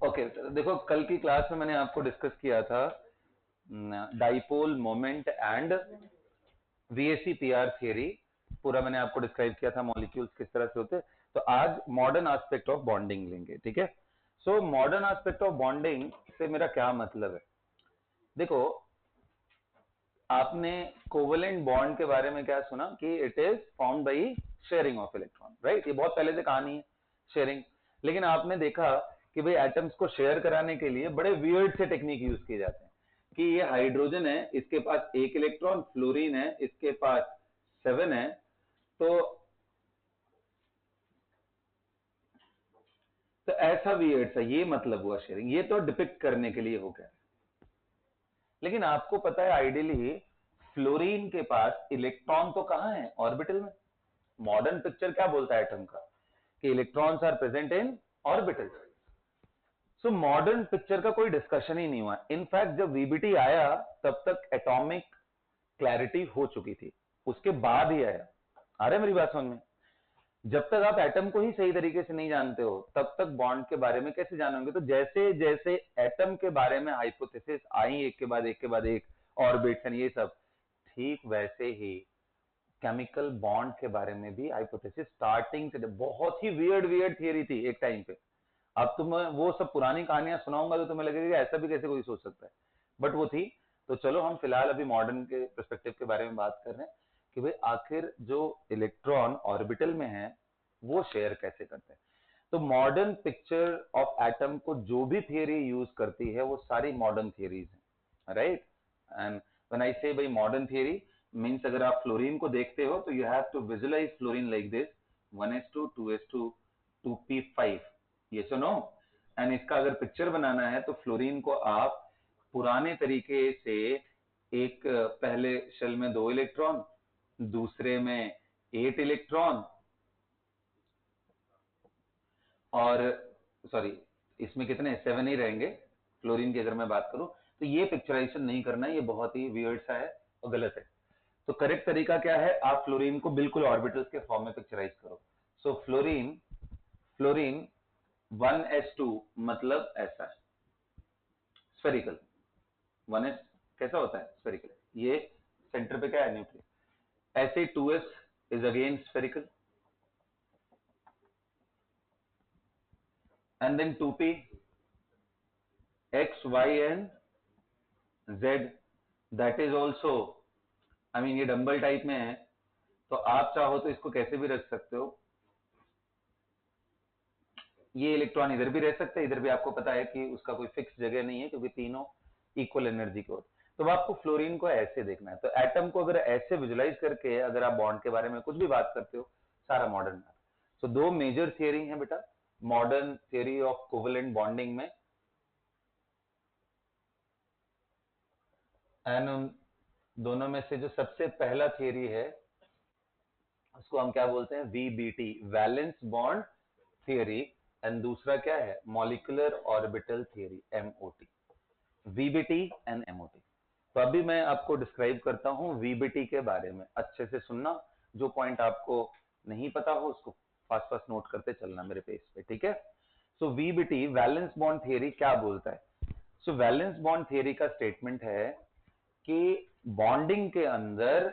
Okay देखो, कल की क्लास में मैंने आपको डिस्कस किया था dipole moment and VSC-PR theory. पूरा मैंने आपको डिस्क्राइब किया था मॉलिक्यूल्स किस तरह से होते हैं। तो आज मॉडर्न एस्पेक्ट ऑफ बॉन्डिंग लेंगे, ठीक है। So modern aspect of bonding से मेरा क्या मतलब है? देखो, आपने कोवेलेंट बॉन्ड के बारे में क्या सुना कि it is formed by sharing of electron, right. ये बहुत पहले से कहानी है, शेयरिंग। लेकिन आपने देखा कि भाई एटम्स को शेयर कराने के लिए बड़े वियर्ड से टेक्निक यूज किए जाते हैं कि ये हाइड्रोजन है, इसके पास 1 इलेक्ट्रॉन, फ्लोरीन है, इसके पास 7 है। तो ऐसा वियर्ड सा ये मतलब हुआ शेयरिंग, ये तो डिपिक्ट करने के लिए हो गया। लेकिन आपको पता है आइडियली फ्लोरीन के पास इलेक्ट्रॉन तो कहां है? ऑर्बिटल में। मॉडर्न पिक्चर क्या बोलता है एटम का कि electrons are present in orbital. So modern picture का कोई डिस्कशन ही नहीं हुआ। इनफैक्ट जब वीबीटी आया तब तक एटॉमिक क्लैरिटी हो चुकी थी, उसके बाद ही आया। आ रहा है मेरी बात समझ में? जब तक आप एटम को ही सही तरीके से नहीं जानते हो तब तक बॉन्ड के बारे में कैसे जानोगे? तो जैसे जैसे एटम के बारे में हाइपोथेसिस आई एक के बाद एक, ऑर्बिट्स एंड ये सब, ठीक वैसे ही केमिकल बॉन्ड के बारे में भी हाइपोथेसिस स्टार्टिंग से बहुत ही वियर्ड वियर्ड थियरी थी एक टाइम पे। अब तुम्हें वो सब पुरानी कहानियां सुनाऊंगा तो तुम्हें लगेगा ऐसा भी कैसे कोई सोच सकता है, बट वो थी। तो चलो हम फिलहाल अभी मॉडर्न के पर्सपेक्टिव के बारे में बात कर रहे हैं कि भाई आखिर जो इलेक्ट्रॉन ऑर्बिटल में है वो शेयर कैसे करते हैं। तो मॉडर्न पिक्चर ऑफ एटम को जो भी थियरी यूज करती है वो सारी मॉडर्न थियरीज हैं, राइट। एंड व्हेन आई से भाई मॉडर्न थियरी मींस अगर आप फ्लोरीन को देखते हो तो you have to visualise fluorine like this 1s2 2s2 2p5, ये सुनो। एंड इसका अगर पिक्चर बनाना है तो फ्लोरीन को आप पुराने तरीके से एक पहले शेल में 2 इलेक्ट्रॉन, दूसरे में 8 इलेक्ट्रॉन, और सॉरी इसमें कितने 7 ही रहेंगे फ्लोरीन की अगर मैं बात करूं। तो ये पिक्चराइजेशन नहीं करना है, ये बहुत ही वियर्ड सा है और गलत है। तो करेक्ट तरीका क्या है? आप फ्लोरीन को बिल्कुल ऑर्बिटल्स के फॉर्म में पिक्चराइज करो। सो फ्लोरीन फ्लोरीन 1s2 मतलब ऐसा है, स्फेरिकल। 1s कैसा होता है? स्फेरिकल। ये सेंटर पे क्या है? न्यूक्लियस। ऐसे 2s is again spherical, and then 2p, x y and z, that is also, I mean ये डंबल टाइप में है। तो आप चाहो तो इसको कैसे भी रख सकते हो। ये इलेक्ट्रॉन इधर भी रह सकते हैं, इधर भी। आपको पता है कि उसका कोई फिक्स जगह नहीं है क्योंकि तीनों इक्वल एनर्जी को। तो आपको फ्लोरीन को ऐसे देखना है। तो एटम को अगर ऐसे विजुलाइज करके अगर आप बॉन्ड के बारे में कुछ भी बात करते हो, सारा मॉडर्न है। तो दो मेजर थियरी है बेटा modern theory of covalent bonding में, एंड उन दोनों में से जो सबसे पहला थियरी है उसको हम क्या बोलते हैं? VBT, valence bond theory. And दूसरा क्या है? Molecular orbital theory, MOT. VBT and MOT. तो अभी मैं आपको डिस्क्राइब करता हूं वीबीटी के बारे में, अच्छे से सुनना। जो पॉइंट आपको नहीं पता हो उसको फास्ट फास्ट नोट करते चलना मेरे पेज पे, ठीक है। सो वीबीटी, वैलेंस बॉन्ड थियरी, क्या बोलता है? सो वैलेंस बॉन्ड थियरी का स्टेटमेंट है कि बॉन्डिंग के अंदर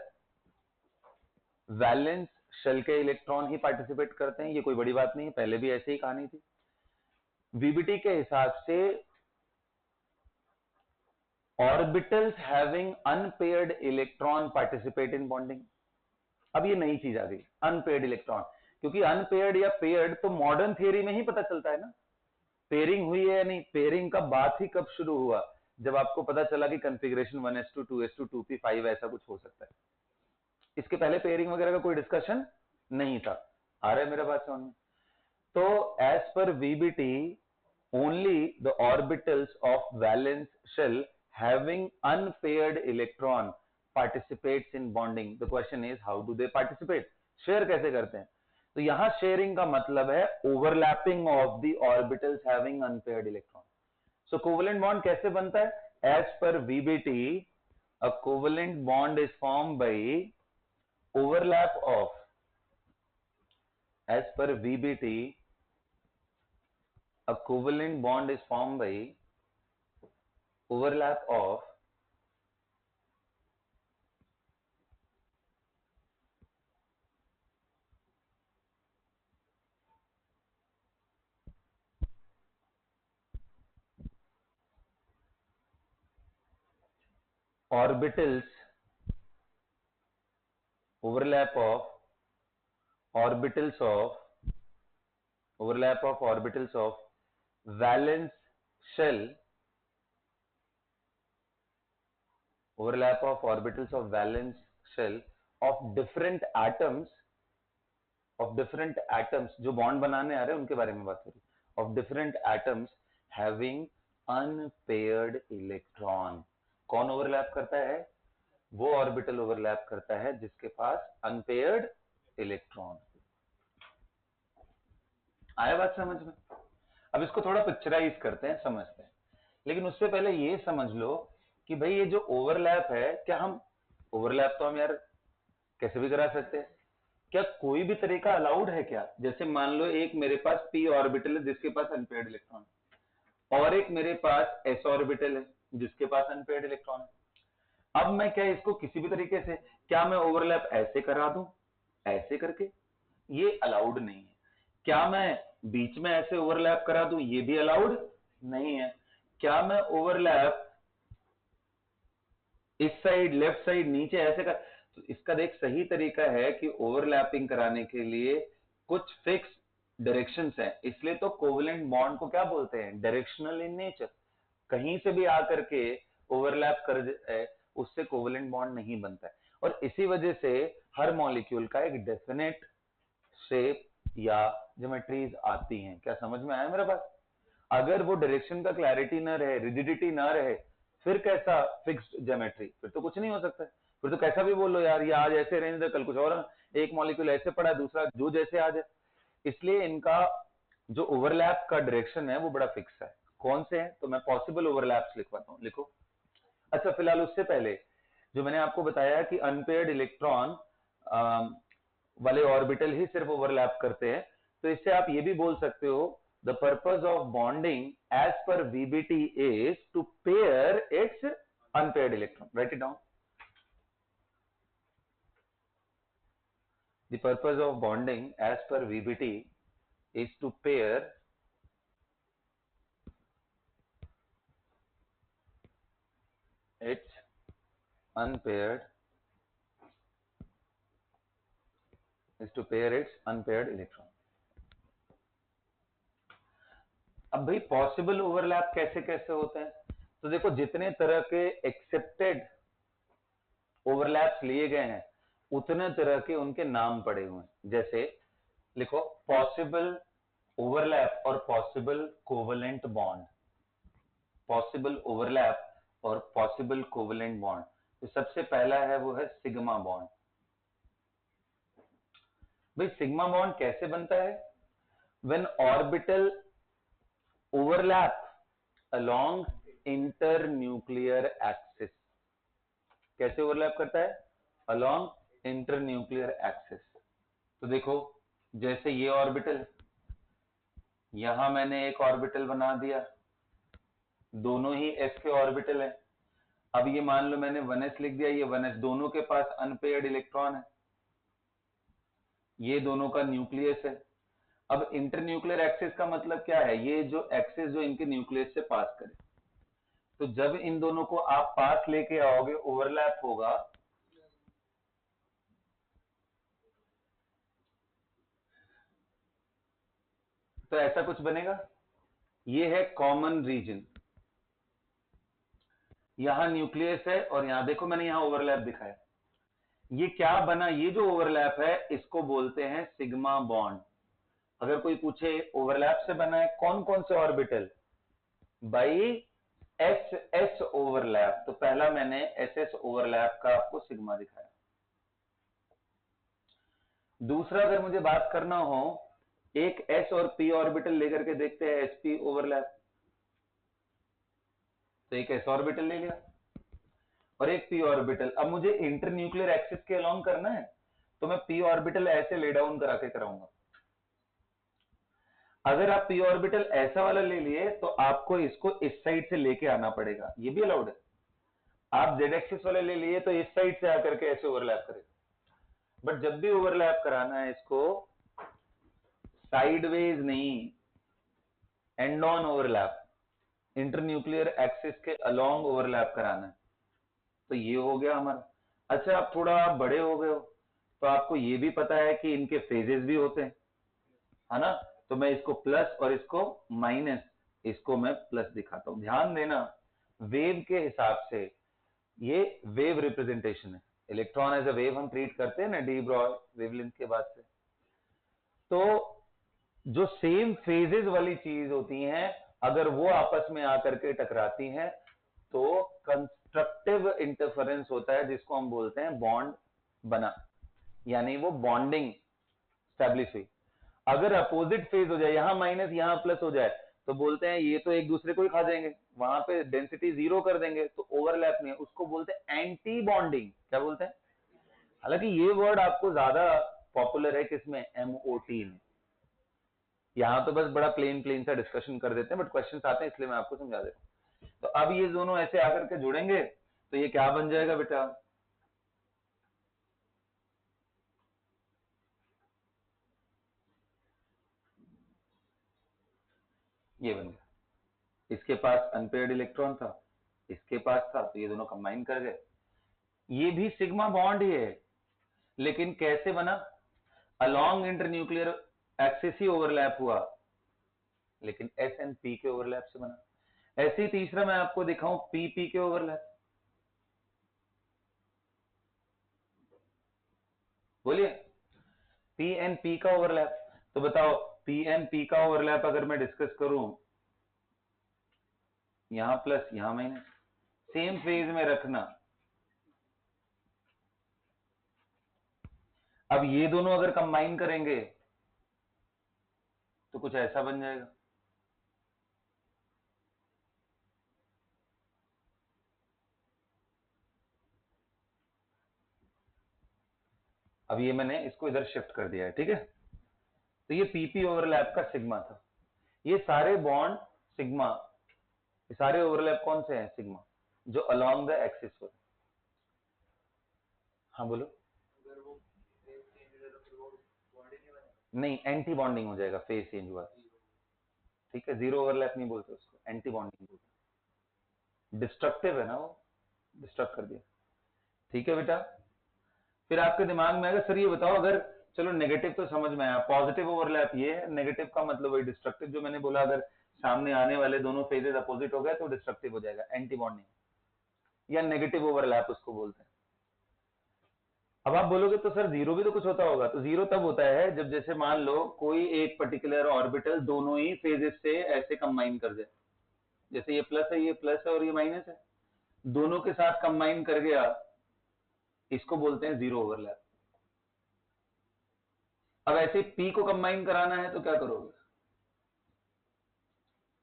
वैलेंस शेल के इलेक्ट्रॉन ही पार्टिसिपेट करते हैं। ये कोई बड़ी बात नहीं है, पहले भी ऐसे ही कहानी थी। वीबीटी के हिसाब से orbitals having unpaired electron participate in bonding. अब ये नई चीज आ गई, अनपेयर्ड इलेक्ट्रॉन। क्योंकि अनपेयर्ड या पेयर्ड तो मॉडर्न थियरी में ही पता चलता है ना, पेयरिंग हुई है या नहीं। पेयरिंग का बात ही कब शुरू हुआ? जब आपको पता चला कि कॉन्फ़िगरेशन 1s2 2s2 2p5 ऐसा कुछ हो सकता है। इसके पहले पेयरिंग वगैरह का कोई डिस्कशन नहीं था। आ रहा है मेरा बात समझ में? तो as per VBT, only the orbitals of valence shell having unpaired electron participates in bonding. The question is how do they participate? Share कैसे करते हैं? तो यहां शेयरिंग का मतलब है overlapping of the orbitals having unpaired electron. So covalent bond कैसे बनता है? As per VBT, a covalent bond is form by overlap of, as per VBT, a covalent bond is formed by overlap of orbitals, overlap of orbitals of valence shell, overlap of orbitals of valence shell of different atoms जो bond बनाने आ रहे हैं उनके बारे में बात हो रही है, of different atoms having unpaired electron. कौन ओवरलैप करता है? वो ऑर्बिटल ओवरलैप करता है जिसके पास अनपेयर्ड इलेक्ट्रॉन। आया बात समझ में? अब इसको थोड़ा पिक्चराइज करते हैं, समझते हैं, लेकिन उससे पहले ये समझ लो कि भाई ये जो ओवरलैप है, क्या हम ओवरलैप तो हम यार कैसे भी करा सकते हैं, क्या कोई भी तरीका अलाउड है क्या? जैसे मान लो एक मेरे पास p ऑर्बिटल है जिसके पास अनपेयर्ड इलेक्ट्रॉन, और एक मेरे पास s ऑर्बिटल है जिसके पास अनपेयर्ड इलेक्ट्रॉन है। अब मैं क्या इसको किसी भी तरीके से, क्या मैं ओवरलैप ऐसे करा दूं, ऐसे करके? ये अलाउड नहीं है। क्या मैं बीच में ऐसे ओवरलैप करा दूं? ये भी अलाउड नहीं है। क्या मैं ओवरलैप इस साइड, लेफ्ट साइड, नीचे ऐसे कर? तो इसका देख सही तरीका है कि ओवरलैपिंग कराने के लिए कुछ फिक्स डायरेक्शंस हैं, इसलिए तो कोवेलेंट बॉन्ड को क्या बोलते हैं? Directional in nature. कहीं से भी आकर के ओवरलैप कर जाए उससे कोवेलेंट बॉन्ड नहीं बनता है, और इसी वजह से हर मॉलिक्यूल का एक डेफिनेट शेप या ज्योमेट्रीज आती हैं। क्या समझ में आया मेरा बात? अगर वो डायरेक्शन का क्लैरिटी ना रहे, रिजिडिटी ना रहे, फिर कैसा फिक्स्ड ज्योमेट्री? फिर तो कुछ नहीं हो सकता। फिर तो कैसा भी बोलो यार, ये आज ऐसे रहने दे, कल कुछ और, एक मॉलिक्यूल ऐसे पड़ा, दूसरा जो जैसे आ जाए। इसलिए इनका जो ओवरलैप का डायरेक्शन है वो बड़ा फिक्स है। कौन से हैं? तो मैं पॉसिबल ओवरलैप्स लिखवाता हूं, लिखो। अच्छा, फिलहाल उससे पहले जो मैंने आपको बताया कि अनपेयर्ड इलेक्ट्रॉन वाले ऑर्बिटल ही सिर्फ ओवरलैप करते हैं, तो इससे आप ये भी बोल सकते हो, the purpose of bonding as per VBT is to pair its unpaired electron. Right it down. The purpose of bonding as per VBT is to pair its unpaired electron। अब भाई पॉसिबल ओवरलैप कैसे कैसे होते हैं? तो देखो, जितने तरह के एक्सेप्टेड ओवरलैप्स लिए गए हैं उतने तरह के उनके नाम पड़े हुए हैं। जैसे लिखो पॉसिबल ओवरलैप और possible covalent bond, possible overlap और पॉसिबल कोवेलेंट बॉन्ड। तो सबसे पहला है वो है सिग्मा बॉन्ड। भाई सिग्मा बॉन्ड कैसे बनता है? When orbital overlap along internuclear axis. कैसे ओवरलैप करता है? Along internuclear axis. तो देखो, जैसे ये ऑर्बिटल, यहां मैंने एक ऑर्बिटल बना दिया, दोनों ही s के ऑर्बिटल है। अब ये मान लो मैंने 1s लिख दिया, ये 1s, दोनों के पास अनपेयर्ड इलेक्ट्रॉन है, ये दोनों का न्यूक्लियस है। अब इंटरन्यूक्लियर एक्सिस का मतलब क्या है? ये जो एक्सिस जो इनके न्यूक्लियस से पास करे, तो जब इन दोनों को आप पास लेके आओगे ओवरलैप होगा, तो ऐसा कुछ बनेगा। ये है कॉमन रीजन, यहां न्यूक्लियस है और यहां देखो मैंने यहां ओवरलैप दिखाया। ये क्या बना? ये जो ओवरलैप है इसको बोलते हैं सिग्मा बॉन्ड। अगर कोई पूछे ओवरलैप से बना है कौन कौन से orbital, by S S overlap, तो पहला मैंने एस एस ओवरलैप का आपको सिग्मा दिखाया। दूसरा अगर मुझे बात करना हो, एक एस और पी ऑर्बिटल लेकर के देखते हैं एसपी ओवरलैप, तो एक एस ऑर्बिटल ले लिया और एक पी ऑर्बिटल। अब मुझे इंटरन्यूक्लियर एक्सिस के अलोंग करना है, तो मैं पी ऑर्बिटल ऐसे ले डाउन करा के कराऊंगा। अगर आप पी ऑर्बिटल ऐसा वाला ले लिए तो आपको इसको इस साइड से लेके आना पड़ेगा, ये भी अलाउड है। आप जेड एक्सिस वाले ले लिए तो इस साइड से आकर के ऐसे ओवरलैप करेगा। बट जब भी ओवरलैप कराना है इसको साइडवेज नहीं, and on overlap, internuclear axis के अलोंग ओवरलैप कराना है। तो ये हो गया हमारा। अच्छा, आप थोड़ा बड़े हो गए हो तो आपको ये भी पता है कि इनके फेजेस भी होते हैं, है ना? तो मैं इसको प्लस और इसको माइनस, इसको मैं प्लस दिखाता हूं। ध्यान देना, वेव के हिसाब से ये वेव रिप्रेजेंटेशन है। इलेक्ट्रॉन एज अ वेव हम ट्रीट करते हैं ना डी ब्रॉय वेवलेंथ के बाद से। तो जो सेम फेजेस वाली चीज होती हैं, अगर वो आपस में आकर के टकराती हैं तो कंस्ट्रक्टिव इंटरफेरेंस होता है, जिसको हम बोलते हैं बॉन्ड बना, यानी वो बॉन्डिंग स्टैब्लिश हुई। अगर अपोजिट फेज हो जाए, यहां माइनस यहां प्लस हो जाए, तो बोलते हैं ये तो एक दूसरे को ही खा जाएंगे, वहां पे डेंसिटी जीरो कर देंगे, तो ओवरलैप नहीं है, उसको बोलते हैं एंटी बॉन्डिंग। क्या बोलते हैं? हालांकि ये वर्ड आपको ज्यादा पॉपुलर है किसमें, MOT में। यहां तो बस बड़ा प्लेन प्लेन सा डिस्कशन कर देते हैं, बट क्वेश्चन आते हैं इसलिए मैं आपको समझा दे रहा हूं। तो अब ये दोनों ऐसे आकर के जुड़ेंगे तो ये क्या बन जाएगा बेटा, ये बन गया। इसके पास अनपेयर्ड इलेक्ट्रॉन था, इसके पास था, तो ये दोनों कंबाइन कर गए। ये भी सिग्मा बॉन्ड ही है, लेकिन कैसे बना? अलोंग इंटरन्यूक्लियर एक्सिस ही ओवरलैप हुआ, लेकिन एस एंड पी के ओवरलैप से बना। ऐसे ही तीसरा मैं आपको दिखाऊं, पी पी के ओवरलैप। बोलिए, पी एंड पी का ओवरलैप। तो बताओ, पी एंड पी का ओवरलैप अगर मैं डिस्कस करूं, यहां प्लस यहां माइनस, सेम फेज में रखना। अब ये दोनों अगर कंबाइन करेंगे तो कुछ ऐसा बन जाएगा। अब ये मैंने इसको इधर शिफ्ट कर दिया है, ठीक है? तो ये पीपी ओवरलैप का सिग्मा था। ये सारे बॉन्ड सिग्मा, ये सारे ओवरलैप कौन से हैं? सिग्मा, जो अलोंग द एक्सिस हो। हाँ बोलो। नहीं, एंटी बॉन्डिंग हो जाएगा, फेज चेंज हुआ, ठीक है? जीरो ओवरलैप नहीं बोलते उसको, एंटी बॉन्डिंग बोलते। डिस्ट्रक्टिव है ना वो, डिस्ट्रक्ट कर दिया, ठीक है बेटा? फिर आपके दिमाग में आएगा, सर ये बताओ, अगर चलो नेगेटिव तो समझ में आया, पॉजिटिव ओवरलैप ये है, नेगेटिव का मतलब वही डिस्ट्रक्टिव जो मैंने बोला, अगर सामने आने वाले दोनों फेजेस अपोजिट हो गए तो डिस्ट्रक्टिव हो जाएगा, एंटी बॉन्डिंग या नेगेटिव ओवरलैप उसको बोलते हैं। अब आप बोलोगे तो सर जीरो भी तो कुछ होता होगा। तो जीरो तब होता है जब जैसे मान लो कोई एक पर्टिकुलर ऑर्बिटल दोनों ही फेजेस से ऐसे कंबाइन कर जाए, जैसे ये प्लस है, ये प्लस है और ये माइनस है, दोनों के साथ कंबाइन कर गया, इसको बोलते हैं जीरो ओवरलैप। अब ऐसे पी को कंबाइन कराना है तो क्या करोगे?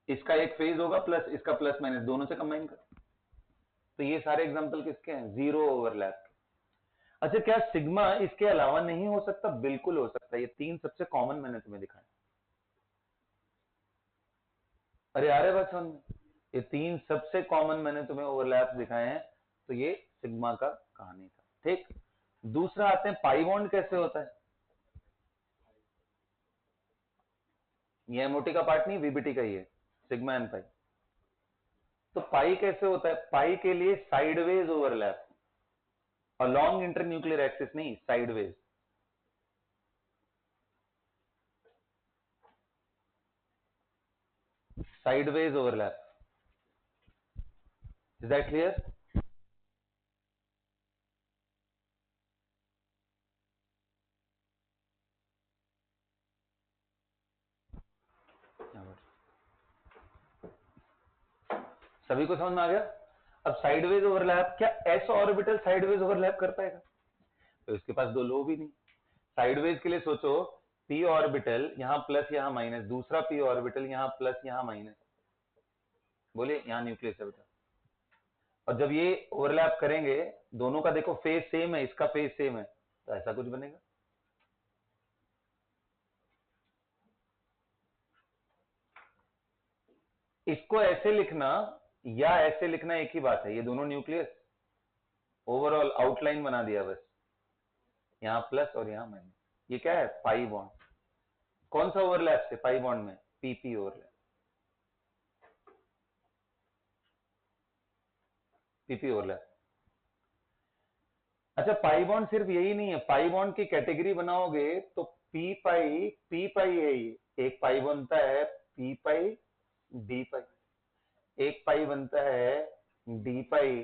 इसका एक फेज होगा प्लस, इसका प्लस माइनस, दोनों से कंबाइन कर। तो ये सारे एग्जांपल किसके हैं? Zero overlap. अच्छा, क्या सिग्मा इसके अलावा नहीं हो सकता? बिल्कुल हो सकता है। ये तीन सबसे कॉमन मैंने तुम्हें दिखाया। अरे आ रहे बात समझ में? ये तीन सबसे कॉमन मैंने तुम्हें ओवरलैप दिखाए हैं, तो ये सिग्मा का कहानी था, ठीक? दूसरा आते हैं पाई बॉन्ड कैसे होता है। ये एमओटी का पार्ट नहीं, वीबीटी का ही है, सिग्मा एंड पाई। तो पाई कैसे होता है? पाई के लिए sideways overlap, along internuclear axis नहीं, sideways. Sideways overlap, is that clear? सभी को समझ में आ गया? अब साइडवेज ओवरलैप, क्या एस ऑर्बिटल साइडवेज ओवरलैप कर पाएगा? तो इसके पास दो लोब ही नहीं। साइडवेज के लिए सोचो, पी ऑर्बिटल यहां प्लस यहां माइनस, दूसरा पी ऑर्बिटल यहां प्लस यहां माइनस, बोलिए यहां न्यूक्लियस है बेटा। और जब ये ओवरलैप करेंगे, दोनों का देखो फेज सेम है, इसका फेज सेम है, तो ऐसा कुछ बनेगा। इसको ऐसे लिखना या ऐसे लिखना एक ही बात है, ये दोनों न्यूक्लियस, ओवरऑल आउटलाइन बना दिया बस, यहां प्लस और यहां माइनस। ये क्या है? Pi bond. कौन सा ओवरलैप से पाई बॉन्ड में? PP overlap, PP overlap. अच्छा, पाई बॉन्ड सिर्फ यही नहीं है, पाई बॉन्ड की कैटेगरी बनाओगे तो पी पाई है ये, एक पाई बनता है पी पाई डी पाई, एक पाई बनता है डी पाई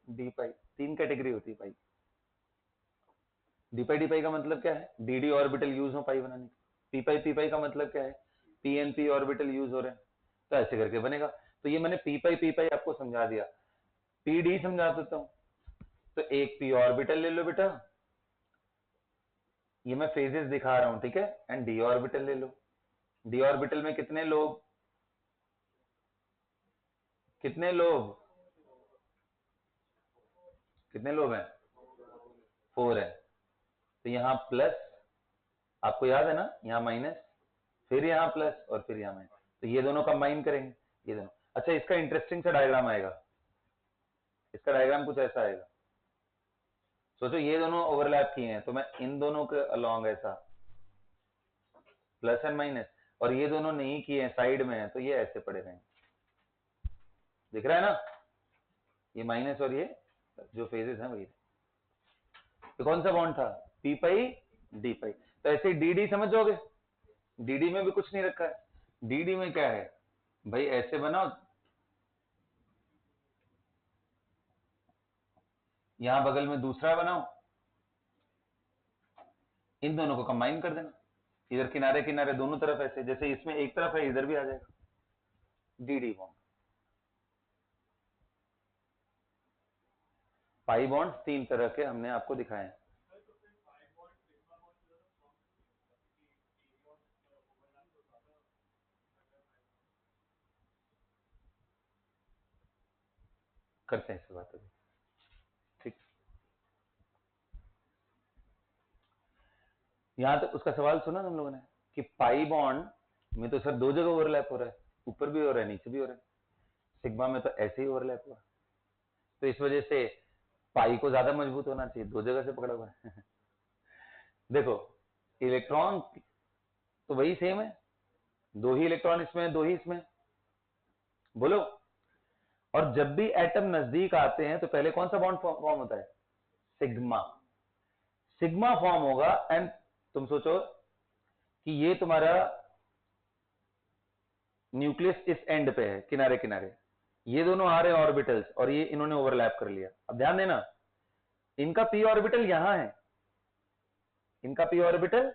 डी पाई, तीन कैटेगरी होती है पाई। डी पाई का मतलब क्या है? डी ऑर्बिटल यूज हो पाई बनाने की। पी पाई का मतलब क्या है? P N P orbital use हो रहे हैं, तो ऐसे करके बनेगा। तो ये मैंने पी पाई आपको समझा दिया। पी डी समझा देता हूं, तो एक पी ऑर्बिटल ले लो बेटा, ये मैं फेजेस दिखा रहा हूं, ठीक है, एंड डी ऑर्बिटल ले लो। डी ऑर्बिटल में कितने लोब? कितने लोब? कितने लोब हैं? 4 है। तो यहां प्लस, आपको याद है ना, यहां माइनस, फिर यहां प्लस और फिर यहां माइनस, तो ये दोनों कंबाइन करेंगे, ये दोनों। अच्छा, इसका इंटरेस्टिंग सा डायग्राम आएगा, इसका डायग्राम कुछ ऐसा आएगा। सोचो ये दोनों ओवरलैप किए हैं, तो मैं इन दोनों के अलोंग ऐसा प्लस एंड माइनस, और ये दोनों नहीं किए हैं, साइड में है, तो ये ऐसे पड़े रहेंगे। दिख रहा है ना? ये माइनस और ये जो फेजेस हैं वही। तो कौन सा बॉन्ड था? पी पाई डी पाई। तो ऐसे डी डी समझोगे, डीडी में भी कुछ नहीं रखा है। डीडी में क्या है भाई? ऐसे बनाओ, यहां बगल में दूसरा बनाओ, इन दोनों को कंबाइन कर देना, इधर किनारे किनारे दोनों तरफ ऐसे, जैसे इसमें एक तरफ है इधर भी आ जाएगा, डीडी बॉन्ड। पाई बॉन्ड तीन तरह के हमने आपको दिखाए हैं। करते हैं इस बात अभी, ठीक। यहां तक उसका सवाल सुना हम लोगों ने कि पाई बॉन्ड में तो सर दो जगह ओवरलैप हो रहा है, ऊपर भी हो रहा है नीचे भी हो रहा है, सिग्मा में तो ऐसे ही ओवरलैप हुआ, तो इस वजह से पाई को ज्यादा मजबूत होना चाहिए, दो जगह से पकड़ा हुआ है। देखो, इलेक्ट्रॉन तो वही सेम है, दो ही इलेक्ट्रॉन इसमें, दो ही इसमें, बोलो। और जब भी एटम नजदीक आते हैं तो पहले कौन सा बॉन्ड फॉर्म होता है? सिग्मा। सिग्मा फॉर्म होगा, एंड तुम सोचो कि ये तुम्हारा न्यूक्लियस इस एंड पे है, किनारे किनारे, ये दोनों आ रहे हैं ऑर्बिटल्स, और ये इन्होंने ओवरलैप कर लिया। अब ध्यान देना, इनका पी ऑर्बिटल यहां है, इनका पी ऑर्बिटल,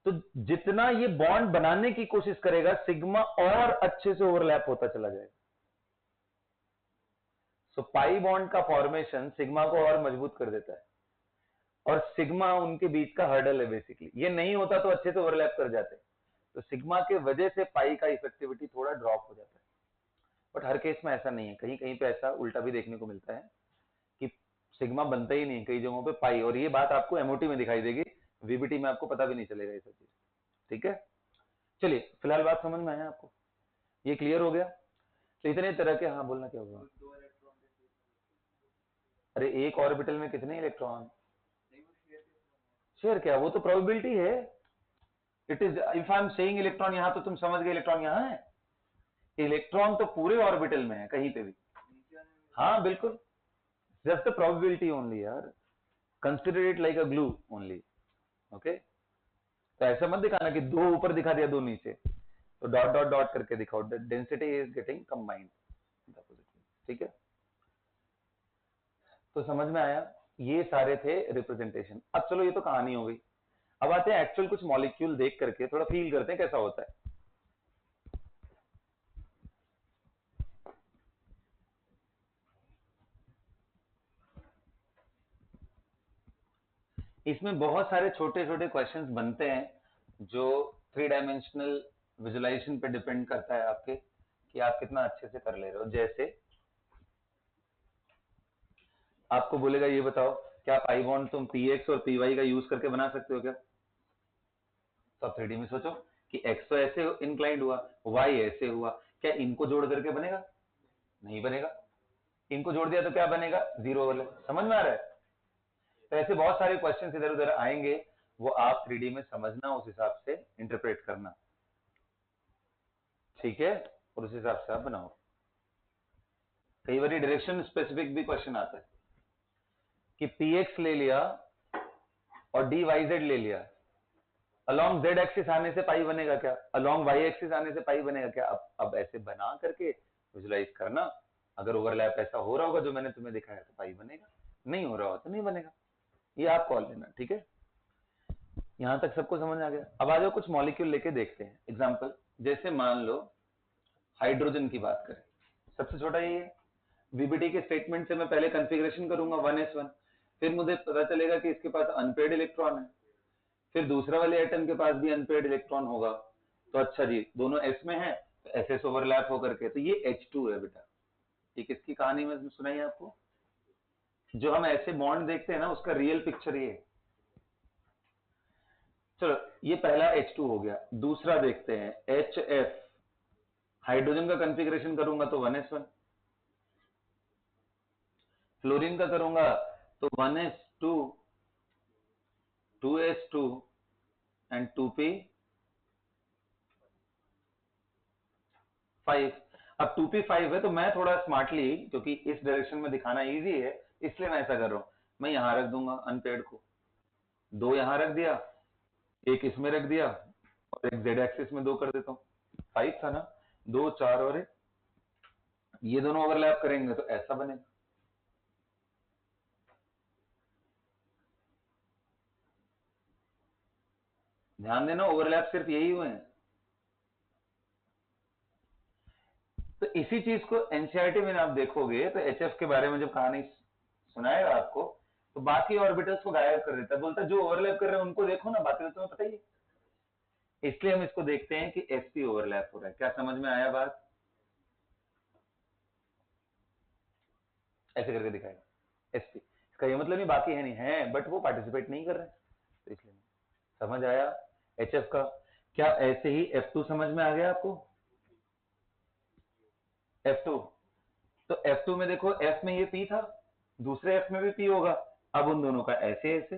तो जितना ये बॉन्ड बनाने की कोशिश करेगा, सिग्मा और अच्छे से ओवरलैप होता चला जाएगा। सो पाई बॉन्ड का फॉर्मेशन सिग्मा को और मजबूत कर देता है, और सिग्मा उनके बीच का हर्डल है बेसिकली। ये नहीं होता तो अच्छे से ओवरलैप कर जाते, तो सिग्मा के वजह से पाई का इफेक्टिविटी थोड़ा ड्रॉप हो जाता है। बट हर केस में ऐसा नहीं है, कहीं कहीं पे ऐसा उल्टा भी देखने को मिलता है कि सिग्मा बनता ही नहीं कई जगहों पे पाई, और ये बात आपको एमओटी में दिखाई देगी, वीबीटी में आपको पता भी नहीं चलेगा ये सब चीज, ठीक है। चलिए, फिलहाल बात समझ में आया आपको? ये क्लियर हो गया? तो इतने तरह के, हाँ बोलना क्या होगा? अरे एक ऑर्बिटल में कितने इलेक्ट्रॉन शेयर? क्या वो तो प्रोबेबिलिटी है, it is, if I am saying electron यहां, तो तुम समझ गए इलेक्ट्रॉन यहां है। इलेक्ट्रॉन तो पूरे ऑर्बिटल में है कहीं पे भी, हाँ बिल्कुल, जस्ट द प्रोबेबिलिटी ओनली यार, consider it like a glue only, okay. तो ऐसा मत दिखाना कि दो ऊपर दिखा दिया दो नीचे, तो डॉट डॉट डॉट करके दिखाओ, डेंसिटी इज गेटिंग कंबाइंड, ठीक है। तो समझ में आया? ये सारे थे रिप्रेजेंटेशन। अब चलो, ये तो कहानी हो गई, अब आते हैं एक्चुअल कुछ मॉलिक्यूल देख करके थोड़ा फील करते हैं कैसा होता है। इसमें बहुत सारे छोटे छोटे क्वेश्चंस बनते हैं जो 3 डायमेंशनल विजुलाइजेशन पे डिपेंड करता है आपके, कि आप कितना अच्छे से कर ले रहे हो। जैसे आपको बोलेगा ये बताओ, क्या पाई बॉन्ड तुम पीएक्स और पीवाई का यूज करके बना सकते हो क्या? तो आप 3D में सोचो, कि x तो ऐसे इंक्लाइंड हुआ, y ऐसे हुआ, क्या इनको जोड़ करके बनेगा? नहीं बनेगा। इनको जोड़ दिया तो क्या बनेगा? जीरो वाले। समझ में आ रहा है? तो ऐसे बहुत सारे क्वेश्चन इधर उधर आएंगे, वो आप 3D में समझना, उस हिसाब से इंटरप्रेट करना, ठीक है, और उस हिसाब से आप बनाओ। कई बार डायरेक्शन स्पेसिफिक भी क्वेश्चन आता है कि px ले लिया और dyz ले लिया, अलोंग z एक्सिस आने से पाई बनेगा क्या? अलोंग y एक्सिस आने से पाई बनेगा क्या? अब ऐसे बना करके विजुलाइज करना, अगर ओवरलैप ऐसा हो रहा होगा जो मैंने तुम्हें दिखाया तो पाई बनेगा, नहीं हो रहा हो तो नहीं बनेगा, ये आप कॉल लेना, ठीक है। यहां तक सबको समझ आ गया? अब आ जाओ कुछ मॉलिक्यूल लेके देखते हैं एग्जांपल। जैसे मान लो हाइड्रोजन की बात करें, सबसे छोटा ये है। वीबीटी के स्टेटमेंट से मैं पहले कॉन्फ़िगरेशन करूंगा 1s1, फिर मुझे पता चलेगा कि इसके पास अनपेयर्ड इलेक्ट्रॉन है, फिर दूसरा वाले एटम के पास भी अनपेयर्ड इलेक्ट्रॉन होगा, तो अच्छा जी दोनों s में है तो SS ओवरलैप होकर के, तो ये H2 है बेटा। ये किसकी कहानी में सुनाई आपको? जो हम ऐसे बॉन्ड देखते हैं ना, उसका रियल पिक्चर ये है। चलो ये पहला H2 हो गया। दूसरा देखते हैं HF, हाइड्रोजन का कॉन्फ़िगरेशन करूंगा तो 1s1, फ्लोरीन का करूंगा तो 1s2, 2s2 एंड 2p5। अब 2p5 है तो मैं थोड़ा स्मार्टली, क्योंकि इस डायरेक्शन में दिखाना इजी है, इसलिए मैं ऐसा कर रहा हूं, मैं यहां रख दूंगा अनपेयर्ड को, दो यहां रख दिया, एक इसमें रख दिया, और एक जेड एक्सिस में दो कर देता हूं। 5 था ना, 2 4 और 1, ये दोनों ओवरलैप करेंगे तो ऐसा बनेगा। ध्यान देना, ओवरलैप सिर्फ यही हुए हैं। तो इसी चीज को एनसीईआरटी में आप देखोगे तो एचएफ के बारे में जब कहानी सुनाएगा आपको, तो बाकी ऑर्बिटल्स को गायब कर देता है, बोलता है जो ओवरलैप कर रहे हैं उनको देखो ना, बाकी तो तुम्हें पता ही है। इसलिए हम इसको देखते हैं कि एसपी ओवरलैप हो रहा है। क्या समझ में आया बात? ऐसे करके दिखाएगा एसपी, इसका ये मतलब नहीं बाकी है नहीं है, बट वो पार्टिसिपेट नहीं कर रहे हैं, तो इसलिए समझ आया एचएफ का। क्या ऐसे ही F2 समझ में आ गया आपको? F2, तो F2 में देखो, F में ये P था, दूसरे F में भी P होगा, अब उन दोनों का ऐसे ऐसे,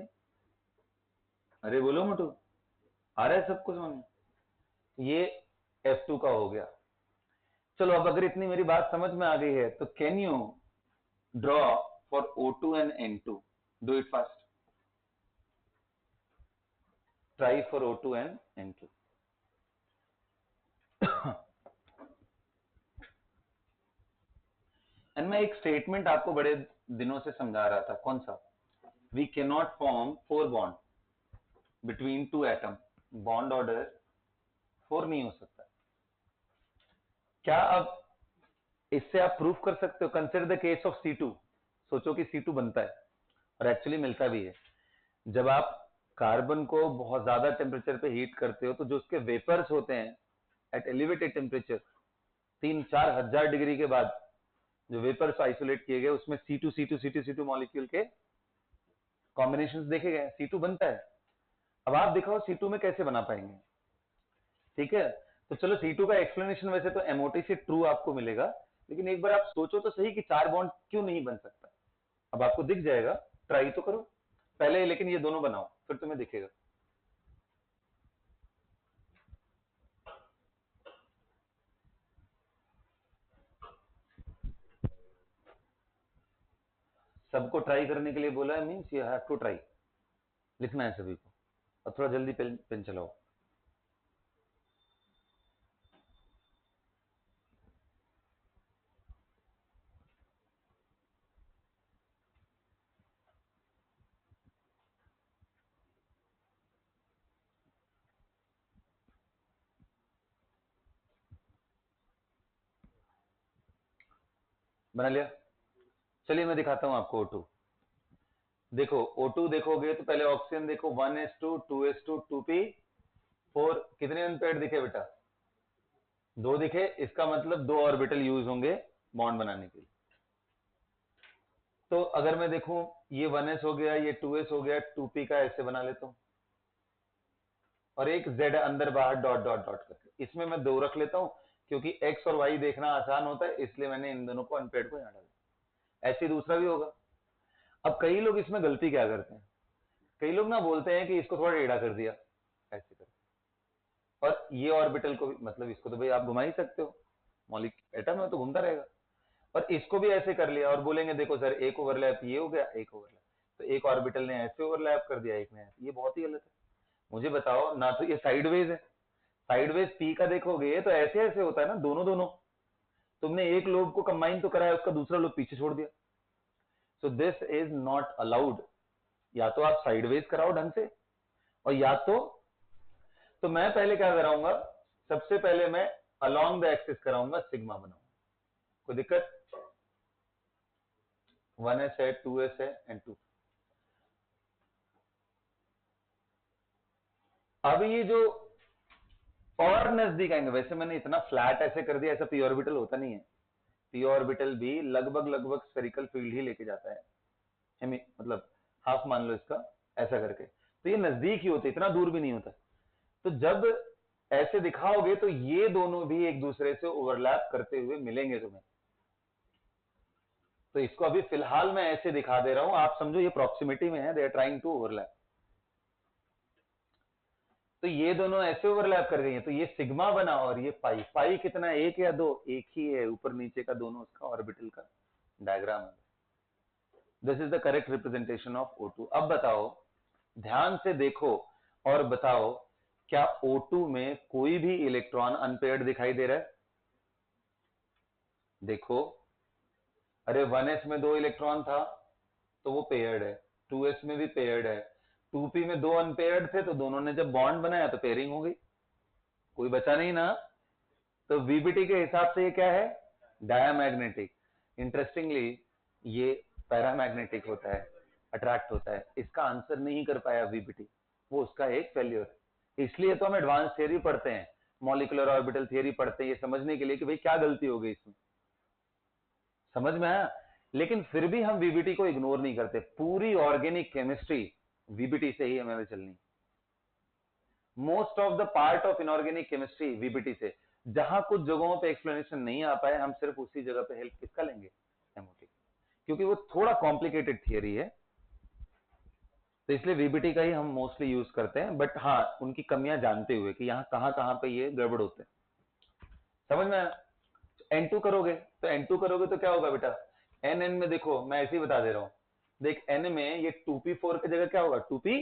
अरे बोलो मोटू, आ रहा है सबको समझ में? ये F2 का हो गया। चलो अब अगर इतनी मेरी बात समझ में आ गई है तो can you draw for O2 and N2, do it fast, try for O2 and N2। And मैं एक स्टेटमेंट आपको बड़े दिनों से समझा रहा था, कौन सा? We can not form 4 bond between 2 atom, bond order 4 नहीं हो सकता। क्या अब इससे आप प्रूफ कर सकते हो? Consider the case of C2, सोचो कि C2 बनता है और एक्चुअली मिलता भी है। जब आप कार्बन को बहुत ज्यादा टेम्परेचर पे हीट करते हो तो जो उसके वेपर्स होते हैं एट एलिवेटेड टेम्परेचर, 3-4 हजार डिग्री के बाद जो वेपर्स आइसोलेट किए गए, उसमें C2 मॉलिक्यूल के कॉम्बिनेशंस देखे गए, C2 बनता है। अब आप दिखाओ C2 में कैसे बना पाएंगे, ठीक है। तो चलो C2 का एक्सप्लेनेशन वैसे तो MOT से ट्रू आपको मिलेगा, लेकिन एक बार आप सोचो तो सही कि 4 बॉन्ड क्यों नहीं बन सकता। अब आपको दिख जाएगा, ट्राई तो करो पहले, लेकिन ये दोनों बनाओ फिर तुम्हें दिखेगा। सबको ट्राई करने के लिए बोला है, means you have to try, लिखना है सभी को, और थोड़ा जल्दी पेन चलाओ। बना लिया? चलिए मैं दिखाता हूं आपको O2। देखो O2 देखोगे तो पहले ऑक्सीजन देखो, 1s2, 2s2, 2p4, कितने अनपेयर्ड दिखे बेटा? 2 दिखे, इसका मतलब 2 ऑर्बिटल यूज होंगे बॉन्ड बनाने के लिए। तो अगर मैं देखूं, ये 1s हो गया, ये 2s हो गया, 2p का ऐसे बना लेता हूं, और एक Z अंदर बाहर डॉट डॉट डॉट करके। इसमें मैं 2 रख लेता हूं क्योंकि X और Y देखना आसान होता है, इसलिए मैंने इन दोनों को अनपेयर्ड को यहां डाला। ऐसे दूसरा भी होगा। अब कई लोग इसमें गलती क्या करते हैं, कई लोग ना बोलते हैं कि इसको थोड़ा टेढ़ा कर दिया ऐसे कर, और ये ऑर्बिटल को भी, मतलब इसको तो भाई आप घुमा ही सकते हो, मौलिक एटम है तो घूमता रहेगा, और इसको भी ऐसे कर लिया और बोलेंगे देखो सर एक ओवरलैप ये हो गया, एक ओवरलैप, तो एक ऑर्बिटल ने ऐसे ओवरलैप कर दिया, एक ने ऐसे। ये बहुत ही गलत है। मुझे बताओ ना, तो ये साइडवेज है, साइडवेज पी का देखोगे तो ऐसे ऐसे होता है ना, दोनों दोनों। तुमने एक लोब को कंबाइन तो कराया, उसका दूसरा लोब पीछे छोड़ दिया। सो दिस इज नॉट अलाउड। या तो आप साइडवेज कराओ ढंग से, और या तो मैं पहले क्या कराऊंगा, सबसे पहले मैं अलोंग द एक्सिस कराऊंगा, सिग्मा बनाऊंगा। कोई दिक्कत? 1s है, 2s है एंड 2। अब ये जो और नजदीक आएंगे, वैसे मैंने इतना फ्लैट ऐसे कर दिया, ऐसा पी ऑर्बिटल होता नहीं है। पी ऑर्बिटल भी लगभग लगभग स्फेरिकल फील्ड ही लेके जाता है, मतलब हाफ मान लो इसका, ऐसा करके। तो ये नजदीक ही होते, इतना दूर भी नहीं होता। तो जब ऐसे दिखाओगे तो ये दोनों भी एक दूसरे से ओवरलैप करते हुए मिलेंगे तुम्हें। तो इसको अभी फिलहाल मैं ऐसे दिखा दे रहा हूं, आप समझो ये प्रॉक्सिमिटी में है, they are trying to overlap. तो ये दोनों ऐसे ओवरलैप कर गई हैं, तो ये सिग्मा बना, और ये पाई। पाई कितना, एक या दो? एक ही है, ऊपर नीचे का दोनों उसका ऑर्बिटल का डायग्राम है। This is the correct representation of O2। अब बताओ, ध्यान से देखो और बताओ, क्या O2 में कोई भी इलेक्ट्रॉन अनपेयर्ड दिखाई दे रहा है? देखो, अरे 1s में 2 इलेक्ट्रॉन था तो वो पेयर्ड है, 2s में भी पेयर्ड है, 2p में 2 अनपेयर्ड थे, तो दोनों ने जब बॉन्ड बनाया तो पेयरिंग हो गई, कोई बचा नहीं ना। तो वीबीटी के हिसाब से ये क्या है? डायामैग्नेटिक। इंटरेस्टिंगली ये पैरामैग्नेटिक होता है, अट्रैक्ट होता है। इसका आंसर नहीं कर पाया वीबीटी, वो उसका एक फेल्योर है। इसलिए तो हम एडवांस थियरी पढ़ते हैं, मॉलिक्यूलर ऑर्बिटल थियरी पढ़ते हैं, ये समझने के लिए कि भाई क्या गलती हो गई इसमें, समझ में आया? लेकिन फिर भी हम वीबीटी को इग्नोर नहीं करते। पूरी ऑर्गेनिक केमिस्ट्री वीबीटी से ही हमें चलनी, most of the part of inorganic chemistry VBT से। जहां कुछ जगहों पे एक्सप्लेनेशन नहीं आ पाए, हम सिर्फ उसी जगह पे हेल्प किसका लेंगे? एमओटी, क्योंकि वो थोड़ा कॉम्प्लिकेटेड थियरी है, तो इसलिए वीबीटी का ही हम मोस्टली यूज करते हैं। बट हाँ, उनकी कमियां जानते हुए कि यहाँ कहां पे ये गड़बड़ होते हैं। समझ में आया? N2 करोगे तो N2 करोगे तो क्या होगा बेटा? एन में देखो, मैं ऐसे ही बता दे रहा हूं, देख N में ये 2p4 की जगह क्या होगा? 2p,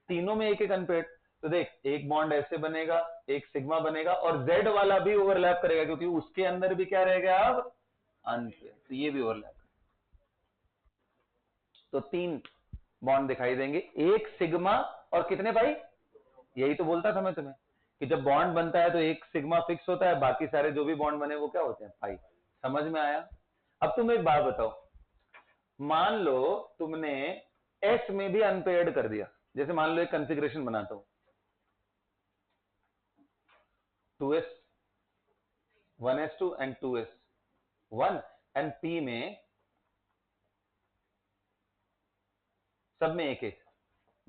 तीनों में एक एक अनपेयर्ड। तो देख, एक बॉन्ड ऐसे बनेगा, एक सिग्मा बनेगा, और Z वाला भी ओवरलैप करेगा, क्योंकि उसके अंदर भी क्या रहेगा अब? अनपेयर्ड। तो ये भी ओवरलैप। तो 3 बॉन्ड दिखाई देंगे, एक सिग्मा और कितने पाई? यही तो बोलता था मैं तुम्हें कि जब बॉन्ड बनता है तो एक सिग्मा फिक्स होता है, बाकी सारे जो भी बॉन्ड बने वो क्या होते हैं? पाई। समझ में आया? अब तुम एक बात बताओ, मान लो तुमने एस में भी अनपेयर्ड कर दिया। जैसे मान लो एक कंफिग्रेशन बनाता हूं, 2s 1s2 and 2s1 and p में सब में एक एक।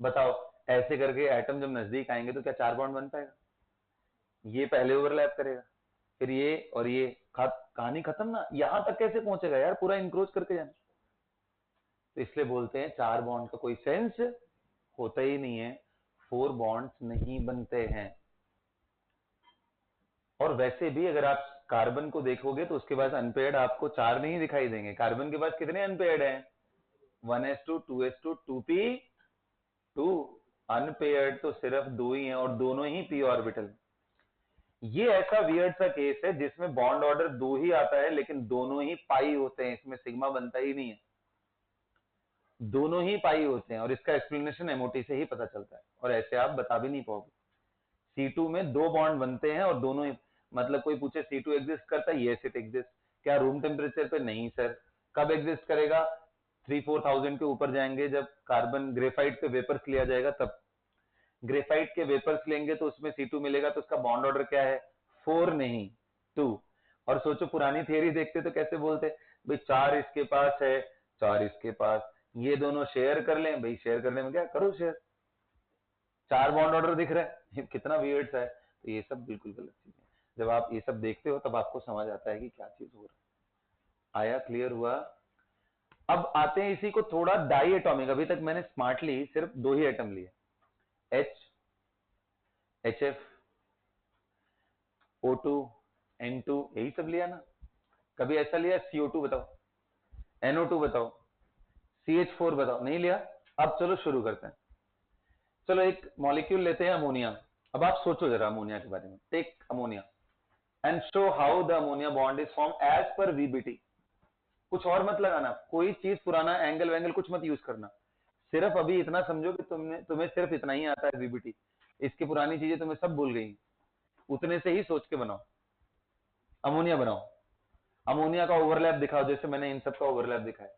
बताओ, ऐसे करके एटम जब नजदीक आएंगे तो क्या 4 बॉन्ड बन पाएगा? ये पहले ओवरलैप करेगा, फिर ये और ये, कहानी खत्म ना। यहां तक कैसे पहुंचेगा यार? पूरा इंक्रोच करके जाना। तो इसलिए बोलते हैं 4 बॉन्ड का कोई सेंस होता ही नहीं है, 4 बॉन्ड्स नहीं बनते हैं। और वैसे भी अगर आप कार्बन को देखोगे तो उसके पास अनपेयर्ड आपको 4 नहीं दिखाई देंगे। कार्बन के पास कितने अनपेयर्ड हैं? 1s2 2s2 2p2। अनपेयर्ड तो सिर्फ 2 ही हैं, और दोनों ही p ऑर्बिटल। ये ऐसा वियर्ड सा केस है जिसमें बॉन्ड ऑर्डर 2 ही आता है, लेकिन दोनों ही पाई होते हैं, इसमें सिग्मा बनता ही नहीं है, दोनों ही पाई होते हैं। और इसका एक्सप्लेनेशन एमओटी से ही पता चलता है, और ऐसे आप बता भी नहीं पाओगे। C2 में 2 बॉन्ड बनते हैं और दोनों ही, मतलब कोई पूछे C2 एग्जिस्ट करता है? Yes it exist. क्या रूम टेम्परेचर पे? नहीं सर। कब एग्जिस्ट करेगा? 3-4,000 के ऊपर जाएंगे, जब कार्बन ग्रेफाइट पे वेपर्स लिया जाएगा तब। ग्रेफाइट के वेपर्स लेंगे तो उसमें C2 मिलेगा, तो उसका बॉन्ड ऑर्डर क्या है? 4 नहीं 2। और सोचो, पुरानी थियरी देखते तो कैसे बोलते भाई, 4 इसके पास है, 4 इसके पास, ये दोनों शेयर कर लें। भाई शेयर करने में क्या, करो शेयर, 4 बॉन्ड ऑर्डर दिख रहा है, कितना वियर्ड सा है। तो ये सब बिल्कुल गलत चीज है। जब आप ये सब देखते हो तब आपको समझ आता है कि क्या चीज हो रहा है। आया, क्लियर हुआ? अब आते हैं इसी को थोड़ा डाई एटॉमिक। अभी तक मैंने स्मार्टली सिर्फ 2 ही एटम लिए, H, HF, O2, N2, यही सब लिया ना। कभी ऐसा लिया CO2 बताओ, NO2 बताओ, CH4 बताओ, नहीं लिया। अब चलो शुरू करते हैं। चलो एक मॉलिक्यूल लेते हैं, अमोनिया। अब आप सोचो जरा अमोनिया के बारे में। Take ammonia and show how the ammonia bond is form as per VBT। कुछ और मत लगाना, कोई चीज पुराना एंगल वैंगल कुछ मत यूज करना। सिर्फ अभी इतना समझो कि तुम्हें सिर्फ इतना ही आता है VBT। इसकी पुरानी चीजें तुम्हें सब भूल गई। उतने से ही सोच के बनाओ, अमोनिया बनाओ। अमोनिया का ओवरलैप दिखाओ, जैसे मैंने इन सब का ओवरलैप दिखाया।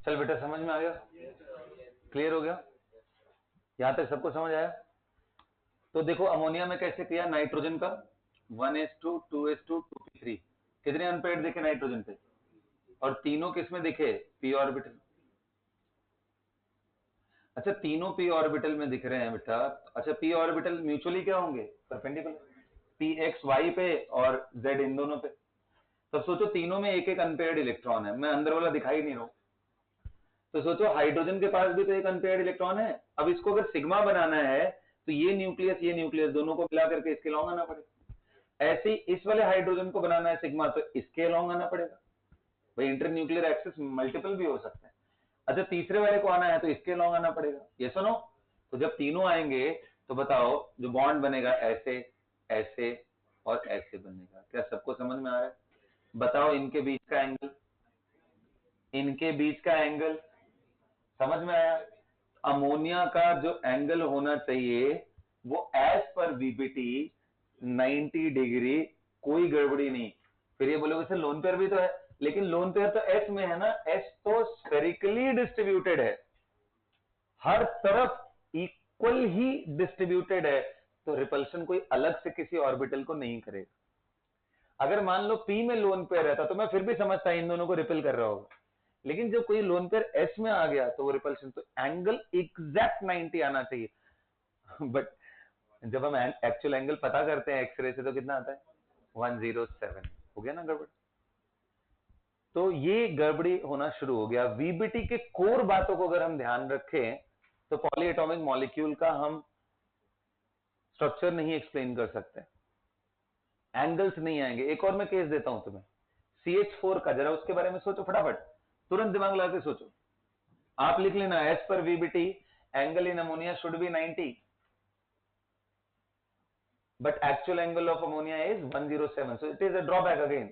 चल बेटा, समझ में आ गया? क्लियर हो गया? यहां तक सबको समझ आया? तो देखो अमोनिया में कैसे किया, नाइट्रोजन का 1s2 2s2 2p3। कितने अनपेयर्ड दिखे नाइट्रोजन पे? और तीनों किसमें दिखे? p orbital. अच्छा, तीनों p ऑर्बिटल में दिख रहे हैं बेटा। अच्छा, p ऑर्बिटल म्यूचुअली क्या होंगे? परपेंडिकुलर। p x y पे और z इन दोनों पे। तब सोचो तीनों में एक एक अनपेयर्ड इलेक्ट्रॉन है। मैं अंदर वाला दिखाई नहीं रहा हूं। तो सोचो हाइड्रोजन के पास भी तो एक अनपेयर्ड इलेक्ट्रॉन है। अब इसको अगर सिग्मा बनाना है तो ये न्यूक्लियस दोनों को मिला करके इसके लॉन्ग आना पड़ेगा। ऐसे ही इस वाले हाइड्रोजन को बनाना है सिग्मा, तो इसके लॉन्ग आना पड़ेगा। भाई इंटर न्यूक्लियर एक्सिस मल्टीपल भी हो सकते हैं। अच्छा, तीसरे वाले को आना है तो इसके लॉन्ग आना पड़ेगा। ये सुनो, तो जब तीनों आएंगे तो बताओ जो बॉन्ड बनेगा ऐसे, ऐसे और ऐसे बनेगा। क्या सबको समझ में आ रहा है? बताओ इनके बीच का एंगल, इनके बीच का एंगल समझ में आया? अमोनिया का जो एंगल होना चाहिए वो एज पर VBT 90 डिग्री, कोई गड़बड़ी नहीं। फिर ये बोलोगे सर लोन पेयर भी तो है, लेकिन लोन पेयर तो एस में है ना। एस तो स्फेरिकली डिस्ट्रीब्यूटेड है, हर तरफ इक्वल ही डिस्ट्रीब्यूटेड है। तो रिपल्शन कोई अलग से किसी ऑर्बिटल को नहीं करेगा। अगर मान लो पी में लोन पेयर रहता तो मैं फिर भी समझता इन दोनों को रिपेल कर रहा होगा। लेकिन जब कोई लोन पेयर एस में आ गया तो वो रिपल्शन, तो एंगल एग्जैक्ट 90 आना चाहिए। बट जब हम एक्चुअल एंगल पता करते हैं एक्सरे से तो कितना आता है? 107। हो गया ना गड़बड़? तो ये गड़बड़ी होना शुरू हो गया। VBT के कोर बातों को अगर हम ध्यान रखें तो पॉलीएटॉमिक मॉलिक्यूल का हम स्ट्रक्चर नहीं एक्सप्लेन कर सकते, एंगल्स नहीं आएंगे। एक और मैं केस देता हूं तुम्हें, CH4 का, जरा उसके बारे में सोचो फटाफट, तुरंत दिमाग लगा के सोचो। आप लिख लेना as per VBT angle in ammonia should be 90, but actual angle of ammonia is 107, so it is a drawback again.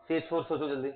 CH4 सोचो जल्दी।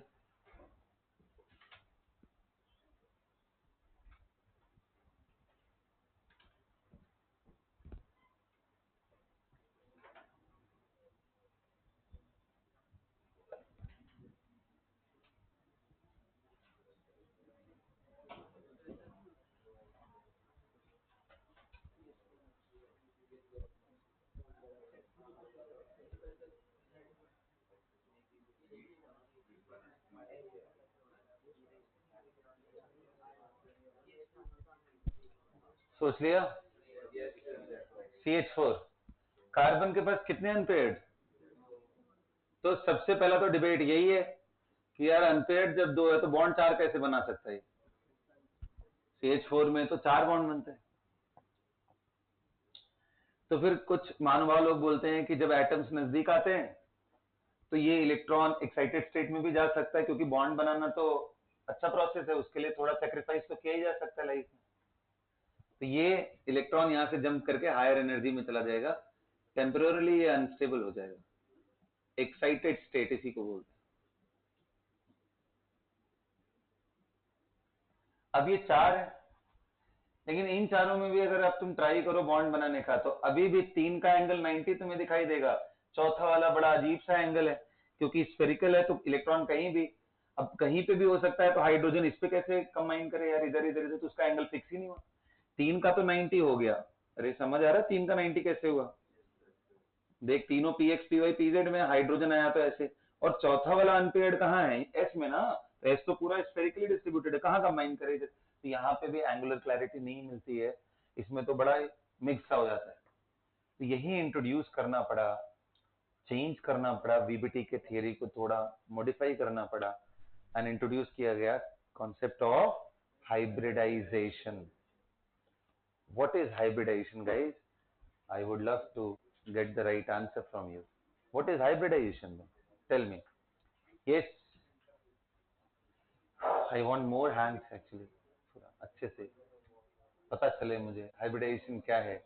सोच लिया? CH4। कार्बन के पास कितने अनपेयर्ड? तो सबसे पहला तो डिबेट यही है कि यार अनपेयर्ड जब 2 है तो बॉन्ड 4 कैसे बना सकता है? CH4 में तो 4 बॉन्ड बनते हैं। तो फिर कुछ महानुभाव लोग बोलते हैं कि जब एटम्स नजदीक आते हैं तो ये इलेक्ट्रॉन एक्साइटेड स्टेट में भी जा सकता है, क्योंकि बॉन्ड बनाना तो अच्छा प्रोसेस है, उसके लिए थोड़ा सेक्रीफाइस तो किया ही जा सकता है लाइफ में। तो ये इलेक्ट्रॉन यहां से जंप करके हायर एनर्जी में चला जाएगा, टेम्पररी ये अनस्टेबल हो जाएगा, एक्साइटेड स्टेट इसी को बोलते हैं। अब ये 4 है, लेकिन इन चारों में भी अगर अब तुम ट्राई करो बॉन्ड बनाने का तो अभी भी 3 का एंगल 90 तुम्हें दिखाई देगा, चौथा वाला बड़ा अजीब सा एंगल है, क्योंकि स्फेरिकल है तो इलेक्ट्रॉन कहीं भी, अब कहीं पे भी हो सकता है, तो हाइड्रोजन इस पे कैसे कंबाइन करे यार, इधर इधर इधर, तो उसका एंगल फिक्स ही नहीं हुआ। 3 का तो 90 हो गया, अरे समझ आ रहा है 3 का 90 कैसे हुआ? देख तीनों पीएक्स पीवाई पीजेड में, हाइड्रोजन आया तो ऐसे, और चौथा वाला अनपेयर्ड कहाँ है? एस में ना, तो एस तो पूरा स्फेरिकली डिस्ट्रीब्यूटेड है, कहाँ कंबाइन करे? तो यहाँ पे भी एंगुलर क्लैरिटी नहीं मिलती है, इसमें तो बड़ा मिक्स सा हो जाता है। तो यही इंट्रोड्यूस करना पड़ा, चेंज करना पड़ा, वीबीटी के थियरी को थोड़ा मॉडिफाई करना पड़ा, एंड इंट्रोड्यूस किया गया concept of hybridisation. What is hybridisation guys? I would love to get the right answer from you. What is hybridization? Tell me. Yes, I want more hands actually. थोड़ा अच्छे से पता चले मुझे हाइब्रिडाइजेशन क्या है।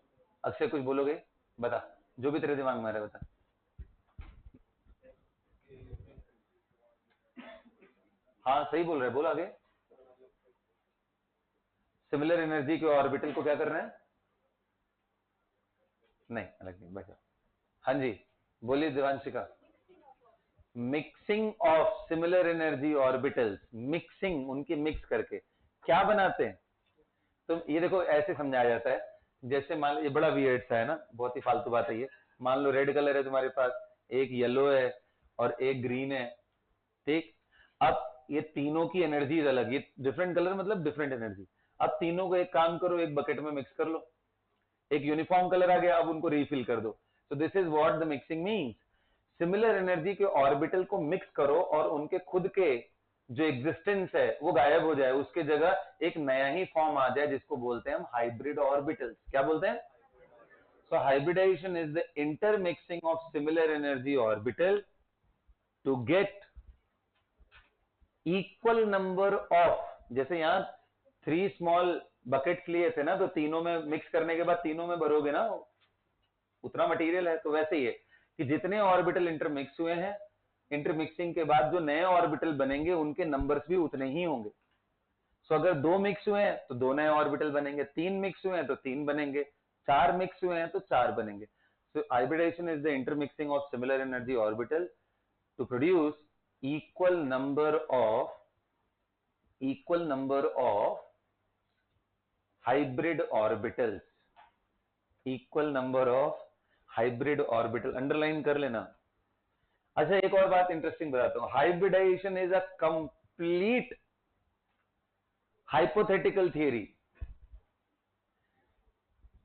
अक्षय कुछ बोलोगे? बता, जो भी तेरे दिमाग में आ रहा है बता। हाँ सही बोल रहे, बोल आगे। सिमिलर एनर्जी के ऑर्बिटल को क्या करना है? नहीं अलग नहीं, बैठो। हाँ जी बोलिए Devanshika. Mixing of similar energy orbitals, mixing, उनकी मिक्स करके क्या बनाते हैं? तो ये देखो ऐसे समझाया जाता है, जैसे मान लो, ये बड़ा वियर्ड सा है ना, बहुत ही फालतू बात है ये। मान लो रेड कलर है तुम्हारे पास, एक येलो है और एक ग्रीन है, ठीक। अब ये तीनों की एनर्जी अलग, ये डिफरेंट कलर मतलब डिफरेंट एनर्जी। अब तीनों को एक काम करो, एक बकेट में मिक्स कर लो, एक यूनिफॉर्म कलर आ गया, अब उनको रिफिल कर दो। तो this is what the mixing means. Similar energy के ऑर्बिटल को मिक्स करो और उनके खुद के जो एग्जिस्टेंस है वो गायब हो जाए, उसके जगह एक नया ही फॉर्म आ जाए, जिसको बोलते हैं हम हाइब्रिड ऑर्बिटल्स। क्या बोलते हैं? So hybridization is the intermixing of similar energy orbital to get equal number of, जैसे यहां 3 स्मॉल बकेट्स लिए थे ना, तो तीनों में मिक्स करने के बाद तीनों में भरोगे ना, उतना मटेरियल है, तो वैसे ही है कि जितने ऑर्बिटल इंटरमिक्स हुए हैं, इंटरमिक्सिंग के बाद जो नए ऑर्बिटल बनेंगे उनके नंबर्स भी उतने ही होंगे। सो अगर 2 मिक्स हुए हैं तो 2 नए ऑर्बिटल बनेंगे, 3 मिक्स हुए हैं तो 3 बनेंगे, 4 मिक्स हुए हैं तो 4 बनेंगे। So hybridization is the intermixing of similar energy orbital to produce equal number of hybrid orbitals, equal number of hybrid orbital, underline कर लेना। अच्छा एक और बात इंटरेस्टिंग बताता हूं, hybridization is a complete hypothetical theory.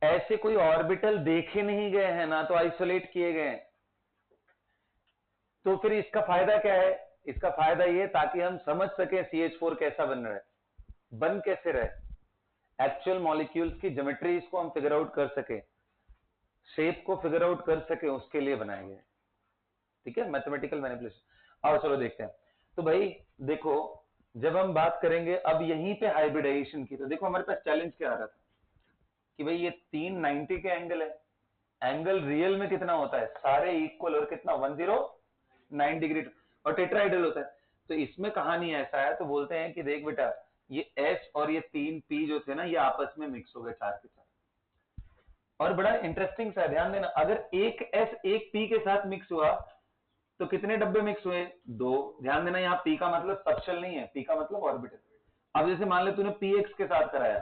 ऐसे कोई ऑर्बिटल देखे नहीं गए हैं ना, तो आइसोलेट किए गए हैं। तो फिर इसका फायदा क्या है? इसका फायदा ये ताकि हम समझ सके CH4 कैसा बन रहा है, बन कैसे रहे, एक्चुअल मॉलिक्यूल्स की ज्योमेट्रीज को हम फिगर आउट कर सके, शेप को फिगर आउट कर सके, उसके लिए बनाए गए। ठीक है, मैथमेटिकल मैनिपुलेशन। आओ चलो देखते हैं। तो भाई देखो, जब हम बात करेंगे अब यहीं पे हाइब्रिडाइजेशन की, तो देखो हमारे पास चैलेंज क्या आ रहा था कि भाई ये 3 90 के एंगल है, एंगल रियल में कितना होता है? सारे इक्वल और कितना 109 डिग्री, और टेट्राहेड्रल होता है। तो इसमें कहानी ऐसा है, तो बोलते हैं कि देख बेटा, ये S और ये 3 P जो थे ना, ये आपस में मिक्स हो गए 4 के 4। और बड़ा इंटरेस्टिंग सा, ध्यान देना, अगर एक S एक P के साथ मिक्स हुआ तो कितने डब्बे मिक्स हुए? 2। ध्यान देना, यहाँ P का मतलब सबशेल नहीं है, P का मतलब ऑर्बिटल। अब जैसे मान ले तूने PX के साथ कराया,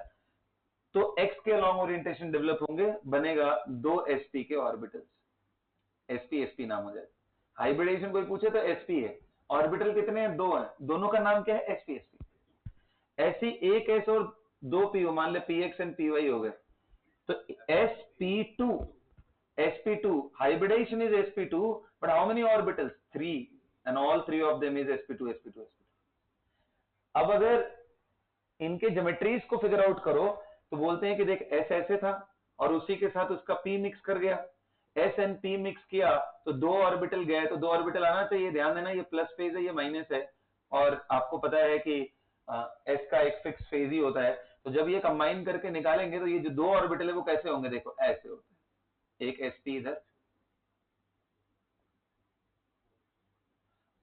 तो X के लॉन्ग ओरिएंटेशन डेवलप होंगे, बनेगा 2 sp के ऑर्बिटल्स, sp sp नाम हो जाए। हाइब्रिडाइजेशन कोई पूछे तो sp है, ऑर्बिटल कितने हैं? 2 हैं, दोनों का नाम क्या है? sp sp। ऐसी एक s और 2 p, मान ले px एंड py हो गए, तो sp2 hybridation is sp2, but how many orbitals? 3, and all 3 of them is sp2 sp2 sp2. अब अगर इनके ज्योमेट्रीज को फिगर आउट करो तो बोलते हैं कि देख s ऐसे था और उसी के साथ उसका p मिक्स कर गया, s एंड p मिक्स किया तो 2 ऑर्बिटल गए, तो 2 ऑर्बिटल आना चाहिए। ध्यान देना ये प्लस फेज है, ये माइनस है, और आपको पता है कि s का एक फिक्स फेज ही होता है। तो जब ये कंबाइन करके निकालेंगे तो ये जो 2 ऑर्बिटल है वो कैसे होंगे, देखो ऐसे होते हैं, एक sp इधर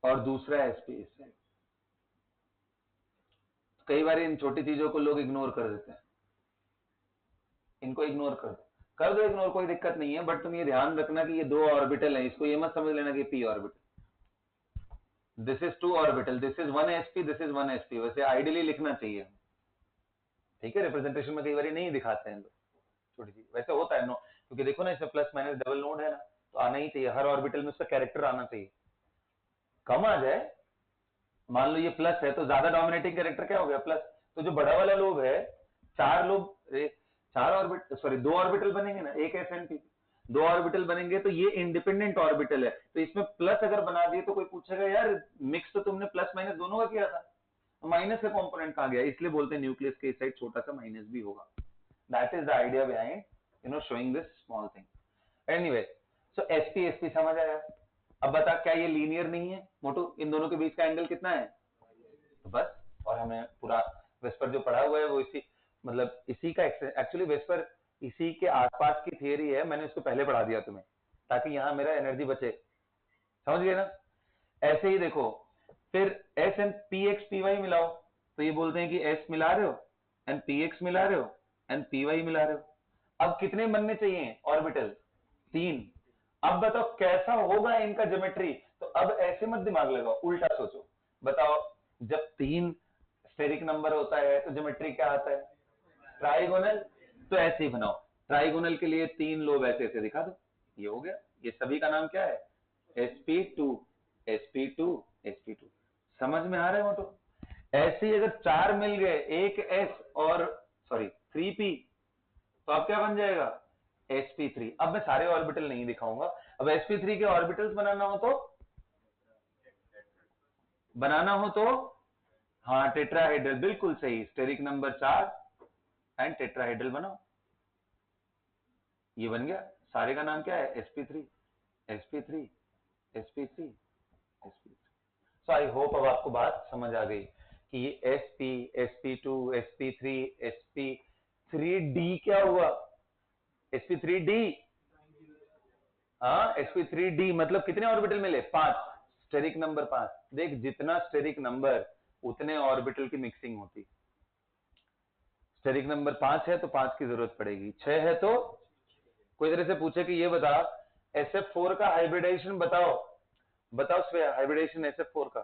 और दूसरा sp इस साइड। कई बार इन छोटी चीजों को लोग इग्नोर कर देते हैं, इनको इग्नोर कर दो इग्नोर, कोई दिक्कत नहीं है, बट तुम ये ध्यान रखना कि ये 2 ऑर्बिटल हैं, इसको ये मत समझ लेना कि p orbital, this is 2 orbital, this is 1 sp, this is 1 sp। वैसे आइडियली लिखना चाहिए, ठीक है, रिप्रेजेंटेशन में कई बार नहीं दिखाते हैं छोटी चीज, वैसे होता है नो, क्योंकि देखो ना इसमें प्लस माइनस डबल नोड है ना, तो आना ही चाहिए, हर ऑर्बिटल में उसका कैरेक्टर आना चाहिए। कम आ जाए, मान लो ये प्लस है तो ज्यादा डोमिनेटिंग कैरेक्टर क्या हो गया, प्लस, तो जो बड़ा वाला लोब है, 2 ऑर्बिटल बनेंगे ना, एक एस एंड पी, 2 ऑर्बिटल बनेंगे तो ये इंडिपेंडेंट ऑर्बिटल है, तो इसमें प्लस अगर बना दिए तो कोई पूछेगा यार मिक्स तो तुमने प्लस माइनस दोनों का किया था, माइनस का कंपोनेंट कहां गया, इसलिए बोलते हैं न्यूक्लियस के इस साइड छोटा सा माइनस भी होगा। That is the idea behind showing this small thing. Anyway, so sp समझ आया। अब बता क्या ये लीनियर नहीं है मोटू, इन दोनों के बीच का एंगल कितना है, तो बस, और हमें पूरा वेस्पर जो पढ़ा हुआ है वो इसी का एक्चुअली वेस्पर इसी के आसपास की थियरी है, मैंने इसको पहले पढ़ा दिया तुम्हें ताकि यहां मेरा एनर्जी बचे, समझ गए ना। ऐसे ही देखो फिर s एंड px py मिलाओ, तो ये बोलते हैं कि s मिला रहे हो एंड px मिला रहे हो एंड py मिला रहे हो, अब कितने बनने चाहिए ऑर्बिटल, 3। अब बताओ कैसा होगा इनका ज्योमेट्री, तो अब ऐसे मत दिमाग लगाओ, उल्टा सोचो, बताओ जब 3 स्टेरिक नंबर होता है तो ज्योमेट्री क्या आता है, ट्राइगोनल, तो ऐसे ही बनाओ, ट्राइगोनल के लिए 3 लोब ऐसे ऐसे दिखा दो, ये हो गया, ये सभी का नाम क्या है, sp2 sp2 sp2। समझ में आ रहा है मोटो। ऐसे ही अगर 4 मिल गए, एक s और 3p, तो अब क्या बन जाएगा, sp3। अब मैं सारे ऑर्बिटल नहीं दिखाऊंगा, अब sp3 के ऑर्बिटल्स बनाना हो तो हाँ टेट्राहेड्रल, बिल्कुल सही, स्टेरिक नंबर 4 एंड टेट्राहेड्रल बनाओ, ये बन गया, सारे का नाम क्या है, sp3 sp3 sp3 sp3। So I hope अब आपको बात समझ आ गई कि ये sp sp2 sp3 sp3d क्या हुआ, sp3d, हाँ sp3d मतलब कितने ऑर्बिटल मिले, 5, स्टेरिक नंबर 5। देख जितना स्टेरिक नंबर उतने ऑर्बिटल की मिक्सिंग होती, स्टेरिक नंबर 5 है तो 5 की जरूरत पड़ेगी, 6 है तो कोई तरह से पूछे कि ये बता SF4 का हाइब्रिडाइजेशन बताओ श्रेया, हाइब्रिडाइजेशन SF4 का,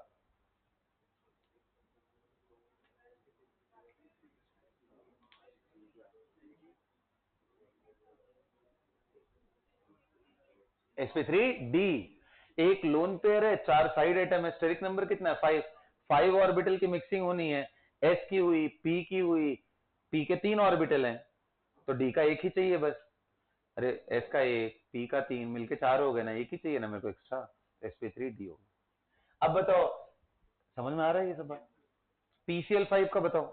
sp3d, एक लोन पेयर है, 4 साइड एटम है, स्टेरिक नंबर कितना है, 5 ऑर्बिटल की मिक्सिंग होनी है, s की हुई, p की हुई, p के 3 ऑर्बिटल हैं तो d का एक ही चाहिए बस, अरे s का 1 p का 3 मिलके 4 हो गए ना, एक ही चाहिए ना मेरे को एक्स्ट्रा, sp3d हो गया। अब बताओ समझ में आ रहा है ये सब बात, PCl5 का बताओ,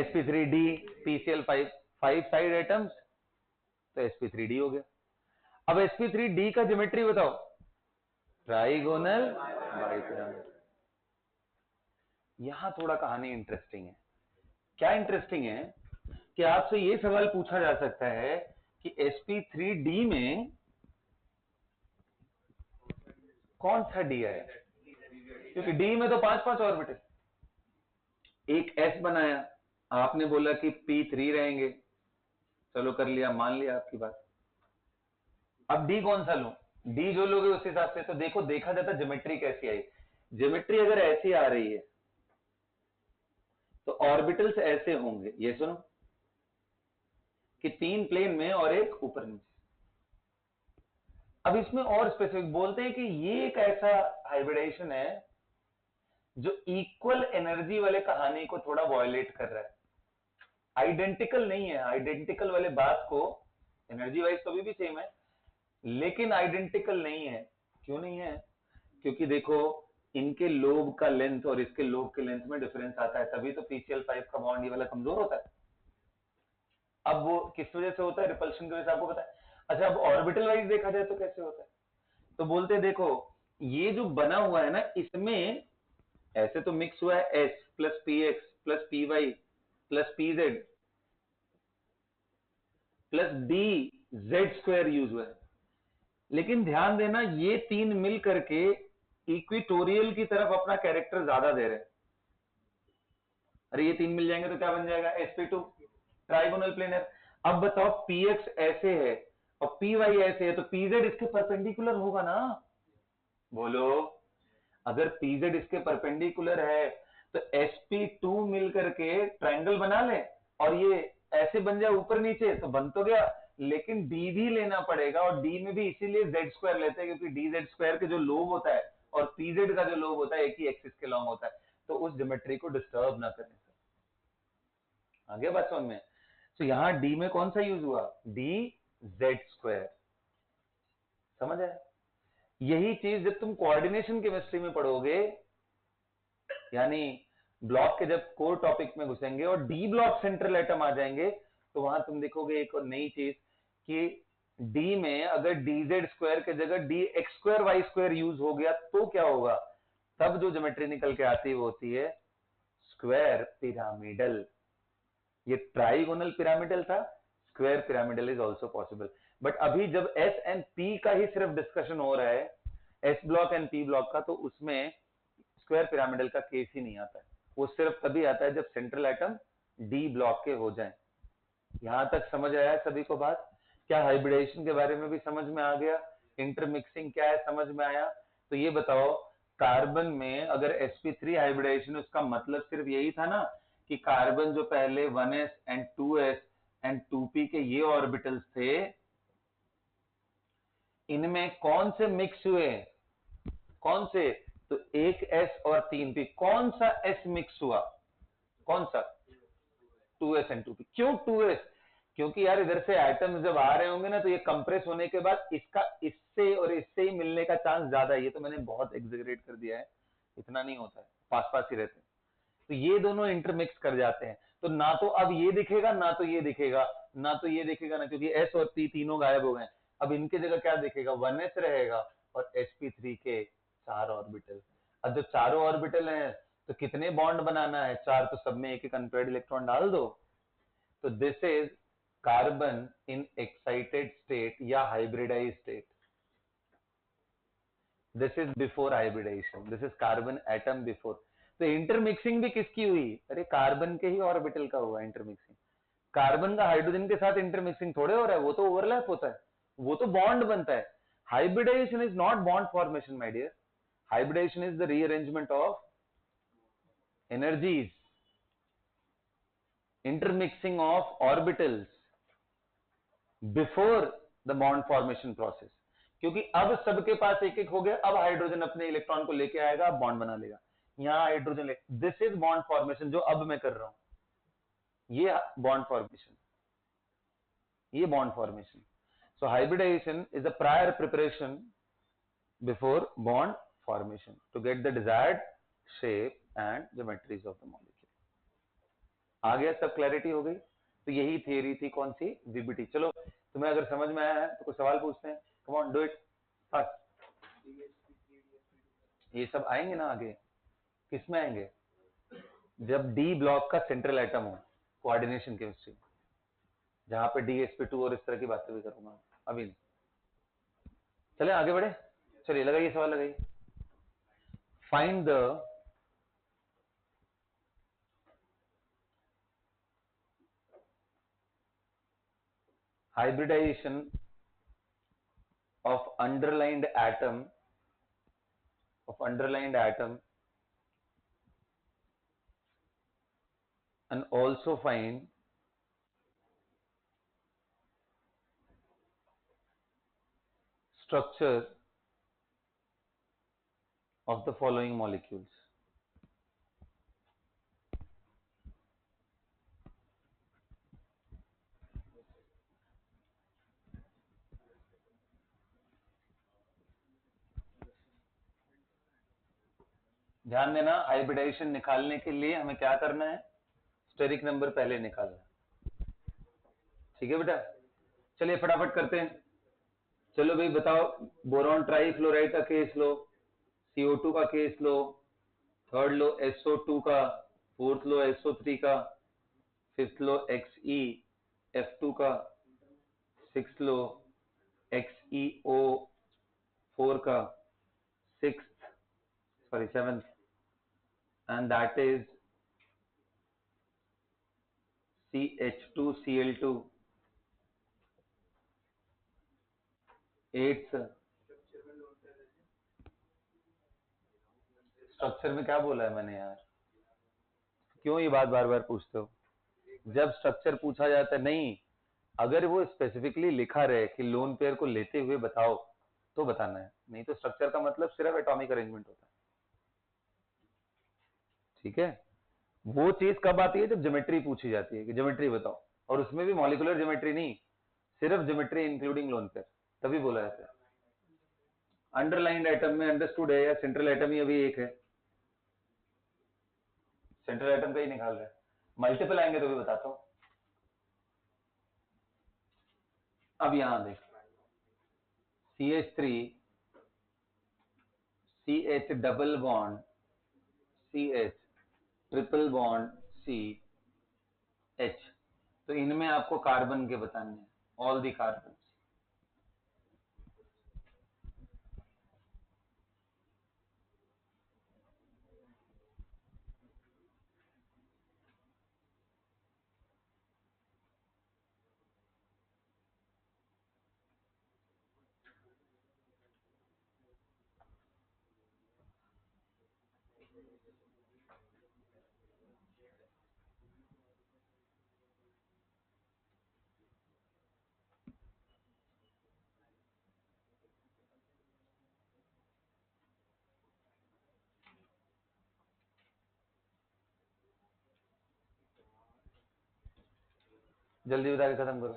sp3d PCl5, 5 साइड एटम्स तो sp3d हो गया। अब sp3d का ज्योमेट्री बताओ, ट्राइगोनल बाइपिरामिड। यहां थोड़ा कहानी इंटरेस्टिंग है, क्या इंटरेस्टिंग है कि आपसे ये सवाल पूछा जा सकता है कि sp3d में कौन सा d है, क्योंकि d में तो 5 ऑर्बिटल, एक s बनाया, आपने बोला कि p3 रहेंगे, चलो कर लिया, मान लिया आपकी बात। अब डी कौन सा लूं, डी जो लोगे उस हिसाब से, तो देखो देखा जाता ज्योमेट्री कैसी आई, ज्योमेट्री अगर ऐसी आ रही है तो ऑर्बिटल्स ऐसे होंगे, ये सुनो कि 3 प्लेन में और एक ऊपर नीचे। अब इसमें और स्पेसिफिक बोलते हैं कि ये एक ऐसा हाइब्रिडाइजेशन है जो इक्वल एनर्जी वाले कहानी को थोड़ा वायलेट कर रहा है। आइडेंटिकल नहीं है, आइडेंटिकल वाले बात को एनर्जी वाइज तो अभी भी सेम है, लेकिन आइडेंटिकल नहीं है। क्यों नहीं है? क्योंकि देखो इनके लोब का लेंथ और इसके लोब के लेंथ में डिफरेंस आता है, तभी तो PCl5 का बॉन्ड ये वाला कमजोर होता है। अब वो किस वजह से होता है? रिपल्शन की वजह से, आपको पता है। अच्छा, अब ऑर्बिटल वाइज देखा जाए तो कैसे होता है? तो बोलते हैं देखो ये जो बना हुआ है ना, इसमें ऐसे तो मिक्स हुआ है S plus PX plus PY plus PZ plus DZ² use हुआ है, लेकिन ध्यान देना ये तीन मिल करके इक्विटोरियल की तरफ अपना कैरेक्टर ज्यादा दे रहे हैं। अरे ये तीन मिल जाएंगे तो क्या बन जाएगा? sp2 trigonal planar. अब बताओ px ऐसे है और py ऐसे है, तो pz इसके परपेंडिकुलर होगा ना? बोलो, अगर pz इसके परपेंडिकुलर है तो sp2 मिल करके ट्राइंगल बना ले और ये ऐसे बन जाए ऊपर नीचे, तो बन तो गया, लेकिन d भी लेना पड़ेगा, और d में भी इसीलिए z² लेते हैं क्योंकि dz² के जो लोब होता है और pz का जो लोब होता है एक ही एक्सिस के लॉन्ग होता है, तो उस ज्योमेट्री को डिस्टर्ब ना करें। आगे बात समझ में? तो यहां डी में कौन सा यूज हुआ? DZ²। समझ आया? यही चीज जब तुम कोऑर्डिनेशन केमिस्ट्री में पढ़ोगे, यानी ब्लॉक के जब कोर टॉपिक में घुसेंगे और डी ब्लॉक सेंट्रल एटम आ जाएंगे, तो वहां तुम देखोगे एक और नई चीज कि डी में अगर DZ² के जगह DX²Y² यूज हो गया तो क्या होगा? तब जो ज्योमेट्री निकल के आती है वो होती है स्क्वायर पिरामिडल। ये ट्राइगोनल पिरामिडल था, square pyramidal is also possible. But अभी जब एस एंड पी का ही सिर्फ डिस्कशन हो रहा है, S block and P block का, तो उसमें स्क्वायर पिरामिडल का केस ही नहीं आता है। वो सिर्फ तभी आता है जब सेंट्रल एटम डी ब्लॉक के हो जाए। यहां तक समझ आया सभी को बात? क्या हाइब्रिडेशन के बारे में भी समझ में आ गया? इंटरमिक्सिंग क्या है समझ में आया? तो ये बताओ, कार्बन में अगर sp3 हाइब्रिडेशन, उसका मतलब सिर्फ यही था ना कि कार्बन जो पहले 1s and 2s and 2p के ये ऑर्बिटल्स थे, इनमें कौन से मिक्स हुए? कौन से? तो एक s और 3p। कौन सा s मिक्स हुआ? कौन सा? 2s and 2p। क्यों 2s? क्योंकि यार इधर से एटम्स जब आ रहे होंगे ना, तो ये कंप्रेस होने के बाद इसका इससे और इससे ही मिलने का चांस ज्यादा है। ये तो मैंने बहुत एग्जेगरेट कर दिया है, इतना नहीं होता है, पास पास ही रहते हैं। तो ये दोनों इंटरमिक्स कर जाते हैं, तो ना तो अब ये दिखेगा ना तो ये दिखेगा, ना तो ये दिखेगा ना, क्योंकि एस और पी तीनों गायब हो गए। अब इनके जगह क्या दिखेगा? 1s रहेगा और sp3 के 4 ऑर्बिटल। अब जब चारों ऑर्बिटल हैं तो कितने बॉन्ड बनाना है? 4, तो सब में एक एक अनपेयर्ड इलेक्ट्रॉन डाल दो। तो this is carbon in excited state या hybridize state. This is before hybridization, this is carbon atom before. तो इंटरमिक्सिंग भी किसकी हुई? अरे कार्बन के ही ऑर्बिटल का हुआ इंटरमिक्सिंग। कार्बन का हाइड्रोजन के साथ इंटरमिक्सिंग थोड़े हो रहा है, वो तो ओवरलैप होता है, वो तो बॉन्ड बनता है। Hybridisation is not bond formation my dear, hybridisation is the rearrangement of energies, intermixing of orbitals before the bond formation process. क्योंकि अब सबके पास एक एक हो गया, अब हाइड्रोजन अपने इलेक्ट्रॉन को लेके आएगा, अब बॉन्ड बना लेगा। यहां हाइड्रोजन ले, दिस इज बॉन्ड फॉर्मेशन जो अब मैं कर रहा हूं, ये बॉन्ड फॉर्मेशन, ये bond formation. So hybridization is a prior preparation before bond formation to get the desired shape and geometries of the molecule. आ गया? सब क्लैरिटी हो गई? तो यही थियरी थी, कौन सी? वीबीटी। चलो तुम्हें अगर समझ में आया है तो कुछ सवाल पूछते हैं। Come on, do it fast. ये सब आएंगे ना आगे? किसमें आएंगे? जब डी ब्लॉक का सेंट्रल एटम हो, कोऑर्डिनेशन केमिस्ट्री, जहां पे DsP2 और इस तरह की बातें भी करूंगा अभी। चले आगे बढ़े? चलिए लगाइए सवाल, लगाइए। Find the hybridization of underlined atom and also find structure of the following molecules. ध्यान देना, हाइब्रिडाइजेशन निकालने के लिए हमें क्या करना है, स्टेरिक नंबर पहले निकालना है। ठीक है बेटा, चलिए फटाफट करते हैं। चलो भाई बताओ, बोरॉन ट्राईफ्लोराइड का केस लो, CO2 का केस लो, थर्ड लो SO2 का, फोर्थ लो SO3 का, फिफ्थ लो XeF2 का, सिक्स लो XeO4 का, seventh, and that is CH2Cl2, eighth। Structure में क्या बोला है मैंने यार, क्यों ये बात बार बार पूछते हो? जब स्ट्रक्चर पूछा जाता है, नहीं, अगर वो स्पेसिफिकली लिखा रहे कि लोन पेयर को लेते हुए बताओ तो बताना है, नहीं तो स्ट्रक्चर का मतलब सिर्फ एटॉमिक अरेंजमेंट होता है। ठीक है, वो चीज कब आती है, जब ज्योमेट्री पूछी जाती है कि ज्योमेट्री बताओ, और उसमें भी मॉलिक्यूलर ज्योमेट्री नहीं, सिर्फ ज्योमेट्री इंक्लूडिंग लोन पेयर, तभी बोला जाता है। अंडरलाइंड एटम में अंडरस्टूड है, या सेंट्रल एटम ही अभी एक है, सेंट्रल एटम का ही निकाल रहे हैं, मल्टीपल आएंगे तो भी बताता हूं। अब यहां देख, CH3 CH double bond CH triple bond CH, तो इनमें आपको कार्बन के बताने हैं, ऑल दी कार्बन। जल्दी बता के खत्म करो।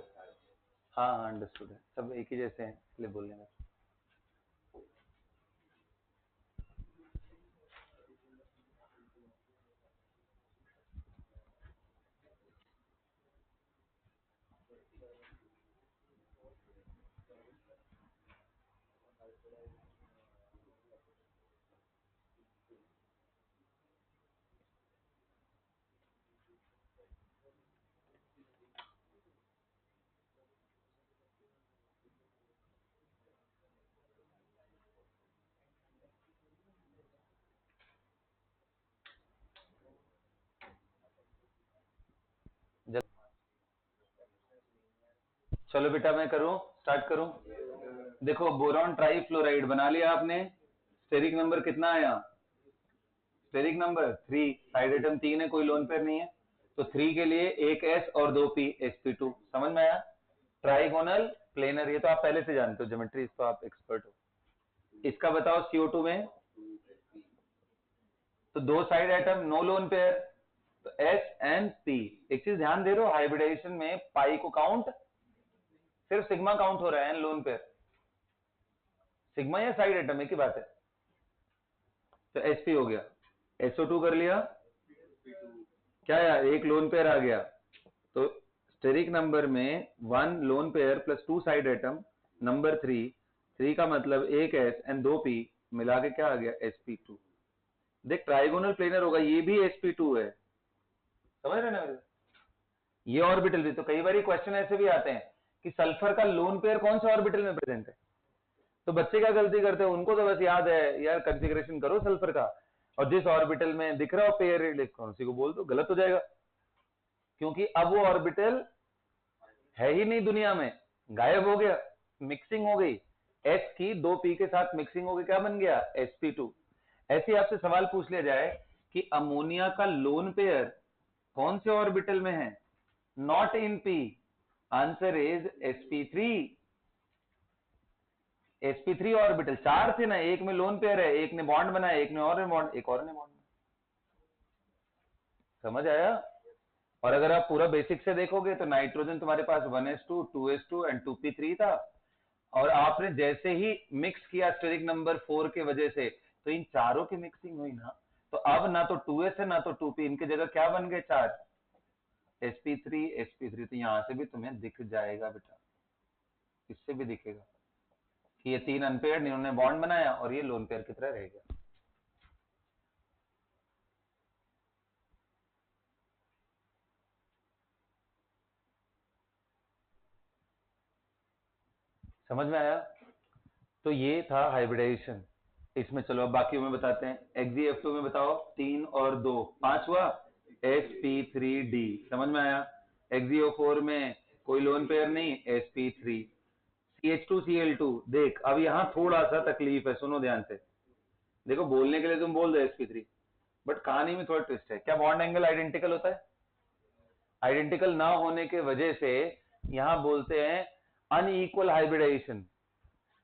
हाँ हाँ अंडरस्टूड है, सब एक ही जैसे हैं इसलिए बोलने में। चलो बेटा मैं करूं, स्टार्ट करूं। देखो बोरॉन ट्राईफ्लोराइड बना लिया आपने, स्टेरिक नंबर कितना आया, स्टेरिक नंबर 3, साइड एटम 3 है, कोई लोन पेयर नहीं है, तो 3 के लिए एक S और 2 P, sp2। समझ में आया? ट्राइगोनल प्लेनर, ये तो आप पहले से जानते हो, ज्योमेट्री इस तो आप एक्सपर्ट हो। इसका बताओ CO2 में, तो दो side atom, no lone pair, तो S एंड P। एक चीज ध्यान दे रहे हो, हाइब्रिडाइजेशन में पाई को काउंट, सिर्फ सिग्मा काउंट हो रहा है, लोन पेयर, सिग्मा या साइड एटम एक ही बात है। तो sp हो गया, SO2 कर लिया, क्या यार एक लोन पेयर आ गया, तो स्टेरिक नंबर में 1 lone pair plus 2 side atom, number 3 का मतलब एक S एंड 2 P, मिला के क्या आ गया, sp2। देख ट्राइगोनल प्लेनर होगा, ये भी sp2 है, समझ रहे ना मेरे? ये ऑर्बिटल भी, तो कई बार क्वेश्चन ऐसे भी आते हैं कि सल्फर का लोन पेयर कौन से ऑर्बिटल में प्रेजेंट है, तो बच्चे क्या गलती करते हैं, उनको तो बस याद है यार कंफिगरेशन करो सल्फर का, और जिस ऑर्बिटल में दिख रहा हो पेयर कौन सी को बोल दो, गलत हो जाएगा, क्योंकि अब वो ऑर्बिटल है ही नहीं दुनिया में, गायब हो गया, मिक्सिंग हो गई, S की 2P के साथ मिक्सिंग हो गई, क्या बन गया, sp2। ऐसे आपसे सवाल पूछ लिया जाए कि अमोनिया का लोन पेयर कौन से ऑर्बिटल में है, not in P, answer is sp3। sp3 orbital 4 थे ना, एक में लोन पेयर है, एक ने बॉन्ड बनाया, एक ने और बॉन्ड, एक और ने बॉन्ड, समझ आया? और अगर आप पूरा बेसिक से देखोगे तो नाइट्रोजन तुम्हारे पास 1s2 2s2 एंड 2p3 था, और आपने जैसे ही मिक्स किया स्टेरिक नंबर 4 के वजह से, तो इन चारों की मिक्सिंग हुई ना, तो अब ना तो 2s है ना तो 2p, इनकी जगह क्या बन गए 4, sp3 तो यहां से भी तुम्हें दिख जाएगा बेटा, इससे भी दिखेगा कि ये 3 अनपेयर्ड, इन्होंने बॉन्ड बनाया और ये लोन पेयर की तरह रह गया। समझ में आया? तो ये था हाइब्रिडाइजेशन। इसमें चलो अब बाकी में बताते हैं। XeF2 में बताओ 3 और 2 5 हुआ, sp3d। समझ में आया? XeO4 में कोई लोन पेयर नहीं, sp3। CH2Cl2 देख, अब यहां थोड़ा सा तकलीफ है, सुनो ध्यान से। देखो बोलने के लिए तुम बोल दो sp3, बट कहानी में थोड़ा ट्विस्ट है। क्या बॉन्ड एंगल आइडेंटिकल होता है? आइडेंटिकल ना होने के वजह से यहां बोलते हैं अनइक्वल हाइब्रिडाइजेशन।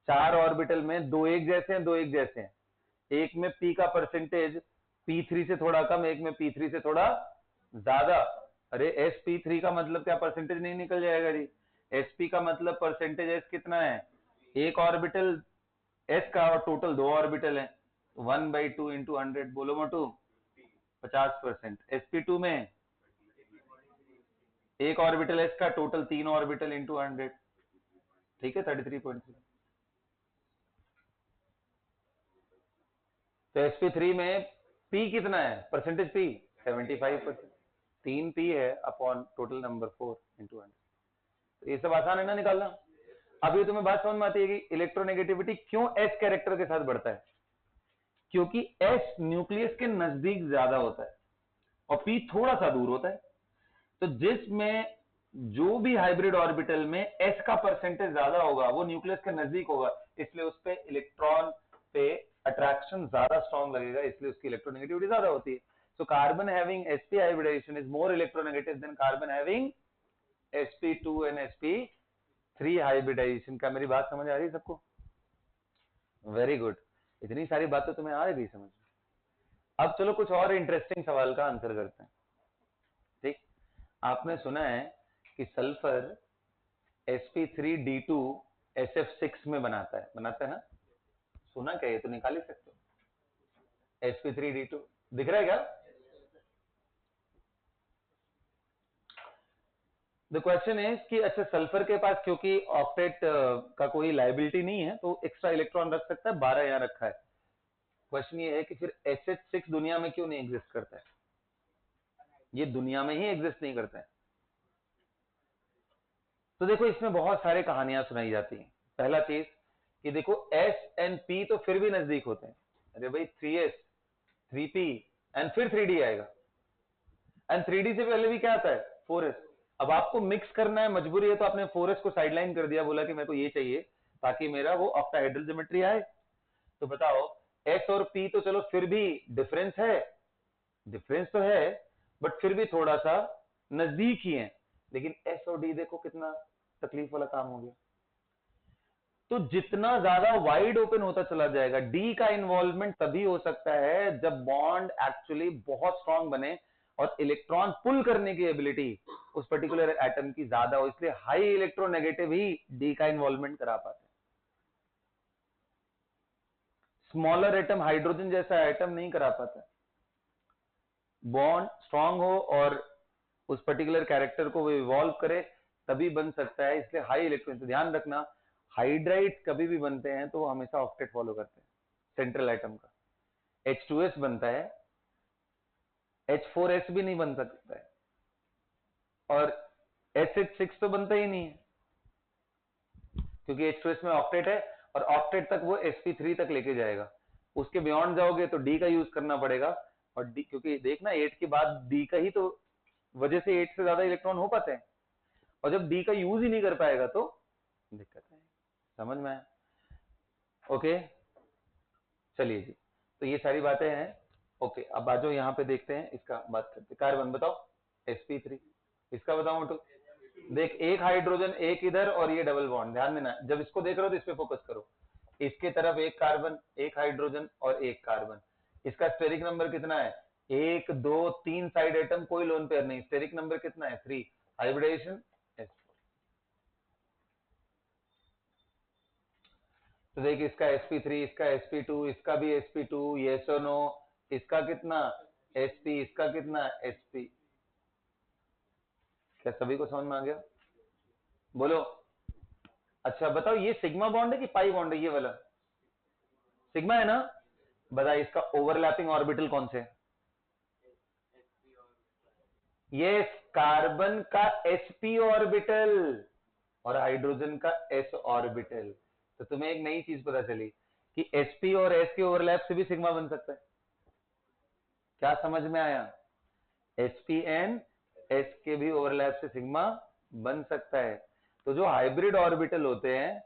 4 ऑर्बिटल में 2 एक जैसे हैं, 2 एक जैसे हैं। एक में p का परसेंटेज p3 से थोड़ा कम, एक में p3 से थोड़ा ज्यादा। अरे sp3 का मतलब क्या परसेंटेज नहीं निकल जाएगा जी? sp का मतलब परसेंटेज s कितना है? एक ऑर्बिटल s का और टोटल 2 ऑर्बिटल है, 1/2 इंटू 100। बोलो मोटू, 50%। sp2 में एक ऑर्बिटल s का टोटल 3 ऑर्बिटल इंटू 100, ठीक है 33.3। तो sp3 में p कितना है परसेंटेज? p 75%, 3p है अपॉन टोटल नंबर 4 इंटू 100। तो ये सब आसान है ना निकालना। अब ये तुम्हें बात समझ में आती है कि इलेक्ट्रोनेगेटिविटी क्यों s कैरेक्टर के साथ बढ़ता है? क्योंकि s न्यूक्लियस के नजदीक ज्यादा होता है और p थोड़ा सा दूर होता है। तो जिसमें जो भी हाइब्रिड ऑर्बिटल में s का परसेंटेज ज्यादा होगा वो न्यूक्लियस के नजदीक होगा, इसलिए उस पे इलेक्ट्रॉन पे अट्रैक्शन ज्यादा स्ट्रॉन्ग लगेगा, इसलिए उसकी इलेक्ट्रोनेगेटिविटी ज्यादा होती है। So carbon having sp hybridisation is more electronegative than carbon having sp2 and sp3 hybridisation. क्या मेरी बात समझ आ रही है सबको? वेरी गुड, इतनी सारी बातें तुम्हें आ रही समझ में। अब चलो कुछ और इंटरेस्टिंग सवाल का आंसर करते हैं। ठीक, आपने सुना है कि सल्फर sp3d2 SF6 में बनाता है ना? सुना क्या? ये तो निकाल ही सकते हो। sp3d2 दिख रहा है क्या? द क्वेश्चन इज कि अच्छा सल्फर के पास क्योंकि ऑक्टेट का कोई लाइबिलिटी नहीं है तो एक्स्ट्रा इलेक्ट्रॉन रख सकता है, 12 यहां रखा है। क्वेश्चन ये है कि फिर SH6 दुनिया में क्यों नहीं एग्जिस्ट करता है? ये दुनिया में ही एग्जिस्ट नहीं करता है। तो देखो इसमें बहुत सारे कहानियां सुनाई जाती हैं। पहला चीज कि देखो S एंड P तो फिर भी नजदीक होते हैं। अरे भाई 3S 3P एंड फिर 3D आएगा, एंड 3D से पहले भी क्या आता है? 4S। अब आपको मिक्स करना है, मजबूरी है, तो आपने 4S को साइडलाइन कर दिया, बोला कि मेरे को ये चाहिए ताकि मेरा वो ऑक्टाहेड्रल ज्योमेट्री आए। तो बताओ S और P तो चलो फिर भी डिफरेंस है, डिफरेंस तो है, बट फिर भी थोड़ा सा नजदीक ही है। लेकिन S और D देखो कितना तकलीफ वाला काम हो गया। तो जितना ज्यादा वाइड ओपन होता चला जाएगा, डी का इन्वॉल्वमेंट तभी हो सकता है जब बॉन्ड एक्चुअली बहुत स्ट्रांग बने और इलेक्ट्रॉन पुल करने की एबिलिटी उस पर्टिकुलर एटम की ज्यादा हो, इसलिए हाई इलेक्ट्रोनेगेटिव ही डी का इन्वॉल्वमेंट करा पाते हैं। स्मॉलर एटम, हाइड्रोजन जैसा एटम नहीं करा पाता। बॉन्ड स्ट्रांग हो और उस पर्टिकुलर कैरेक्टर को वो इवॉल्व करे तभी बन सकता है, इसलिए हाई इलेक्ट्रॉन। तो ध्यान रखना, हाइड्राइड कभी भी बनते हैं तो वो हमेशा ऑक्टेट फॉलो करते हैं सेंट्रल एटम का। H2S बनता है, H4S भी नहीं बन सकता है, और SH6 तो बनता ही नहीं है क्योंकि H2S में ऑक्टेट है और ऑक्टेट तक वो sp3 तक लेके जाएगा। उसके बियॉन्ड जाओगे तो D का यूज करना पड़ेगा, और D क्योंकि देखना 8 के बाद D का ही तो वजह से 8 से ज्यादा इलेक्ट्रॉन हो पाते हैं, और जब D का यूज ही नहीं कर पाएगा तो दिक्कत है। समझ में आया? ओके चलिए जी, तो ये सारी बातें हैं। ओके अब आ जाओ यहाँ पे देखते हैं, इसका बात करते हैं। कार्बन बताओ sp3, इसका बताओ मोटू। देख एक हाइड्रोजन एक इधर और ये डबल बॉन्ड, ध्यान देना जब इसको देख रहे हो तो इस पे फोकस करो। इसके तरफ एक कार्बन, एक हाइड्रोजन और एक कार्बन। इसका स्टेरिक नंबर कितना है? 1 2 3 साइड एटम, कोई लोन पेयर नहीं। स्टेरिक नंबर कितना है? 3। Hybridisation S4। तो देख इसका sp3, इसका sp2, इसका भी sp2, yes और no, इसका कितना sp, इसका कितना sp। क्या सभी को समझ में आ गया? बोलो। अच्छा बताओ, ये सिग्मा बॉन्ड है कि पाई बॉन्ड है? ये वाला सिग्मा है ना? बताओ इसका ओवरलैपिंग ऑर्बिटल कौन से? ये कार्बन का sp ऑर्बिटल और हाइड्रोजन का s ऑर्बिटल। तो तुम्हें एक नई चीज पता चली कि sp और s के ओवरलैप से भी सिग्मा बन सकता है। क्या समझ में आया? sp s के भी ओवरलैप से सिग्मा बन सकता है। तो जो हाइब्रिड ऑर्बिटल होते हैं,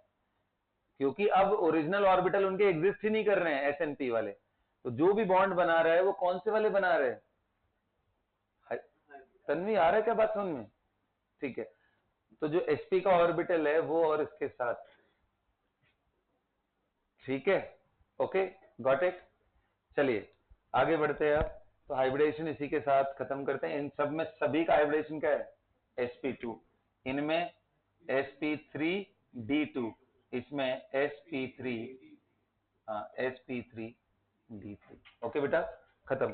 क्योंकि अब ओरिजिनल ऑर्बिटल उनके एग्जिस्ट ही नहीं कर रहे हैं SnP वाले, तो जो भी बॉन्ड बना रहा है वो कौन से वाले बना रहे हैं? तन्वी आ रहा है क्या बात समझ में? ठीक है, तो जो sp का ऑर्बिटल है वो और इसके साथ, ठीक है, ओके, गॉट इट। चलिए आगे बढ़ते हैं। अब तो हाइब्रिडेशन इसी के साथ खत्म करते हैं। इन सब में सभी का हाइब्रिडेशन क्या है? sp2, इनमें sp3d2, इसमें sp3, हाँ sp3d3। ओके बेटा, खत्म।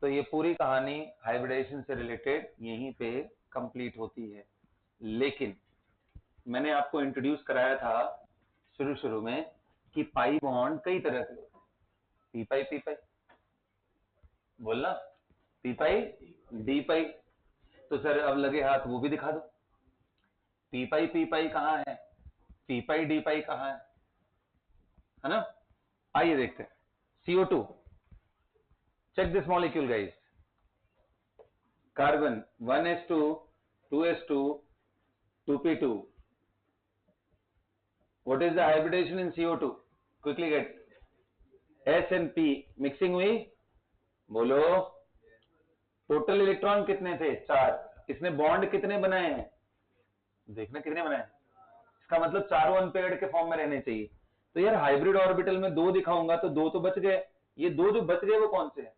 तो ये पूरी कहानी हाइब्रिडेशन से रिलेटेड यहीं पे कंप्लीट होती है। लेकिन मैंने आपको इंट्रोड्यूस कराया था शुरू शुरू में कि पाई बॉन्ड कई तरह के होते हैं। पी पाई, पी पाई बोलना, पी पाई डी पाई। तो सर अब लगे हाथ वो भी दिखा दो। पी पाई कहाँ है, पी पाई डी पाई कहाँ है ना? आइए देखते हैं। CO2, check this molecule guys, carbon 1s2 2s2 2p2, what is the hybridation in CO2? quickly get, S and P mixing हुई, बोलो। टोटल इलेक्ट्रॉन कितने थे? 4। इसने बॉन्ड कितने बनाए हैं? देखना कितने बनाए। इसका मतलब चारों अनपेयर्ड के फॉर्म में रहने चाहिए। तो यार हाइब्रिड ऑर्बिटल में 2 दिखाऊंगा तो 2 तो बच गए। ये 2 जो बच गए वो कौन से हैं?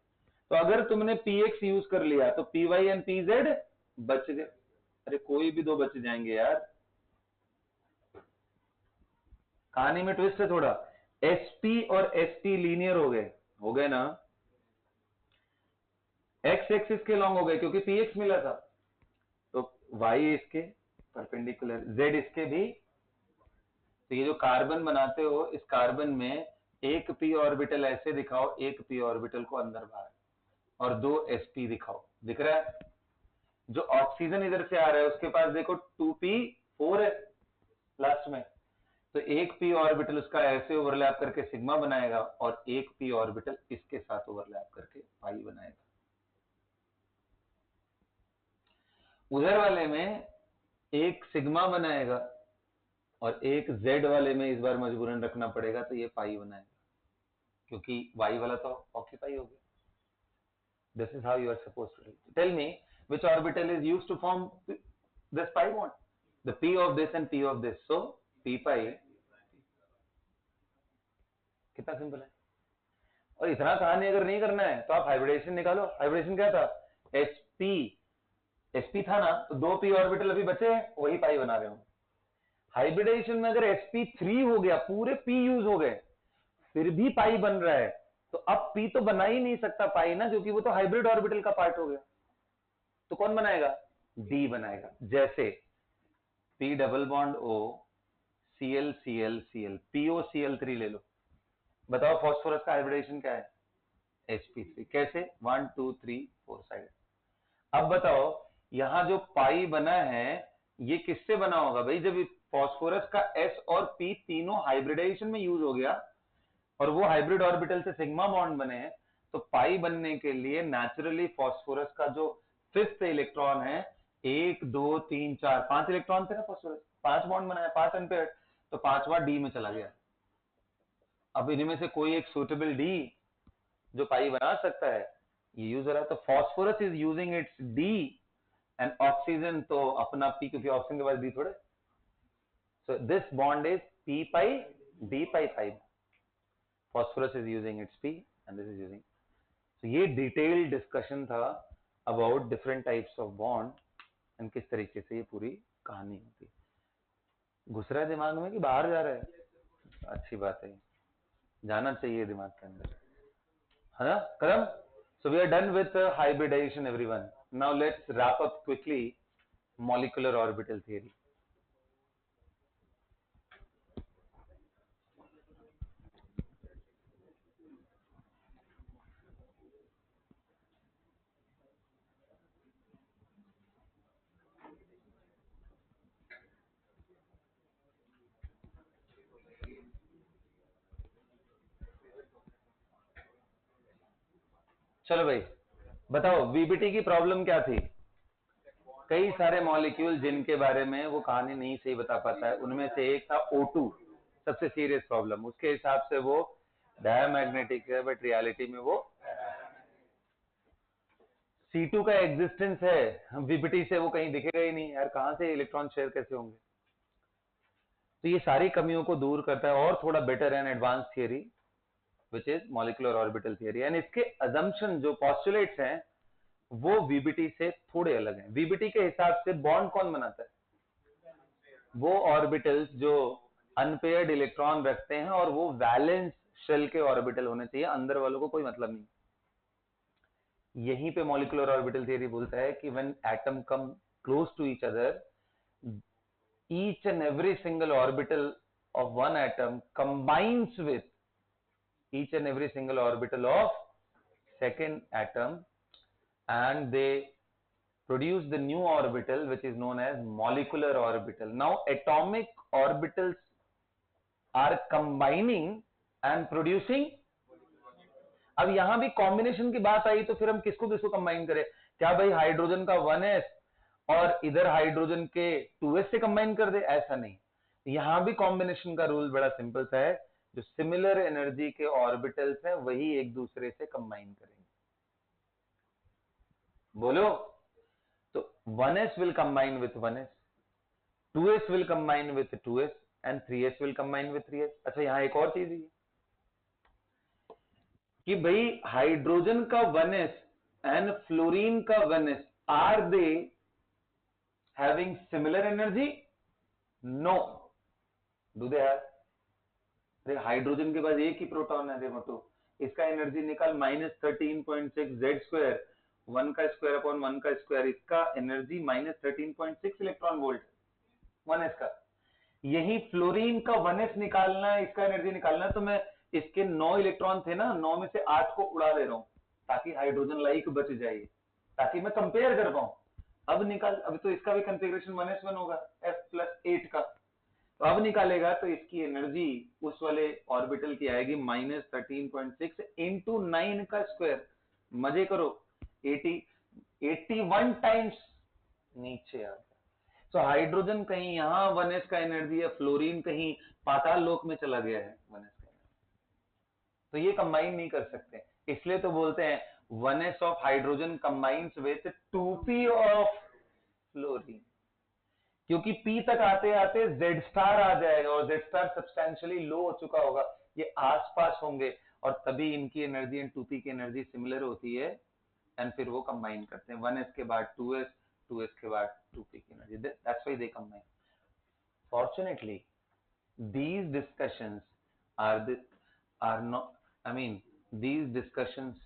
तो अगर तुमने px यूज कर लिया तो py एंड pz बच गए। अरे कोई भी 2 बच जाएंगे यार। कहानी में ट्विस्ट है थोड़ा। sp और sp लीनियर हो गए ना? x एक्सिस के लॉन्ग हो गए क्योंकि px मिला था, तो y इसके परपेंडिकुलर, z इसके भी। तो ये जो कार्बन बनाते हो, इस कार्बन में एक p ऑर्बिटल ऐसे दिखाओ, एक p ऑर्बिटल को अंदर बाहर, और 2 sp दिखाओ। दिख रहा है? जो ऑक्सीजन इधर से आ रहा है उसके पास देखो 2p4 है लास्ट में, तो एक p ऑर्बिटल उसका ऐसे ओवरलैप करके सिग्मा बनाएगा और एक p ऑर्बिटल इसके साथ ओवरलैप करके पाई बनाएगा। उधर वाले में एक सिग्मा बनाएगा और एक Z वाले में इस बार मजबूरन रखना पड़ेगा, तो ये पाई बनाएगा क्योंकि Y वाला तो ऑक्यूपाई हो गया। This is how you are supposed to do. Tell me which orbital is used to form this pi bond? The p of this and p of this. So p pi। कितना simple है। और इतना कहानी अगर नहीं करना है तो आप हाइब्रिडेशन निकालो। हाइब्रिडेशन क्या था? sp था ना, तो 2 p ऑर्बिटल अभी बचे हैं, वही पाई बना रहे हो। हाइब्रिडेशन में अगर sp3 हो गया, पूरे p यूज हो गए, फिर भी पाई बन रहा है, तो अब p तो बना ही नहीं सकता पाई ना, क्योंकि वो तो हाइब्रिड ऑर्बिटल का पार्ट हो गया। तो कौन बनाएगा? D बनाएगा। जैसे p double bond O Cl Cl Cl POCl3 ले लो। बताओ फास्फोरस का हाइब्रिडेशन क्या है? sp3। कैसे? 1 2 3 4 साइड। अब बताओ यहां जो पाई बना है ये किससे बना होगा भाई? जब फास्फोरस का S और P तीनों हाइब्रिडाइजेशन में यूज हो गया और वो हाइब्रिड ऑर्बिटल से सिग्मा बॉन्ड बने हैं, तो पाई बनने के लिए नेचुरली फास्फोरस का जो 5th इलेक्ट्रॉन है, 1 2 3 4 5 इलेक्ट्रॉन थे ना फास्फोरस, 5 बॉन्ड बनाया, 5 अनपेयर्ड, तो 5वां डी में चला गया। अब इनमें से कोई एक सुटेबल डी जो पाई बना सकता है, ये यूज हो रहा है। तो phosphorus is using its D and oxygen तो अपना पी, क्योंकि ऑक्सीजन के पास डी थोड़े। So this bond is P pi D pi 5। phosphorus is using its P and this is using। so ये डिटेल डिस्कशन था about different types of bond and किस तरीके से ये पूरी कहानी होती है। घुस रहा है दिमाग में कि बाहर जा रहा है? अच्छी बात है, जाना चाहिए दिमाग के अंदर, है ना? कदम So we are done with hybridization, everyone. Now let's wrap up quickly molecular orbital theory. चलो भाई, बताओ वीबीटी की प्रॉब्लम क्या थी? कई सारे मॉलिक्यूल जिनके बारे में वो कहानी नहीं सही बता पाता है, उनमें से एक था O2, सबसे सीरियस प्रॉब्लम। उसके हिसाब से वो डायमैग्नेटिक है, बट रियलिटी में वो C2 का एग्जिस्टेंस है, वीबीटी से वो कहीं दिखेगा ही नहीं यार, कहां से इलेक्ट्रॉन शेयर कैसे होंगे? तो ये सारी कमियों को दूर करता है और थोड़ा better and advance theory which is molecular orbital theory. And इसके अजम्पशन जो पॉस्टुलेट्स हैं वो वीबीटी से थोड़े अलग हैं। वीबीटी के हिसाब से बॉन्ड कौन बनाता है? वो ऑर्बिटल्स जो अनपेयर्ड इलेक्ट्रॉन रखते हैं और वो वैलेंस शेल के ऑर्बिटल होने चाहिए, अंदर वालों को कोई मतलब नहीं। यहीं पे मॉलिक्यूलर ऑर्बिटल थियरी बोलता है कि when atom come close to each other, each and every single orbital of one atom combines with each and every single orbital of second atom, and they produce the new orbital which is known as molecular orbital. Now atomic orbitals are combining and producing। अब यहां भी combination की बात आई तो फिर हम किसको किसको कंबाइन करें? क्या भाई हाइड्रोजन का 1s और इधर हाइड्रोजन के 2s से कंबाइन कर दे? ऐसा नहीं, यहां भी कॉम्बिनेशन का रूल बड़ा सिंपल सा है, जो सिमिलर एनर्जी के ऑर्बिटल्स हैं वही एक दूसरे से कंबाइन करेंगे। बोलो, तो 1s will combine with 1s, 2s will combine with 2s and 3s will combine with 3s। अच्छा, यहां एक और चीज है कि भाई हाइड्रोजन का 1s एंड फ्लोरीन का 1s, are they having similar energy? No. Do they have? अरे हाइड्रोजन के पास एक ही प्रोटॉन है, देखो, इसका एनर्जी निकाल -13.6 जेड स्क्वायर, 1 का स्क्वायर अपॉन 1 का स्क्वायर, इसका एनर्जी -13.6 इलेक्ट्रॉन वोल्ट 1s का। यही फ्लोरीन का 1s निकालना है, इसका एनर्जी निकालना है, तो मैं इसके 9 इलेक्ट्रॉन थे ना, 9 में से 8 को उड़ा दे रहा हूं ताकि हाइड्रोजन लाइक बच जाए, ताकि मैं कंपेयर कर पाऊं। अब निकाल, अब तो इसका भी कंफिग्रेशन 1s1 होगा, f+8 का, तो अब निकालेगा तो इसकी एनर्जी उस वाले ऑर्बिटल की आएगी -13.6 इंटू 9 का स्क्वायर। मजे करो, 81 टाइम्स नीचे आ गया। तो हाइड्रोजन कहीं यहां 1s का एनर्जी है, फ्लोरीन कहीं पाताल लोक में चला गया है 1s का एनर्जी, तो ये कंबाइन नहीं कर सकते। इसलिए तो बोलते हैं 1s of hydrogen combines with 2p of fluorine, क्योंकि P तक आते आते Z स्टार आ जाएगा और Z स्टार सब्सटैंशियली लो हो चुका होगा, ये आसपास होंगे, और तभी इनकी एनर्जी एंड 2p की एनर्जी सिमिलर होती है, एंड फिर वो कंबाइन करते हैं 1s के बाद 2s, 2s के बाद 2p की energy, that's why they combine. Fortunately these discussions are not, I mean, these discussions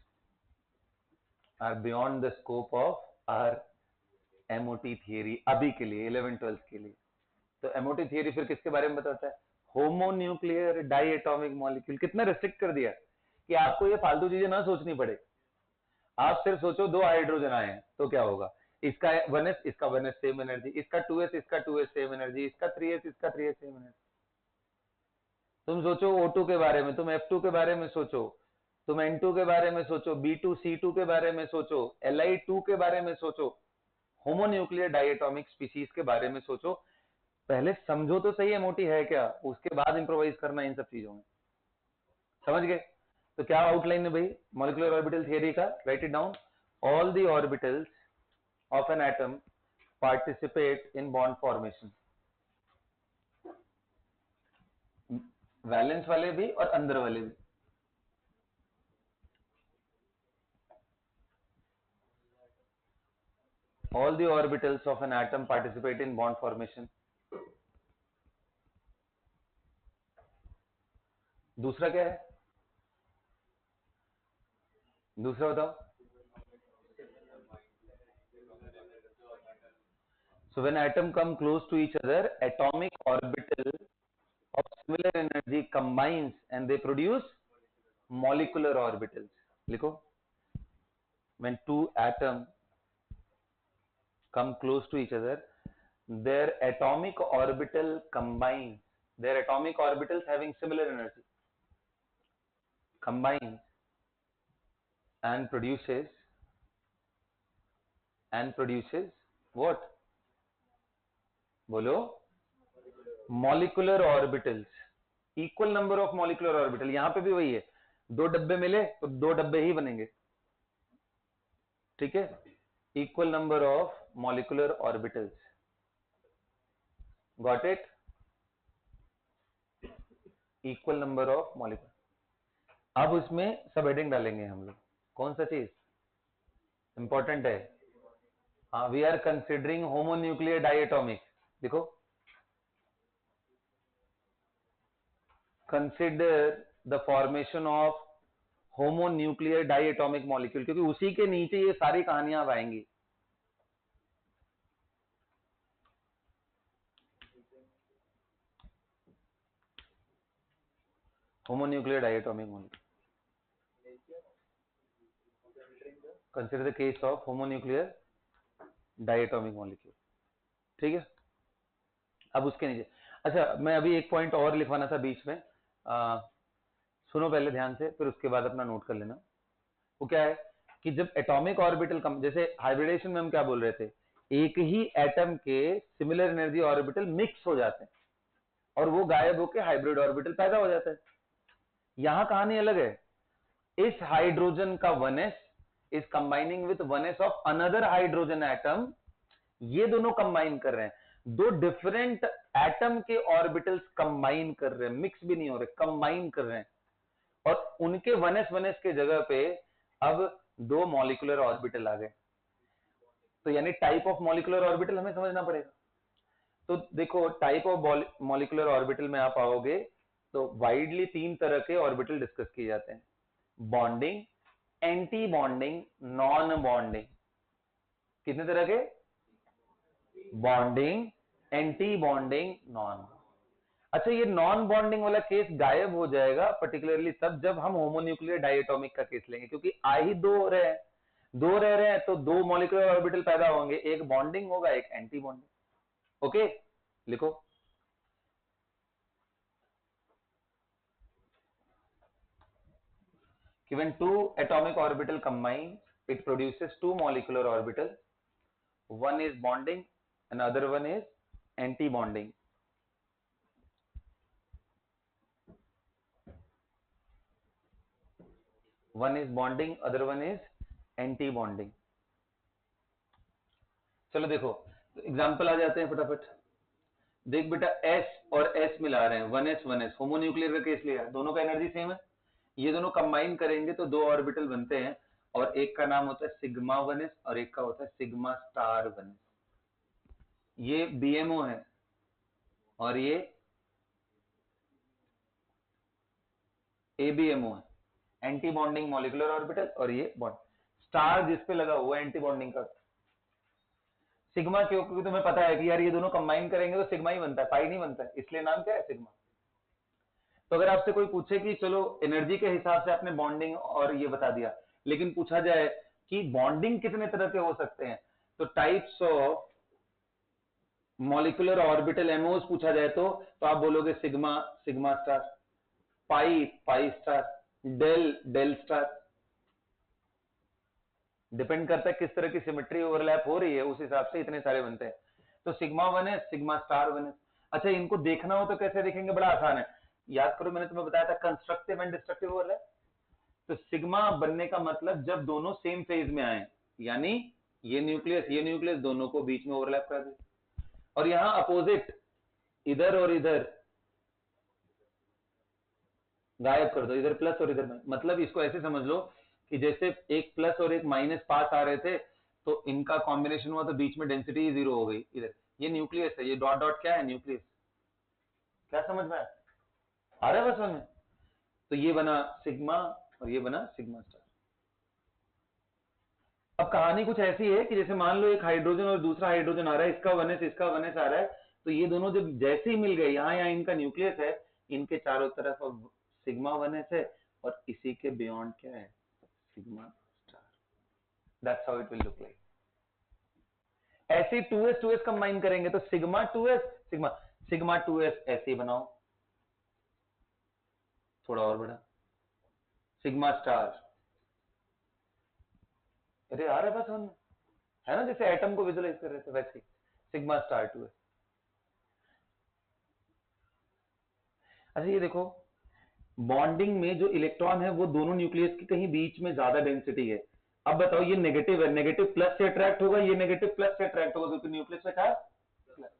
are beyond the scope of our MOT theory अभी के लिए, 11th-12th के लिए। तो MOT थियरी फिर किसके बारे में बताता है? Homonuclear diatomic molecule. कितना रिस्ट्रिक्ट कर दिया कि आपको ये फालतू चीजें ना सोचनी पड़े, आप सिर्फ सोचो 2 हाइड्रोजन आए हैं तो क्या होगा, इसका 1s इसका 1s सेम एनर्जी, इसका 2s इसका 2s सेम एनर्जी, इसका 3s इसका 3s सेम एनर्जी। तुम सोचो O2 के बारे में, तुम F2 के बारे में सोचो, तुम N2 के बारे में सोचो, B2 C2 के बारे में सोचो, Li2 के बारे में सोचो, होमोन्यूक्लियर डाइएटॉमिक स्पीशीज के बारे में सोचो। पहले समझो तो सही एमओटी है क्या, उसके बाद इंप्रोवाइज करना इन सब चीजों में। समझ गए? तो क्या आउटलाइन है भाई मॉलिक्यूलर ऑर्बिटल थियरी का? Right it down. All the orbitals of an atom participate in bond formation, valence वाले भी और अंदर वाले भी। All the orbitals of an atom participate in bond formation। दूसरा क्या है? दूसरा बताओ। So when atom come close to each other, atomic orbital of similar energy combines and they produce molecular orbitals. लिखो, when two atoms come close to each other, their atomic orbital combines, their atomic orbitals having similar energy combines and produces what? बोलो, molecular orbitals, equal number of molecular orbital. यहां पे भी वही है, दो डब्बे मिले तो दो डब्बे ही बनेंगे, ठीक है? Equal number of molecular orbitals, got it? Equal number of molecular. अब उसमें सब हेडिंग डालेंगे हम लोग, कौन सा चीज इंपॉर्टेंट है? हाँ, we are considering homonuclear diatomic. देखो, consider the formation of homonuclear diatomic molecule, क्योंकि उसी के नीचे ये सारी कहानियां अब आएंगी। Homonuclear diatomic molecule, consider the case of homonuclear diatomic molecule, ठीक है? अब उसके नीचे, अच्छा, मैं अभी एक पॉइंट और लिखवाना था बीच में, सुनो पहले ध्यान से, फिर उसके बाद अपना नोट कर लेना। वो क्या है कि जब एटॉमिक ऑर्बिटल कम, जैसे हाइब्रिडेशन में हम क्या बोल रहे थे, एक ही एटम के सिमिलर एनर्जी ऑर्बिटल मिक्स हो जाते हैं और वो गायब होकर हाइब्रिड ऑर्बिटल पैदा हो जाता है। यहां कहानी अलग है, इस हाइड्रोजन का 1s is combining with 1s of another hydrogen atom, ये दोनों कंबाइन कर रहे हैं, दो डिफरेंट एटम के ऑर्बिटल्स कंबाइन कर रहे हैं, मिक्स भी नहीं हो रहे, कंबाइन कर रहे हैं, और उनके 1s के जगह पे अब दो मॉलिक्यूलर ऑर्बिटल आ गए। तो यानी टाइप ऑफ मॉलिक्यूलर ऑर्बिटल हमें समझना पड़ेगा। तो देखो, टाइप ऑफ मॉलिक्यूलर ऑर्बिटल में आप आओगे तो वाइडली तीन तरह के ऑर्बिटल डिस्कस किए जाते हैं, bonding, anti bonding, non bonding. कितने तरह के? Bonding, anti bonding, non. अच्छा, ये नॉन बॉन्डिंग वाला केस गायब हो जाएगा पर्टिकुलरली तब जब हम होमोन्यूक्लियर डायटोमिक का केस लेंगे, क्योंकि आ ही दो रह रहे हैं तो दो मॉलिक्यूलर ऑर्बिटल पैदा होंगे, एक बॉन्डिंग होगा, एक एंटी बॉन्डिंग। ओके, लिखो, कि when two atomic orbital combine, it produces two molecular orbital, one is bonding and other one is anti bonding। one is bonding, other one is anti bonding। चलो देखो, example आ जाते हैं फटाफट। देख बेटा, S और S मिला रहे हैं, 1s होमोन्यूक्लियर का केस लिया, दोनों का एनर्जी सेम है, ये दोनों कंबाइन करेंगे तो दो ऑर्बिटल बनते हैं, और एक का नाम होता है सिग्मा 1s और एक का होता है सिग्मा स्टार 1s। ये BMO है और ये ABMO है, एंटी बॉन्डिंग मॉलिक्यूलर ऑर्बिटल, और ये बॉन्ड स्टार जिस पे लगा हुआ है एंटी बॉन्डिंग का। सिग्मा क्यों? क्योंकि तुम्हें पता है कि यार ये दोनों कंबाइन करेंगे तो सिग्मा ही बनता है, पाई नहीं बनता है, इसलिए नाम क्या है? सिग्मा। तो अगर आपसे कोई पूछे कि चलो एनर्जी के हिसाब से आपने बॉन्डिंग और ये बता दिया, लेकिन पूछा जाए कि बॉन्डिंग कितने तरह के हो सकते हैं, तो types of molecular orbital MOs पूछा जाए तो आप बोलोगे sigma, sigma star, pi, pi star, del, del star. Depend करता है किस तरह की सिमेट्री ओवरलैप हो रही है, उस हिसाब से इतने सारे बनते हैं। तो sigma 1s, sigma star 1s। अच्छा, इनको देखना हो तो कैसे देखेंगे? बड़ा आसान है, याद करो मैंने तुम्हें बताया था कंस्ट्रक्टिव एंड डिस्ट्रक्टिव ओवरलैप। तो सिग्मा बनने का मतलब जब दोनों सेम फेज में आए, यानी ये न्यूक्लियस दोनों को बीच में ओवरलैप कर दे, और यहां अपोजिट इधर और इधर गायब कर दो, इधर प्लस और इधर माइनस। मतलब इसको ऐसे समझ लो कि जैसे एक प्लस और एक माइनस पास आ रहे थे तो इनका कॉम्बिनेशन हुआ तो बीच में डेंसिटी जीरो हो गई। इधर ये न्यूक्लियस है, ये डॉट डॉट क्या है? न्यूक्लियस। क्या समझ में आ रहा है? बस में तो ये बना सिग्मा और ये बना सिग्मा स्टार। अब कहानी कुछ ऐसी है कि जैसे मान लो एक हाइड्रोजन और दूसरा हाइड्रोजन आ रहा है, इसका 1s इसका 1s आ रहा है, तो ये दोनों जब जैसे ही मिल गए, यहाँ इनका न्यूक्लियस है, इनके चारों तरफ अब सिग्मा 1s है और इसी के बियॉन्ड क्या है, sigma star. That's how it will look like. ऐसे 2s कंबाइन करेंगे तो सिग्मा 2s सिग्मा 2s ऐसे बनाओ, थोड़ा और बड़ा, सिग्मा स्टार। अरे आ रहा है बस, है ना, जैसे एटम को विजुलाइज कर रहे थे वैसे ही, सिग्मा स्टार 2s। अच्छा ये देखो, बॉन्डिंग में जो इलेक्ट्रॉन है वो दोनों न्यूक्लियस के कहीं बीच में ज्यादा डेंसिटी है। अब बताओ, ये नेगेटिव है, नेगेटिव प्लस से अट्रैक्ट होगा, ये नेगेटिव प्लस से अट्रैक्ट होगा, क्योंकि न्यूक्लियस में था प्लस।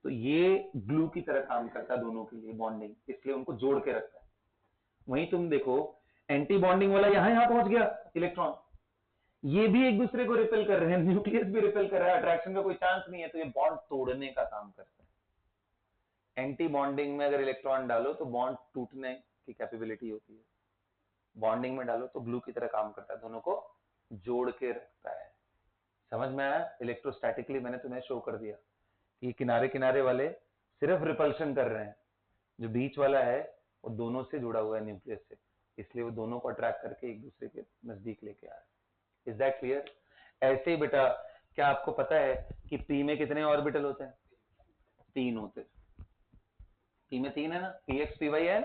तो ये ग्लू की तरह काम करता है दोनों के लिए, बॉन्डिंग, इसलिए उनको जोड़ के रखता है। वहीं तुम देखो, एंटी बॉन्डिंग वाला यहां पहुंच गया इलेक्ट्रॉन, ये भी एक दूसरे को रिपेल कर रहे हैं, न्यूक्लियस भी रिपेल कर रहा है, अट्रैक्शन का कोई चांस नहीं है, तो ये बॉन्ड तोड़ने का काम करता है। एंटी बॉन्डिंग में अगर इलेक्ट्रॉन डालो तो बॉन्ड टूटने की कैपेबिलिटी होती है, बॉन्डिंग में डालो तो ग्लू की तरह काम करता है, दोनों को जोड़ के रखता है। समझ में आया? इलेक्ट्रोस्टैटिकली मैंने तुम्हें शो कर दिया कि किनारे किनारे वाले सिर्फ रिपल्शन कर रहे हैं, जो बीच वाला है वो दोनों से जुड़ा हुआ है न्यूक्लियस से, इसलिए वो दोनों को अट्रैक्ट करके एक दूसरे के नजदीक लेके आ रहे हैं। Is that clear? ऐसे ही बेटा, क्या आपको पता है कि पी में कितने ऑर्बिटल होते हैं? 3 होते हैं। पी में 3 है ना, पी एक्स पी वाई है।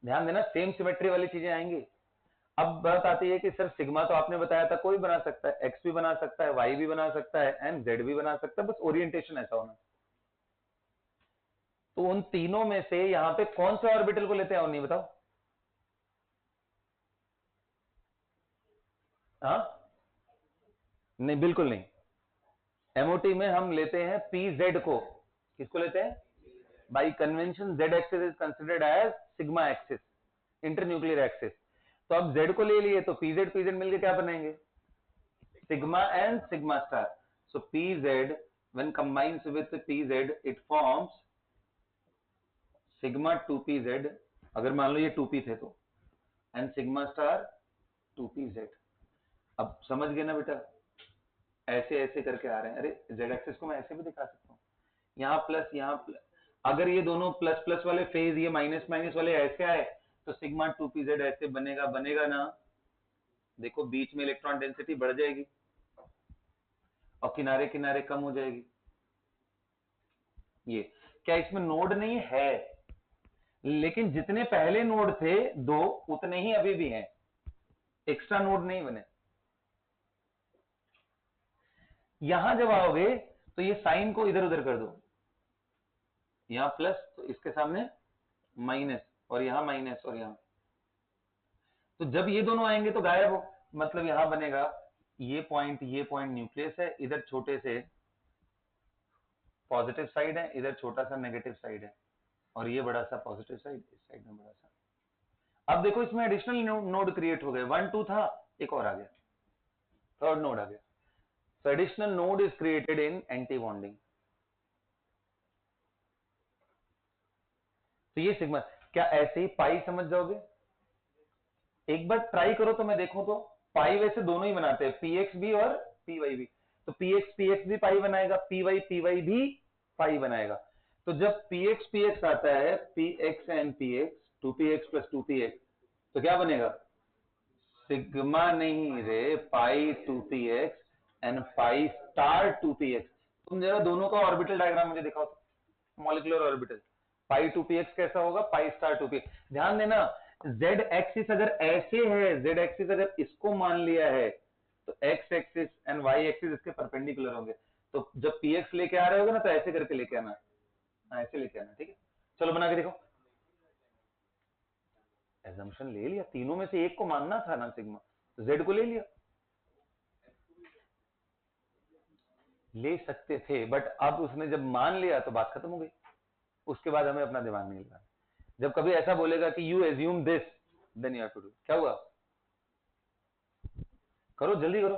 ध्यान देना, सेम सिमेट्री वाली चीजें आएंगी। अब बात आती है कि सर सिग्मा तो आपने बताया था कोई बना सकता है, एक्स भी बना सकता है, वाई भी बना सकता है, एंड जेड भी बना सकता है, बस ओरिएंटेशन ऐसा होना। तो उन तीनों में से यहां पे कौन से ऑर्बिटल को लेते हैं, और नहीं बताओ? हाँ, नहीं बिल्कुल नहीं। एमओटी में हम लेते हैं पीजेड को। किसको लेते हैं? By convention Z axis is considered as sigma axis, internuclear axis. तो अब जेड को ले लिए तो पीजेड पीजेड मिलके क्या बनेंगे? Sigma and sigma star. So PZ when combines with pz it forms sigma 2pz, अगर मान लो ये 2p थे तो, एंड सिग्मा स्टार 2pz। अब समझ गए ना बेटा? ऐसे ऐसे करके आ रहे हैं। अरे जेड एक्सिस को मैं ऐसे भी दिखा सकता हूँ, यहाँ प्लस यहाँ प्लस। अगर ये दोनों प्लस प्लस वाले फेज, ये माइनस माइनस वाले ऐसे आए तो सिग्मा 2pz ऐसे बनेगा, बनेगा ना? देखो बीच में इलेक्ट्रॉन डेंसिटी बढ़ जाएगी और किनारे किनारे कम हो जाएगी। ये क्या इसमें नोड नहीं है? लेकिन जितने पहले नोड थे 2, उतने ही अभी भी हैं, एक्स्ट्रा नोड नहीं बने। यहां जब आओगे तो ये साइन को इधर उधर कर दो, यहां प्लस तो इसके सामने माइनस, और यहां माइनस, और यहां, तो जब ये दोनों आएंगे तो गायब हो, मतलब यहां बनेगा ये पॉइंट न्यूक्लियस है, इधर छोटे से पॉजिटिव साइड है, इधर छोटा सा नेगेटिव साइड है, और ये बड़ा सा पॉजिटिव साइड, इस साइड में बड़ा सा। अब देखो इसमें एडिशनल नोड क्रिएट हो गए, 1 2 था, एक और आ गया, थर्ड नोड आ गया। So additional node is created in anti-bonding. तो ये सिग्मा, क्या ऐसे ही पाई समझ जाओगे? एक बार ट्राई करो तो मैं देखूं तो। पाई वैसे दोनों ही बनाते हैं, पीएक्स भी और पीवाई भी। तो पीएक्स भी पाई बनाएगा, पीवाई भी पाई बनाएगा। तो जब पीएक्स पीएक्स आता है, px and px, 2px plus 2px, तो क्या बनेगा? सिग्मा नहीं रे, पाई 2px and pi star 2px। तुम जरा दोनों का ऑर्बिटल डायग्राम मुझे दिखाओ तो, मॉलिक्यूलर ऑर्बिटल। पाई 2px कैसा होगा, पाई स्टार 2px। ध्यान देना, जेड एक्सिस अगर ऐसे है, जेड एक्सिस अगर इसको मान लिया है, तो X axis and Y axis इसके परपेंडिकुलर होंगे। तो जब px लेके आ रहे होगे ना, तो ऐसे करके लेके आना, ऐसे लेके आना, ठीक है? चलो बना के देखो। एजम्पशन ले लिया, तीनों में से एक को मानना था ना सिग्मा, तो जेड को ले लिया। ले सकते थे, बट अब उसने जब मान लिया तो बात खत्म हो गई, उसके बाद हमें अपना दिमाग नहीं लगाना। जब कभी ऐसा बोलेगा कि you assume this, then you have to do. क्या हुआ? करो जल्दी करो।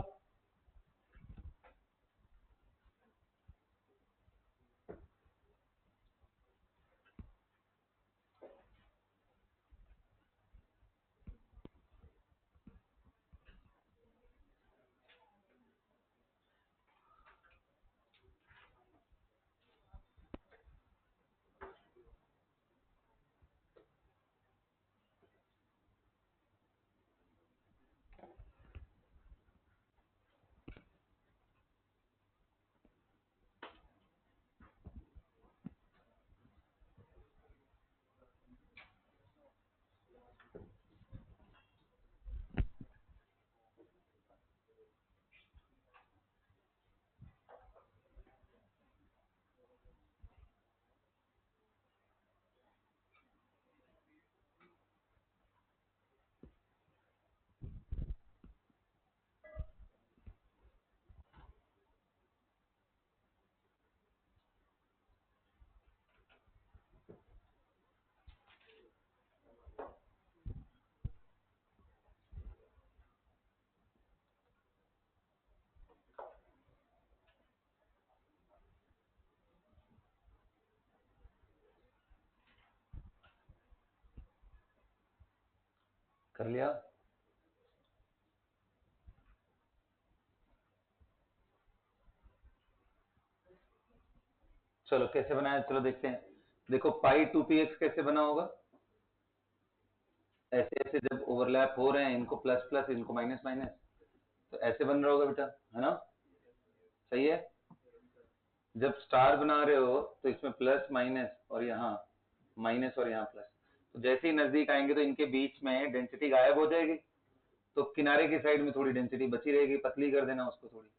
कर लिया? चलो कैसे बनाया, चलो देखते हैं। देखो पाई 2px कैसे बना होगा, ऐसे ऐसे जब ओवरलैप हो रहे हैं, इनको प्लस प्लस इनको माइनस माइनस, तो ऐसे बन रहा होगा बेटा, है ना? सही है। जब स्टार बना रहे हो तो इसमें प्लस माइनस और यहाँ माइनस और यहाँ प्लस, तो जैसे ही नजदीक आएंगे तो इनके बीच में डेंसिटी गायब हो जाएगी, तो किनारे की साइड में थोड़ी डेंसिटी बची रहेगी, पतली कर देना उसको थोड़ी,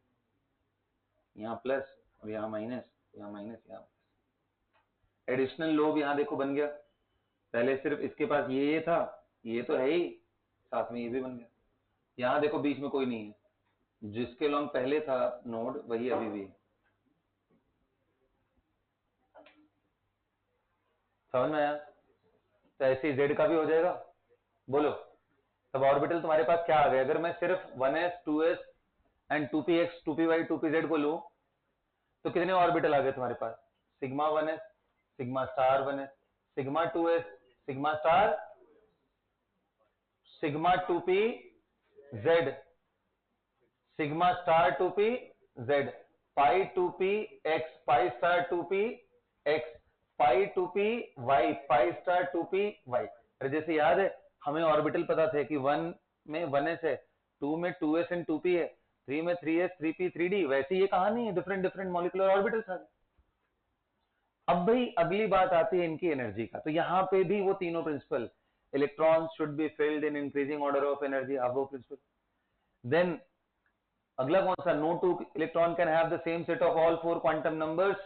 यहाँ प्लस और यहाँ माइनस, यहाँ माइनस, यहाँ एडिशनल लोब यहाँ देखो बन गया। पहले सिर्फ इसके पास ये था, ये तो है ही, साथ में ये भी बन गया। यहाँ देखो बीच में कोई नहीं है, जिसके लॉन्ग पहले था नोड वही अभी भी है। समझ में आया? तो ऐसे जेड का भी हो जाएगा। बोलो तब ऑर्बिटल तुम्हारे पास क्या आ गया, अगर मैं सिर्फ 1s 2s and 2px 2py 2pz को लूं तो कितने ऑर्बिटल आ गए तुम्हारे पास? Sigma 1s, sigma star 1s, sigma 2s, sigma star, sigma 2pz, sigma star 2pz, pi 2px, pi star 2px, pi 2py, pi star 2py। अरे जैसे याद है हमें ऑर्बिटल पता थे कि 1 में 1s है, 2 में 2s एंड 2p है, 3 में 3s 3p 3d, वैसे ये कहानी है, डिफरेंट डिफरेंट मॉलिक्यूलर ऑर्बिटल्स आ गए। अब भाई अगली बात आती है इनकी एनर्जी का, तो यहाँ पे भी वो तीनों principle, electron should be filled in increasing order of energy, अब वो प्रिंसिपल। देन अगला कौन सा, no two electron can have the same set of all four quantum numbers,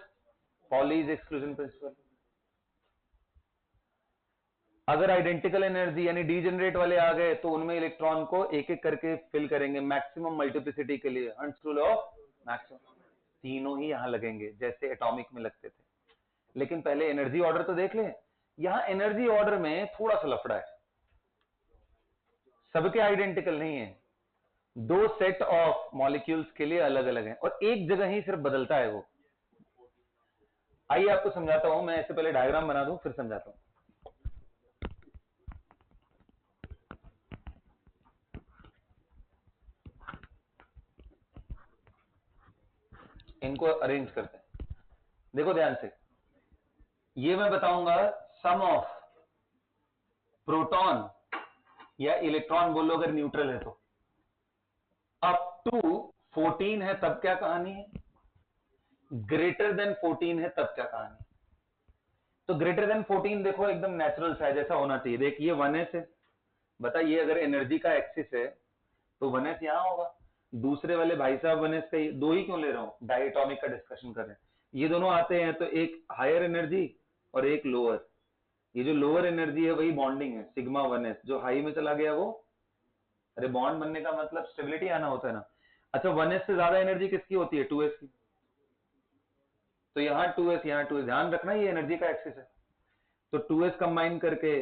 Pauli's exclusion principle. अगर आइडेंटिकल एनर्जी यानी डीजेनरेट वाले आ गए तो उनमें इलेक्ट्रॉन को एक एक करके फिल करेंगे मैक्सिमम मल्टीप्लिसिटी के लिए, हंट्स रूल ऑफ मैक्सिमम। तीनों ही यहां लगेंगे जैसे एटॉमिक में लगते थे। लेकिन पहले एनर्जी ऑर्डर तो देख लें। यहां एनर्जी ऑर्डर में थोड़ा सा लफड़ा है, सबके आइडेंटिकल नहीं है, दो सेट ऑफ मॉलिक्यूल्स के लिए अलग अलग है और एक जगह ही सिर्फ बदलता है वो। आइए आपको समझाता हूं, मैं इससे पहले डायग्राम बना दूं फिर समझाता हूं। इनको अरेंज करते हैं, देखो ध्यान से। ये मैं बताऊंगा सम ऑफ प्रोटॉन या इलेक्ट्रॉन, बोलो अगर न्यूट्रल है तो, अप टू 14 है तब क्या कहानी है, ग्रेटर देन 14 है तब क्या कहानी है। तो ग्रेटर देन 14 देखो एकदम नेचुरल सा है, जैसा होना चाहिए। देख ये 1s है, बता ये अगर एनर्जी का एक्सिस है तो 1s यहां होगा। दूसरे वाले भाई साहब 1s का दो ही क्यों ले रहा हूं, डायटोमिक का डिस्कशन कर रहे हैं, ये दोनों आते हैं तो एक हायर एनर्जी और एक लोअर। ये जो लोअर एनर्जी है वही बॉन्डिंग है, सिग्मा 1s, जो हाई में चला गया वो, अरे बॉन्ड बनने का मतलब स्टेबिलिटी आना होता है ना। अच्छा 1s से ज्यादा एनर्जी किसकी होती है, 2s की, तो यहाँ 2s यहाँ 2s, ध्यान रखना ये एनर्जी का एक्सिस है। तो 2s कंबाइन करके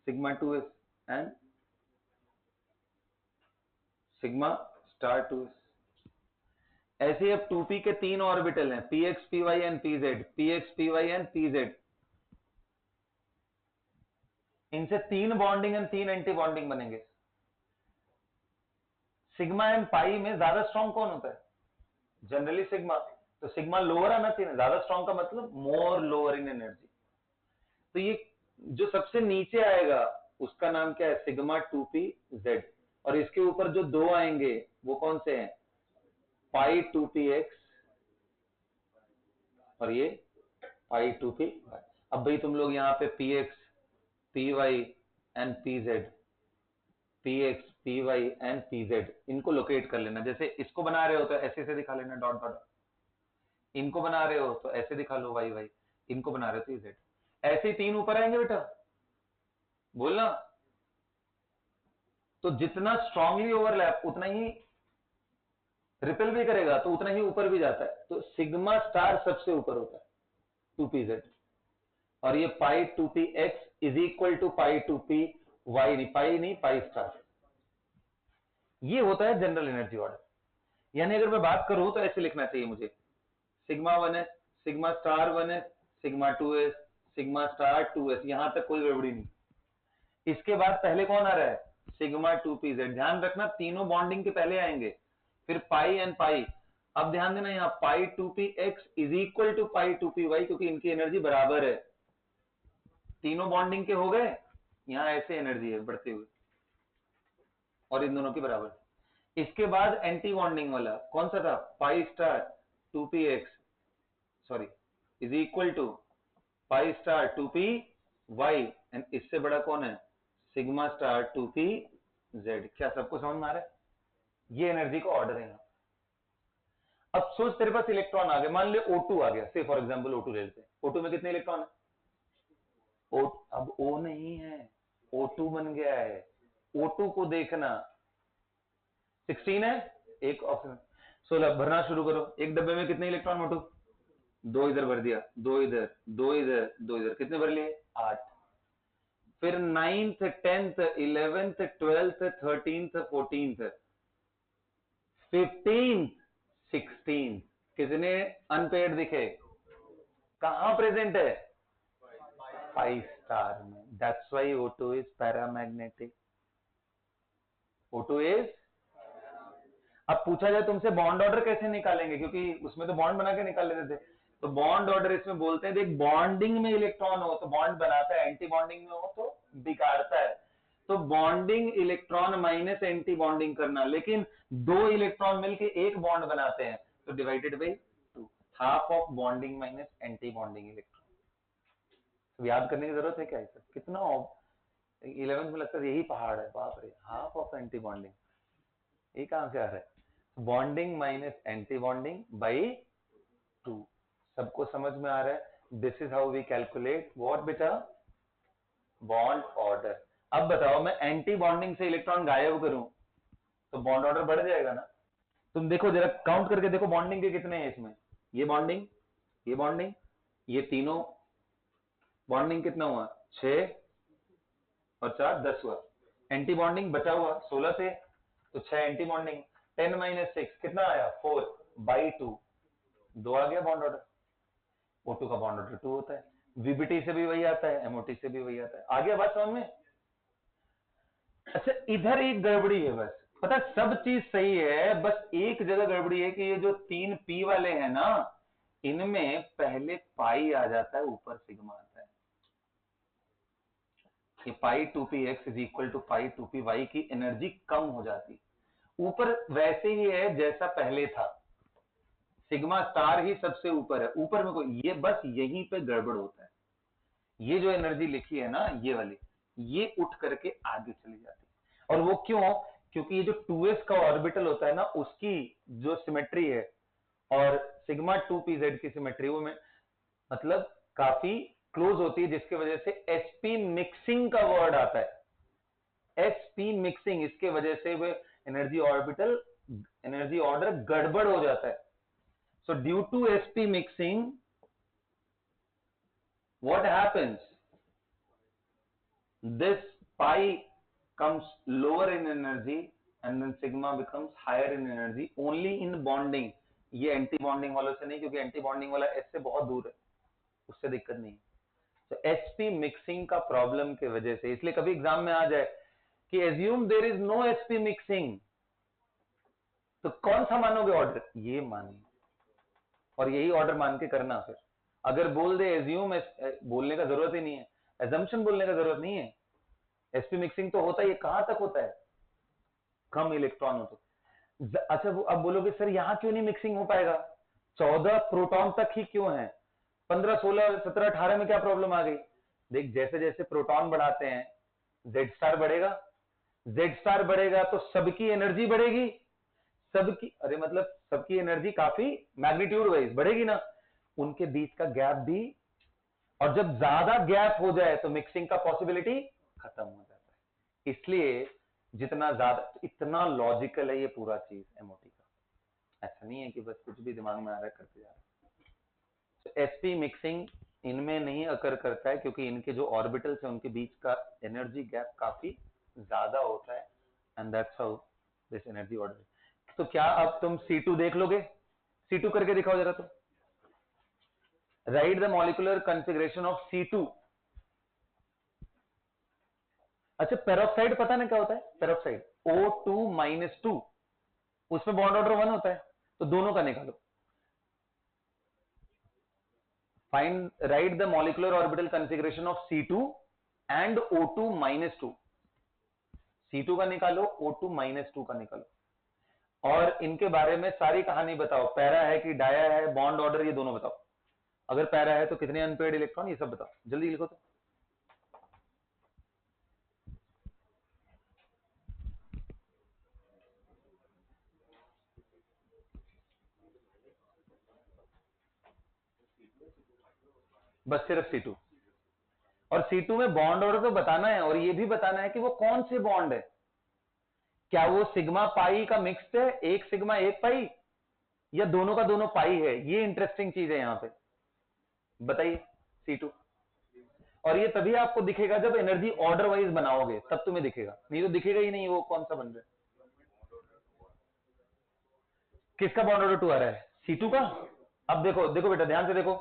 sigma 2s and sigma star 2s। ऐसे अब 2p के तीन ऑर्बिटल हैं, px py and pz, px py and pz। इनसे तीन बॉन्डिंग एंड तीन एंटी बॉन्डिंग बनेंगे। सिग्मा एंड पाई में ज्यादा स्ट्रॉन्ग कौन होता है, जनरली सिग्मा, तो सिग्मा लोअर आना चाहिए, ज्यादा स्ट्रॉन्ग का मतलब मोर लोअर इन एनर्जी। तो ये जो सबसे नीचे आएगा उसका नाम क्या है, सिग्मा 2pz, और इसके ऊपर जो दो आएंगे वो कौन से हैं, पाई 2px और ये पाई 2py। अब भाई तुम लोग यहाँ पे px py and pz, px py and pz इनको लोकेट कर लेना। जैसे इसको बना रहे हो तो ऐसे से दिखा लेना डॉट डॉट, इनको बना रहे हो तो ऐसे दिखा लो वाई वाई, इनको बना रहे हो तो z, ऐसे ही तीन ऊपर आएंगे बेटा, बोलना। तो जितना स्ट्रांगली ओवरलैप उतना ही रिपेल भी करेगा, तो उतना ही ऊपर भी जाता है। तो सिग्मा स्टार सबसे ऊपर होता है 2pz, और ये pi 2px is equal to pi 2py, नहीं पाई नहीं पाई स्टार। ये होता है जनरल एनर्जी ऑर्डर। यानी अगर मैं बात करूं तो ऐसे लिखना चाहिए मुझे, sigma 1s, sigma star 1s, sigma 2s, sigma star 2s, यहां तक कोई गड़बड़ी नहीं। इसके बाद पहले कौन आ रहा है, सिग्मा 2pz। ध्यान रखना तीनों बॉन्डिंग के पहले आएंगे, फिर पाई एंड पाई। अब ध्यान देना यहाँ pi 2px is equal to pi 2py, क्योंकि इनकी एनर्जी बराबर है, तीनों बॉन्डिंग के हो गए। यहाँ ऐसे एनर्जी है बढ़ते हुए और इन दोनों के बराबर। इसके बाद एंटी बॉन्डिंग वाला कौन सा था, pi star 2px sorry is equal to pi star 2py, and इससे बड़ा कौन है, सिग्मा स्टार 2pz। क्या सबको समझ में आ रहा है? ये एनर्जी का ऑर्डर है यहाँ। अब सोच तेरे पास इलेक्ट्रॉन आ गए, मान ले O2 आ गया, से फॉर एग्जांपल O2 ले लेते हैं। O2 में कितने इलेक्ट्रॉन है? अब O नहीं है, O2 बन गया है। O2 को देखना 16 है, एक ऑप्शन 16। भरना शुरू करो। एक डब्बे में कितने इलेक्ट्रॉन मोटू? 2 इधर भर दिया, 2 इधर, 2 इधर, 2 इधर, कितने भर लिए? 8। फिर 9th 10th 11th 12th 13th 14th 15th 16th कितने अनपेयर्ड दिखे? कहां प्रेजेंट है? पाई स्टार में। That's why O2 is paramagnetic. O2 is, अब पूछा जाए तुमसे बॉन्ड ऑर्डर कैसे निकालेंगे, क्योंकि उसमें तो बॉन्ड बना के निकाल लेते थे, तो बॉन्ड ऑर्डर इसमें बोलते हैं, देख बॉन्डिंग में इलेक्ट्रॉन हो तो बॉन्ड बनाता है, एंटी बॉन्डिंग में हो तो बिगाड़ता है। तो bonding electron minus anti bonding करना, लेकिन 2 इलेक्ट्रॉन मिलके एक बॉन्ड बनाते हैं तो divided by 2, half of bonding minus anti bonding electron. तो याद करने की जरूरत है क्या? सर कितना 11th में लगता है यही पहाड़ है, बाप रे, हाफ ऑफ एंटी बॉन्डिंग, ये कहां से आ रहा है? Bonding minus anti bonding by 2। सबको समझ में आ रहा है? This is how we calculate what बेटा, बॉन्ड ऑर्डर। अब बताओ मैं एंटी बॉन्डिंग से इलेक्ट्रॉन गायब करूं तो बॉन्ड ऑर्डर बढ़ जाएगा ना? तुम देखो जरा काउंट करके देखो बॉन्डिंग के कितने हैं इसमें। ये बॉन्डिंग, ये बॉन्डिंग, ये तीनों बॉन्डिंग कितना हुआ? 6 और 4 10 हुआ। एंटी बॉन्डिंग बचा हुआ 16 से, तो 6 एंटी बॉन्डिंग, 10 - 6 कितना आया? 4 बाई 2, 2 आ गया बॉन्ड ऑर्डर। O2 का बॉन्ड ऑर्डर 2 होता है। VBT से भी वही आता है, MOT से भी वही आता है। आगे बात समझ में? अच्छा इधर एक गड़बड़ी है बस, पता है सब चीज सही है, बस एक जगह गड़बड़ी है कि ये जो 3 P वाले हैं ना, इनमें पहले पाई आ जाता है, ऊपर सिग्मा आता है। ये pi 2px is equal to pi 2py की एनर्जी कम हो जाती, ऊपर वैसे ही है जैसा पहले था, सिग्मा स्टार ही सबसे ऊपर है, ऊपर में कोई, ये बस यहीं पे गड़बड़ होता है। ये जो एनर्जी लिखी है ना ये वाली, ये उठ करके आगे चली जाती है। और वो क्यों? क्योंकि ये जो 2s का ऑर्बिटल होता है ना, उसकी जो सिमेट्री है और सिग्मा 2pz की सिमेट्री वो में मतलब काफी क्लोज होती है, जिसकी वजह से sp मिक्सिंग का वर्ड आता है। sp मिक्सिंग, इसके वजह से वो एनर्जी ऑर्बिटल, एनर्जी ऑर्डर गड़बड़ हो जाता है। So due to sp mixing, what happens? This pi comes lower in energy and then sigma becomes higher in energy only in bonding. ये एंटी बॉन्डिंग वालों से नहीं, क्योंकि एंटी बॉन्डिंग वाला S से बहुत दूर है, उससे दिक्कत नहीं। तो sp मिक्सिंग का प्रॉब्लम की वजह से, इसलिए कभी एग्जाम में आ जाए कि assume there is no sp mixing, तो कौन सा मानोगे ऑर्डर? ये मानिए, और यही ऑर्डर मान के करना। फिर अगर बोल दे एज्यूम, बोलने का जरूरत ही नहीं है, एजम्पशन बोलने का जरूरत नहीं है। sp मिक्सिंग तो होता है, कहां तक होता है? कम इलेक्ट्रॉन हो तो। अच्छा वो अब बोलोगे सर यहां क्यों नहीं मिक्सिंग हो पाएगा? 14 प्रोटॉन तक ही क्यों है, 15 16 17 18 में क्या प्रॉब्लम आ गई? देख जैसे जैसे प्रोटॉन बढ़ाते हैं जेड स्टार बढ़ेगा, जेड स्टार बढ़ेगा तो सबकी एनर्जी बढ़ेगी, सबकी, अरे मतलब सबकी एनर्जी काफी मैग्नीट्यूड वाइज बढ़ेगी ना, उनके बीच का गैप भी, और जब ज्यादा गैप हो जाए तो मिक्सिंग का पॉसिबिलिटी खत्म हो जाता है। इसलिए जितना ज्यादा, इतना लॉजिकल है ये पूरा चीज एमओटी का, ऐसा नहीं है कि बस कुछ भी दिमाग में आ रहा है करते जा रहा है। sp मिक्सिंग इनमें नहीं अकर करता है, क्योंकि इनके जो ऑर्बिटल्स है उनके बीच का एनर्जी गैप काफी ज्यादा होता है, and that's how this energy order. तो क्या अब तुम C2 देख लोगे? C2 करके दिखाओ जरा। तो right the molecular configuration of C2। अच्छा पेरोक्साइड पता ना क्या होता है? पेरोक्साइड O2-2, उसमें बॉन्ड ऑर्डर 1 होता है, तो दोनों का निकालो। Find right the molecular orbital configuration of C2 and O2-2। C2 का निकालो, O2-2 का निकालो, और इनके बारे में सारी कहानी बताओ। पैरा है कि डाया है, बॉन्ड ऑर्डर, ये दोनों बताओ। अगर पैरा है तो कितने अनपेयर्ड इलेक्ट्रॉन, ये सब बताओ, जल्दी लिखो तो। बस सिर्फ C2, और C2 में बॉन्ड ऑर्डर तो बताना है, और ये भी बताना है कि वो कौन से बॉन्ड है। क्या वो सिग्मा पाई का मिक्स्ड है, एक सिग्मा एक पाई, या दोनों का दोनों पाई है? ये इंटरेस्टिंग चीज है यहां पे, बताइए। C2, और ये तभी आपको दिखेगा जब एनर्जी ऑर्डर वाइज बनाओगे, तब तुम्हें दिखेगा, नहीं तो दिखेगा ही नहीं वो कौन सा बन रहा है। किसका बॉन्ड ऑर्डर 2 आ रहा है? C2 का। अब देखो देखो बेटा, ध्यान से देखो,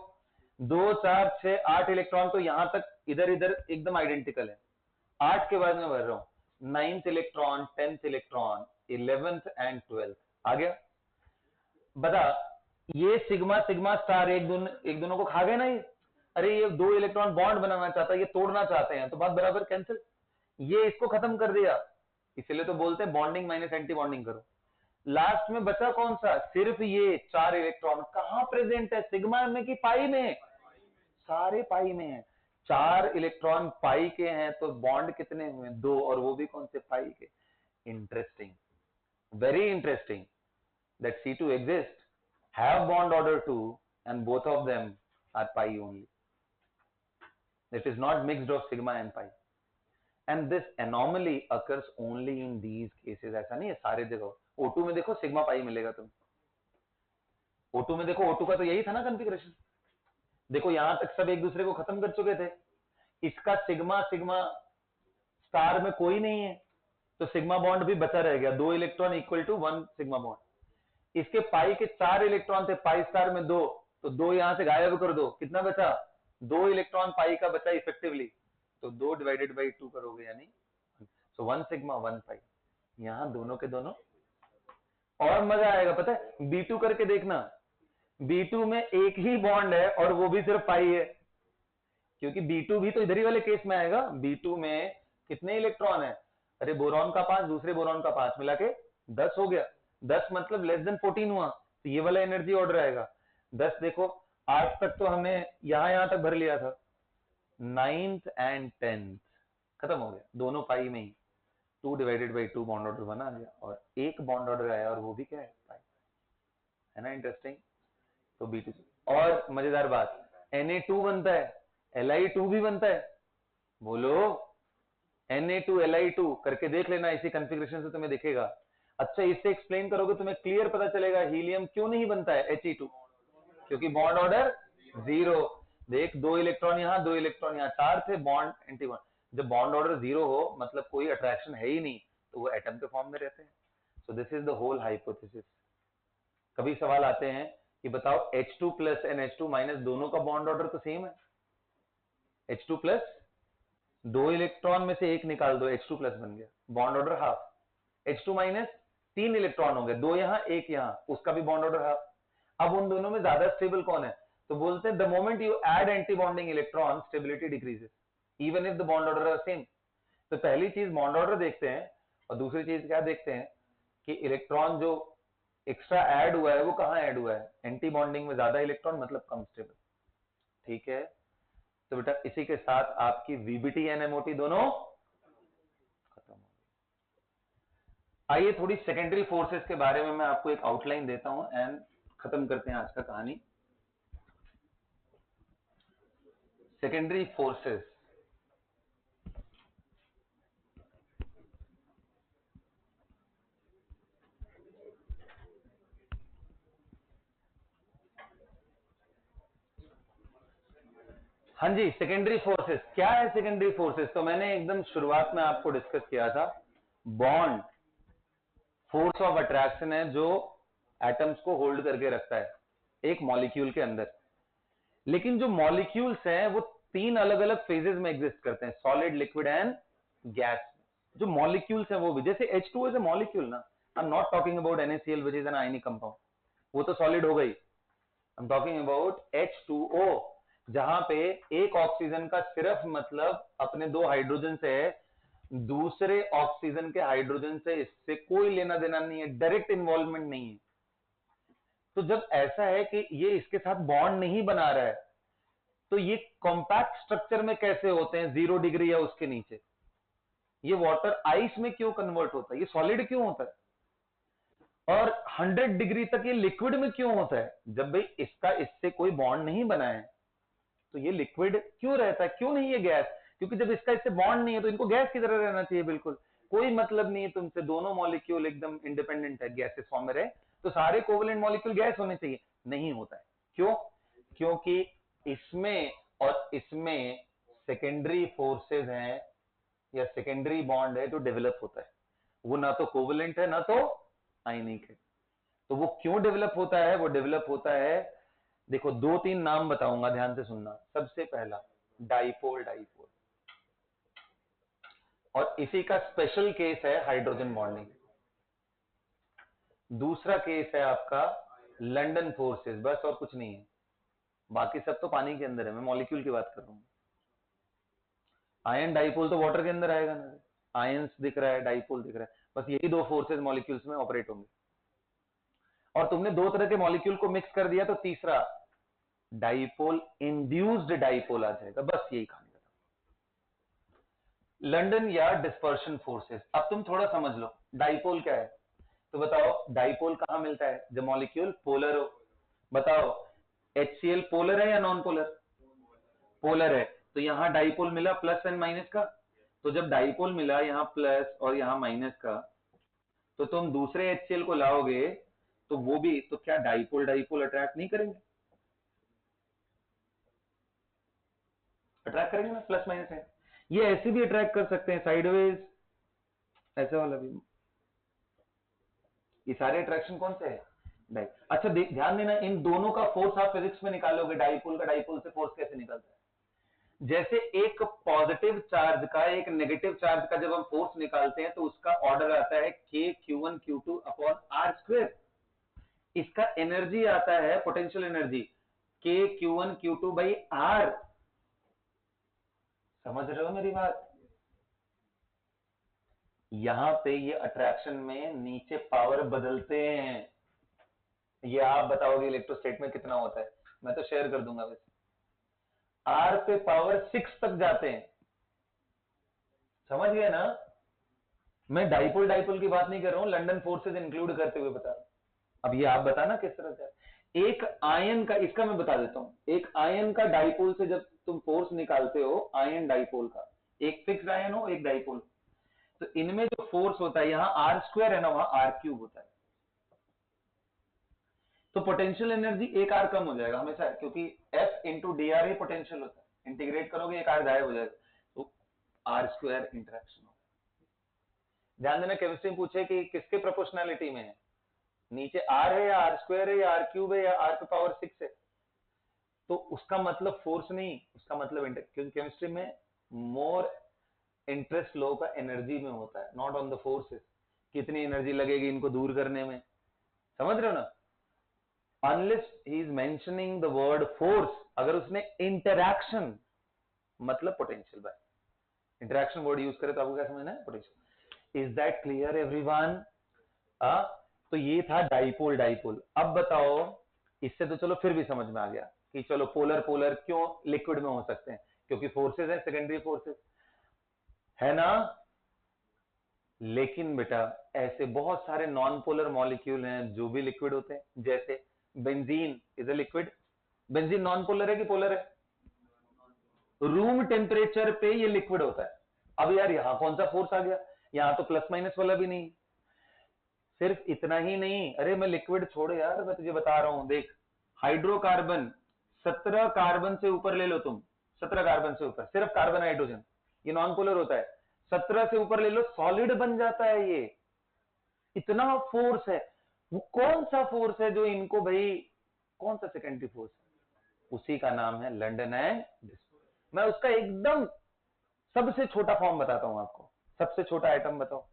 2 4 6 8 इलेक्ट्रॉन तो यहां तक इधर इधर एकदम आइडेंटिकल है। 8 के बाद में भर रहा हूं, 9th electron, 10th electron, 11th and 12th आ गया। बता, ये सिग्मा सिग्मा स्टार एक दोनों को खा गए ना ये। अरे ये 2 इलेक्ट्रॉन बॉन्ड बनाना चाहता है, ये तोड़ना चाहते हैं, तो बात बराबर कैंसिल। ये इसको खत्म कर दिया, इसलिए तो बोलते हैं बॉन्डिंग माइनस एंटी बॉन्डिंग करो। लास्ट में बचा कौन सा? सिर्फ ये 4 इलेक्ट्रॉन। कहां प्रेजेंट है? सिग्मा में कि पाई में? सारे पाई में है। 4 इलेक्ट्रॉन पाई के हैं, तो बॉन्ड कितने हुए? 2, और वो भी कौन से? पाई के। Interesting, very interesting that C2 exists, have bond order 2, and both of them are pi only. It is not mixed of sigma and pi. And this anomaly occurs only in these cases. ऐसा नहीं है सारे जगह। O2 में देखो sigma pi मिलेगा तुम्हें। O2 में देखो, O2 का तो यही था ना कॉन्फ़िगरेशन। देखो यहां तक सब एक दूसरे को खत्म कर चुके थे। इसका सिग्मा सिग्मा स्टार में कोई नहीं है, तो सिग्मा बॉन्ड भी बचा रह गया। 2 electron equal to 1 sigma bond. इसके पाई के 4 इलेक्ट्रॉन थे, पाई स्टार में 2, तो 2 यहां से गायब कर दो, कितना बचा? 2 इलेक्ट्रॉन पाई का बचा इफेक्टिवली, तो 2 डिवाइडेड बाई 2 करोगे, यानी सो 1 सिग्मा 1 पाई। यहां दोनों के दोनों। और मजा आएगा, पता है, B2 करके देखना। B2 में एक ही बॉन्ड है और वो भी सिर्फ पाई है, क्योंकि B2 भी तो इधर ही वाले केस में आएगा। B2 में कितने इलेक्ट्रॉन है? अरे बोरॉन का 5, दूसरे बोरॉन का 5, मिला के 10 हो गया। 10 मतलब लेस देन 14 हुआ, तो ये वाला एनर्जी ऑर्डर आएगा। 10 देखो, 8 तक तो हमने यहां तक भर लिया था, 9th एंड 10th खत्म हो गया, दोनों पाई में ही। 2 डिवाइडेड बाई 2 बॉन्ड ऑर्डर बना गया, और एक बॉन्ड ऑर्डर आया, और वो भी क्या है? पाई। है ना इंटरेस्टिंग? तो B2, और मजेदार बात, Na2 बनता है, Li2 भी बनता है। बोलो, Na2Li2 करके देख लेना, इसी कॉन्फ़िगरेशन से तुम्हें दिखेगा। अच्छा, इससे एक्सप्लेन करोगे तुम्हें क्लियर पता चलेगा हीलियम क्यों नहीं बनता है He2, क्योंकि बॉन्ड ऑर्डर 0। देख, 2 इलेक्ट्रॉन यहां, 2 इलेक्ट्रॉन यहां, 4 थे, बॉन्ड एंटी बॉन्ड। जब बॉन्ड ऑर्डर 0 हो, मतलब कोई अट्रैक्शन है ही नहीं, तो वो एटम के फॉर्म में रहते हैं। So this is the whole hypothesis. कभी सवाल आते हैं कि बताओ H2 plus and H2 minus दोनों का बॉन्ड ऑर्डर तो सेम है। H2 प्लस, 2 इलेक्ट्रॉन में से एक निकाल दो, H2 प्लस बन गया, bond order half. H2 minus, 3 electron होंगे, 2 यहां एक यहां, उसका भी बॉन्ड ऑर्डर हाफ। अब उन दोनों में ज्यादा स्टेबल कौन है? तो बोलते हैं the moment you add anti bonding electron, stability decreases even if the bond order are same. तो पहली चीज बॉन्ड ऑर्डर देखते हैं, और दूसरी चीज क्या देखते हैं कि इलेक्ट्रॉन जो एक्स्ट्रा ऐड हुआ है वो कहां ऐड हुआ है? एंटी बॉन्डिंग में ज्यादा इलेक्ट्रॉन, मतलब कम स्टेबल। ठीक है, तो बेटा इसी के साथ आपकी वीबीटी एनएमओटी दोनों खत्म हो गई। आइए थोड़ी सेकेंडरी फोर्सेस के बारे में मैं आपको एक आउटलाइन देता हूं, एंड खत्म करते हैं आज का कहानी। सेकेंडरी फोर्सेस, हाँ जी, सेकेंडरी फोर्सेस क्या है? सेकेंडरी फोर्सेस तो मैंने एकदम शुरुआत में आपको डिस्कस किया था। बॉन्ड फोर्स ऑफ अट्रैक्शन है जो एटम्स को होल्ड करके रखता है एक मॉलिक्यूल के अंदर। लेकिन जो मॉलिक्यूल्स हैं वो 3 अलग अलग फेजेस में एग्जिस्ट करते हैं, सॉलिड, लिक्विड एंड गैस। जो मॉलिक्यूल्स है वो भी, जैसे H2O इज अ मॉलिक्यूल ना, I am not talking about NaCl which is an ionic compound, वो तो सॉलिड हो गई। I am talking about H2O, जहां पे एक ऑक्सीजन का सिर्फ मतलब अपने दो हाइड्रोजन से है, दूसरे ऑक्सीजन के हाइड्रोजन से इससे कोई लेना देना नहीं है, डायरेक्ट इन्वॉल्वमेंट नहीं है। तो जब ऐसा है कि ये इसके साथ बॉन्ड नहीं बना रहा है, तो ये कॉम्पैक्ट स्ट्रक्चर में कैसे होते हैं 0 डिग्री या उसके नीचे? ये वाटर आइस में क्यों कन्वर्ट होता है? ये सॉलिड क्यों होता है? और 100 डिग्री तक ये लिक्विड में क्यों होता है? जब भाई इसका इससे कोई बॉन्ड नहीं बना है, तो ये लिक्विड क्यों रहता है? क्यों नहीं है गैस? क्योंकि जब इसका इससे बॉन्ड नहीं है तो इनको गैस की तरह रहना चाहिए, बिल्कुल कोई मतलब नहीं है तुमसे, दोनों मॉलिक्यूल एकदम इंडिपेंडेंट है, गैसेस फॉर्म में रहे तो सारे कोवेलेंट मॉलिक्यूल गैस होने चाहिए, नहीं होता है। क्यों? क्योंकि इसमें और इसमें सेकेंडरी फोर्सेज हैं या सेकेंडरी बॉन्ड है जो डेवलप होता है, वो ना तो कोवेलेंट है ना तो आयनिक है। तो वो क्यों डेवलप होता है? वो डेवलप होता है, देखो 2-3 नाम बताऊंगा, ध्यान से सुनना। सबसे पहला डाइपोल, डाइपोल, और इसी का स्पेशल केस है हाइड्रोजन बॉन्डिंग। दूसरा केस है आपका लंदन फोर्सेस, बस और कुछ नहीं है, बाकी सब तो पानी के अंदर है, मैं मॉलिक्यूल की बात कर रहा हूं। आयन डाइपोल तो वाटर के अंदर आएगा ना, आयंस दिख रहा है, डाइपोल दिख रहा है, बस यही दो फोर्सेस मॉलिक्यूल्स में ऑपरेट होंगे। और तुमने दो तरह के मॉलिक्यूल को मिक्स कर दिया तो तीसरा डाइपोल इंड्यूस्ड डाइपोल आ जाएगा, बस यही कहानी है। लंदन या डिस्पर्शन फोर्सेस। अब तुम थोड़ा समझ लो डाइपोल क्या है, तो बताओ डाइपोल कहां मिलता है? जब मॉलिक्यूल पोलर हो। बताओ HCl पोलर है या नॉन पोलर? पोलर है, तो यहां डाइपोल मिला प्लस एंड माइनस का, तो जब डाइपोल मिला यहां प्लस और यहां माइनस का, तो तुम दूसरे HCl को लाओगे तो वो भी, तो क्या डाइपोल डाइपोल अट्रैक्ट नहीं करेंगे? अट्रैक्ट करेंगे ना, प्लस माइनस है। ये ऐसे भी अट्रैक्ट कर सकते हैं साइडवेज, ऐसे वाला भी। ये सारे अट्रैक्शन कौन से है? डाइ। अच्छा ध्यान देना, इन दोनों का फोर्स आप फिजिक्स में निकालोगे, डाइपोल का डाइपोल से फोर्स कैसे निकलता है? जैसे एक पॉजिटिव चार्ज का एक नेगेटिव चार्ज का जब हम फोर्स निकालते हैं तो उसका ऑर्डर आता है K(Q1Q2) अपॉन आर स्क्वायर। इसका एनर्जी आता है potential energy K(Q1Q2) by are. समझ रहे हो मेरी बात? यहां पे ये अट्रैक्शन में नीचे पावर बदलते हैं। ये आप बताओगे इलेक्ट्रोस्टेट में कितना होता है, मैं तो शेयर कर दूंगा। वैसे आर पे पावर 6 तक जाते हैं, समझ गए ना? मैं डाइपोल डाइपोल की बात नहीं कर रहा हूं, लंदन फोर्सेस इंक्लूड करते हुए बता रहा हूं। अब ये आप बताना किस तरह से। एक आयन का, इसका मैं बता देता हूं, एक आयन का डाइपोल से जब तुम फोर्स निकालते हो, आयन डाइपोल का, एक फिक्स्ड आयन हो एक डाइपोल, तो इनमें जो फोर्स होता है, यहां आर स्क्वायर है ना, वहां आर क्यूब होता है, तो पोटेंशियल एनर्जी एक आर कम हो जाएगा हमेशा, क्योंकि एफ इंटू डी आर ही पोटेंशियल होता है, इंटीग्रेट करोगे एक आर गायब हो जाएगा, तो आर स्क्वायर इंटरेक्शन होगा। ध्यान देना, केमिस्ट्री में पूछे कि किसके प्रोपोर्शनैलिटी में है, नीचे आर है या आर स्क्वायर है या आर क्यूब है या आर की पावर 6 है, तो उसका मतलब फोर्स नहीं, उसका मतलब क्योंकि केमिस्ट्री में मोर इंटरेस्ट लो का एनर्जी में होता है, नॉट ऑन द फोर्सेस, कितनी एनर्जी लगेगी इनको दूर करने में, समझ रहे हो ना? Unless he is mentioning the word force, अगर उसने इंटरैक्शन मतलब potential, bye interaction word use करे तो आपको क्या समझना है? Potential. Is that clear everyone? तो ये था डाइपोल डाइपोल। अब बताओ, इससे तो चलो फिर भी समझ में आ गया कि चलो पोलर पोलर क्यों लिक्विड में हो सकते हैं, क्योंकि फोर्सेस है, सेकेंडरी फोर्सेस है ना। लेकिन बेटा ऐसे बहुत सारे नॉन पोलर मॉलिक्यूल हैं जो भी लिक्विड होते हैं, जैसे benzene is a liquid. Benzene non polar है कि पोलर है? रूम टेम्परेचर पे ये लिक्विड होता है। अब यार यहां कौन सा फोर्स आ गया, यहां तो प्लस माइनस वाला भी नहीं। सिर्फ इतना ही नहीं, अरे मैं लिक्विड छोड़ यार, मैं तुझे बता रहा हूं, देख हाइड्रोकार्बन 17 कार्बन से ऊपर ले लो तुम, 17 कार्बन से ऊपर, सिर्फ कार्बन हाइड्रोजन, ये नॉन पोलर होता है, 17 से ऊपर ले लो, सॉलिड बन जाता है ये। इतना फोर्स है। वो कौन सा फोर्स है जो इनको भाई, कौन सा सेकेंडरी फोर्स है? उसी का नाम है लंदन एंड डिस्पर्शन। मैं उसका एकदम सबसे छोटा फॉर्म बताता हूं आपको, सबसे छोटा एटम बताओ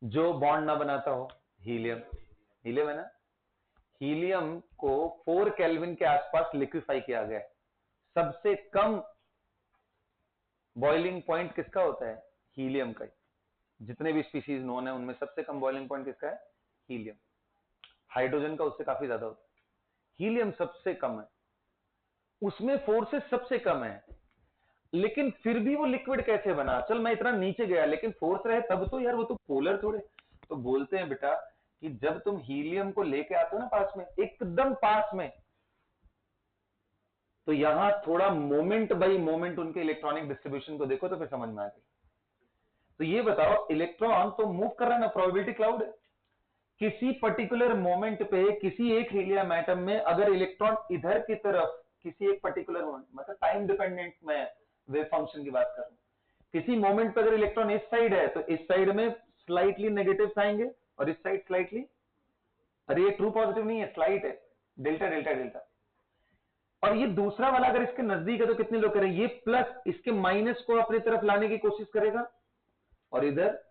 जो बॉन्ड ना बनाता हो? हीलियम। हीलियम है ना? हीलियम को 4 केल्विन के आसपास लिक्विफाई किया गया है। सबसे कम बॉइलिंग पॉइंट किसका होता है? हीलियम का। जितने भी स्पीशीज नोन है उनमें सबसे कम बॉइलिंग पॉइंट किसका है? हीलियम। हाइड्रोजन का उससे काफी ज्यादा होता है, हीलियम सबसे कम है, उसमें फोर्सेस सबसे कम है, लेकिन फिर भी वो लिक्विड कैसे बना? चल मैं इतना नीचे गया, लेकिन फोर्स रहे तब तो यार, वो तो पोलर थोड़े। तो बोलते हैं बेटा कि जब तुम हीलियम को लेके आते हो ना पास में, एकदम पास में, तो यहां थोड़ा मोमेंट बाई मोमेंट उनके इलेक्ट्रॉनिक डिस्ट्रीब्यूशन को देखो तो फिर समझ में आ जाए। तो ये बताओ, इलेक्ट्रॉन तो मूव कर रहा है ना, प्रोबेबिलिटी क्लाउड है। किसी पर्टिकुलर मोमेंट पे किसी एक हीलियम एटम में अगर इलेक्ट्रॉन इधर की तरफ किसी एक पर्टिकुलर मोमेंट, मतलब टाइम डिपेंडेंट में वेव फंक्शन की बात कर रहा हूं, किसी मोमेंट पर अगर इलेक्ट्रॉन इस साइड है तो इस साइड में स्लाइटली नेगेटिव आएंगे और इस साइड स्लाइटली, अरे ये ट्रू पॉजिटिव नहीं है, स्लाइट है, डेल्टा डेल्टा डेल्टा। और ये दूसरा वाला अगर इसके नजदीक है तो कितने लोग करें? ये प्लस इसके माइनस को अपनी तरफ लाने की कोशिश करेगा और इधर,